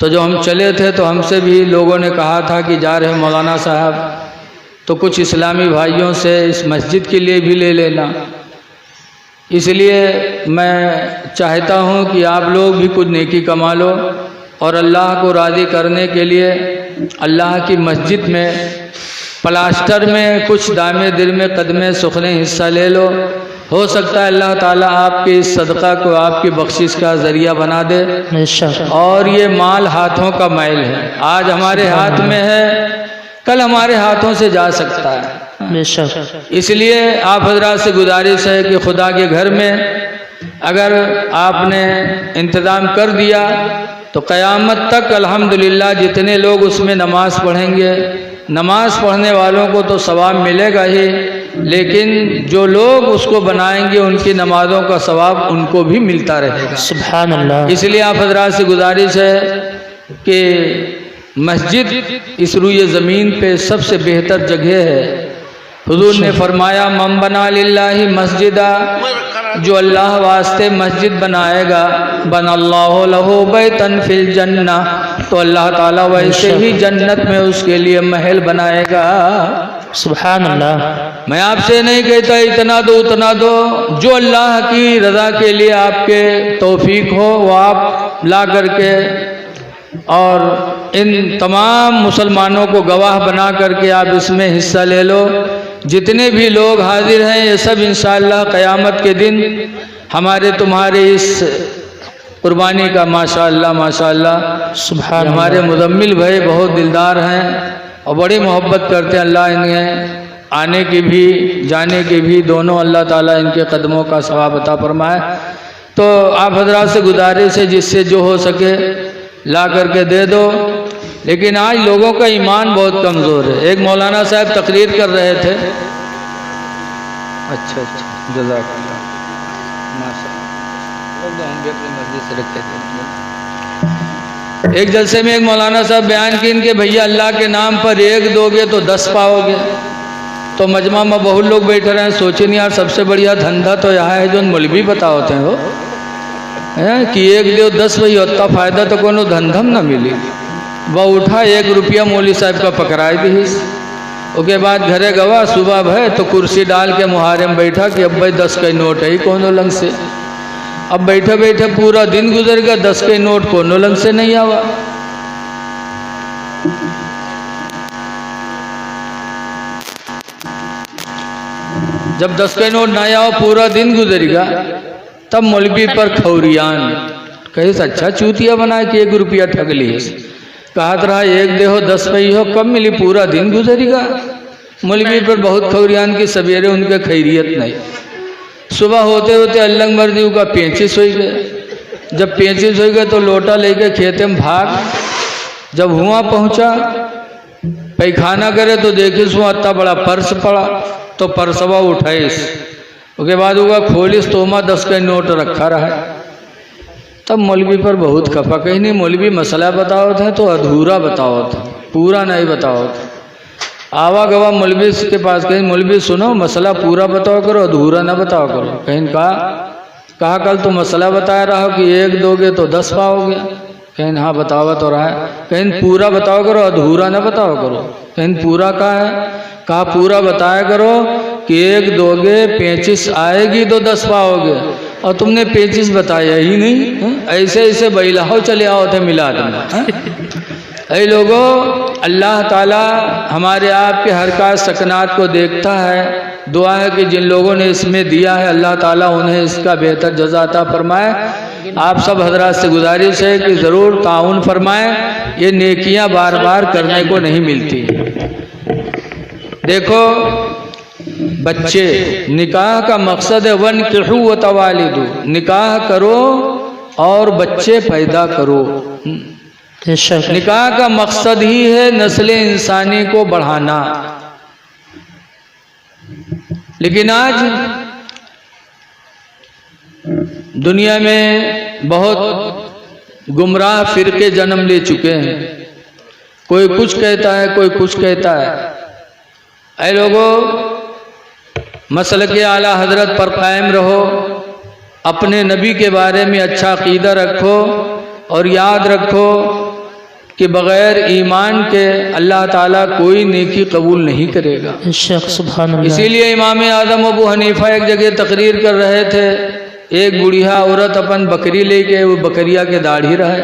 A: तो जो हम चले थे तो हमसे भी लोगों ने कहा था कि जा रहे मौलाना साहब, तो कुछ इस्लामी भाइयों से इस मस्जिद के लिए भी ले लेना। इसलिए मैं चाहता हूँ कि आप लोग भी कुछ नेकी कमा लो, और अल्लाह को राज़ी करने के लिए अल्लाह की मस्जिद में प्लास्टर में कुछ दामे दिल में कदमे सुखने हिस्सा ले लो। हो सकता है अल्लाह ताला आपके इस सदका को आपकी बख्शिश का ज़रिया बना दे। और ये माल हाथों का मैल है, आज हमारे हाथ में है, कल हमारे हाथों से जा सकता है। इसलिए आप हजरात से गुजारिश है कि खुदा के घर में अगर आपने इंतज़ाम कर दिया तो क़यामत तक अल्हम्दुलिल्लाह जितने लोग उसमें नमाज़ पढ़ेंगे, नमाज़ पढ़ने वालों को तो सवाब मिलेगा ही, लेकिन जो लोग उसको बनाएंगे उनकी नमाज़ों का सवाब उनको भी मिलता रहेगा।
B: सुभान अल्लाह।
A: इसलिए आप हजरात से गुजारिश है कि मस्जिद इस रुए ज़मीन पे सबसे बेहतर जगह है। हुजूर ने फरमाया मम बना लिल्लाहि मस्जिदा, जो अल्लाह वास्ते मस्जिद बनाएगा, बनल्लाहु लहू बैतन फिल जन्ना, तो अल्लाह ताला वैसे ही जन्नत में उसके लिए महल बनाएगा।
B: सुभान अल्लाह।
A: मैं आपसे नहीं कहता इतना दो उतना दो, जो अल्लाह की रज़ा के लिए आपके तौफीक हो वो आप ला करके, और इन तमाम मुसलमानों को गवाह बना करके आप इसमें हिस्सा ले लो। जितने भी लोग हाजिर हैं ये सब इंशाअल्लाह क़यामत के दिन हमारे तुम्हारे इस कुर्बानी का माशाअल्लाह माशाअल्लाह।
B: सुभान
A: हमारे मुज़म्मिल भाई बहुत दिलदार हैं और बड़ी मोहब्बत करते हैं। अल्लाह इन्हें आने की भी जाने की भी दोनों अल्लाह ताला इनके कदमों का सवाब अता फरमाए। तो आप हजरात से गुजारिश है जिससे जो हो सके ला करके दे दो। लेकिन आज लोगों का ईमान बहुत कमज़ोर है। एक मौलाना साहब तकरीर कर रहे थे, अच्छा जज़ाकल्लाह, माशाअल्लाह, हम भी अपनी मर्जी से रखे थे। एक जलसे में एक मौलाना साहब बयान की इनके भैया अल्लाह के नाम पर एक दोगे तो 10 पाओगे। तो मजमा में बहुत लोग बैठे रहे, सोचे नहीं यार सबसे बढ़िया धंधा तो यहाँ है जो मौलवी बता होते हैं वो है कि एक दो 10 वही होता फ़ायदा तो कोनो धंधम ना मिली। वह उठा 1 रुपया मौली साहब का पकड़ाई दी। उसके बाद घरे गवा सुबह भय तो कुर्सी डाल के मुहारे में बैठा कि अब भाई 10 का नोट है ही कोनो लंग से। अब बैठे बैठे पूरा दिन गुजर गया, 10 के नोट कोनो लंग से नहीं आवा। जब 10 का नोट ना आया पूरा दिन गुजर गया, तब मौलवी पर खौरियान कहे अच्छा चूतिया बना के 1 रुपया ठग ली। कहा रहा 1 दे हो 10 पई हो, कब मिली, पूरा दिन गुजरेगा। मौलवी पर बहुत खौरियान की सवेरे उनके खैरियत नहीं। सुबह होते होते अल्लंग मर्दी का 35 हो गए। जब 35 हो गए तो लोटा लेके खेते में भाग। जब हुआ पहुंचा पैखाना करे तो देखे सो इतना बड़ा पर्स पड़ा, तो परसवा उठाइस, उसके बाद होगा खोलिस तो 10 का नोट रखा रहा। तब मौलवी पर बहुत खपा, कहीं नहीं मौलवी मसला बताओ था तो अधूरा बताओ था, पूरा नहीं बताओ था। आवा गवा मौलवी के पास, कहीं मौलवी सुनो मसला पूरा बताओ करो, अधूरा ना बताओ करो। कहीं कहा कल तो मसला बताया रहा कि 1 दोगे तो 10 पाओगे। कहीं हाँ बतावा तो रहा है। कहीं पूरा बताओ करो, अधूरा ना बताओ करो। कहीं पूरा कहा है, कहा पूरा बताया करो कि 1 दोगे 35 आएगी तो 10 पाओगे, और तुमने 35 बताया ही नहीं। ऐसे ऐसे बैलाहो चले आओ थे मिला देना। ऐ लोगों, अल्लाह ताला हमारे आपके हरकत सकनात को देखता है। दुआ है कि जिन लोगों ने इसमें दिया है अल्लाह ताला उन्हें इसका बेहतर जज़ा अता फरमाए। आप सब हजरात से गुजारिश है कि ज़रूर ताउन फरमाएं, ये नेकियां बार बार करने को नहीं मिलती। देखो बच्चे, निकाह का मकसद है वनकिहू व तवालिदू, निकाह करो और बच्चे पैदा करो। निकाह का मकसद ही है नस्ल इंसानी को बढ़ाना। लेकिन आज दुनिया में बहुत गुमराह फिरके जन्म ले चुके हैं। कोई कुछ कहता है, कोई कुछ कहता है। ऐ लोगों, मसलक आला हजरत पर कायम रहो, अपने नबी के बारे में अच्छा अकीदा रखो और याद रखो कि बग़ैर ईमान के अल्लाह ताला कोई नेकी कबूल नहीं करेगा। इसीलिए इमाम आज़म अबू हनीफा एक जगह तकरीर कर रहे थे। एक बुढ़िया औरत अपन बकरी लेके, वो बकरिया के दाढ़ी रहे,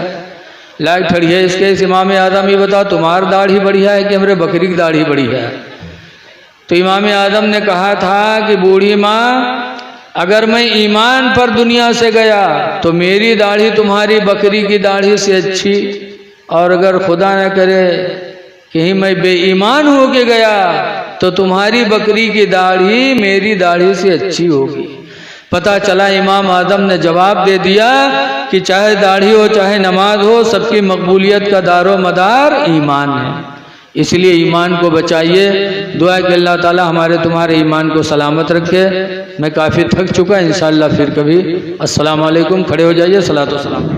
A: लाइक ठड़ी है इसके। इस इमाम आज़म ये बताओ तुम्हारी दाढ़ी बढ़िया है कि हमारे बकरी की दाढ़ी बढ़िया है? तो इमाम आज़म ने कहा था कि बूढ़ी माँ, अगर मैं ईमान पर दुनिया से गया तो मेरी दाढ़ी तुम्हारी बकरी की दाढ़ी से अच्छी, और अगर खुदा न करे कहीं मैं बेईमान हो के गया तो तुम्हारी बकरी की दाढ़ी मेरी दाढ़ी से अच्छी होगी। पता चला इमाम आज़म ने जवाब दे दिया कि चाहे दाढ़ी हो चाहे नमाज हो, सबकी मकबूलियत का दारो मदार ईमान है। इसलिए ईमान को बचाइए। दुआ है कि अल्लाह ताला हमारे तुम्हारे ईमान को सलामत रखे। मैं काफ़ी थक चुका, इंशाअल्लाह फिर कभी। अस्सलाम वालेकुम। खड़े हो जाइए, सलातो सलाम।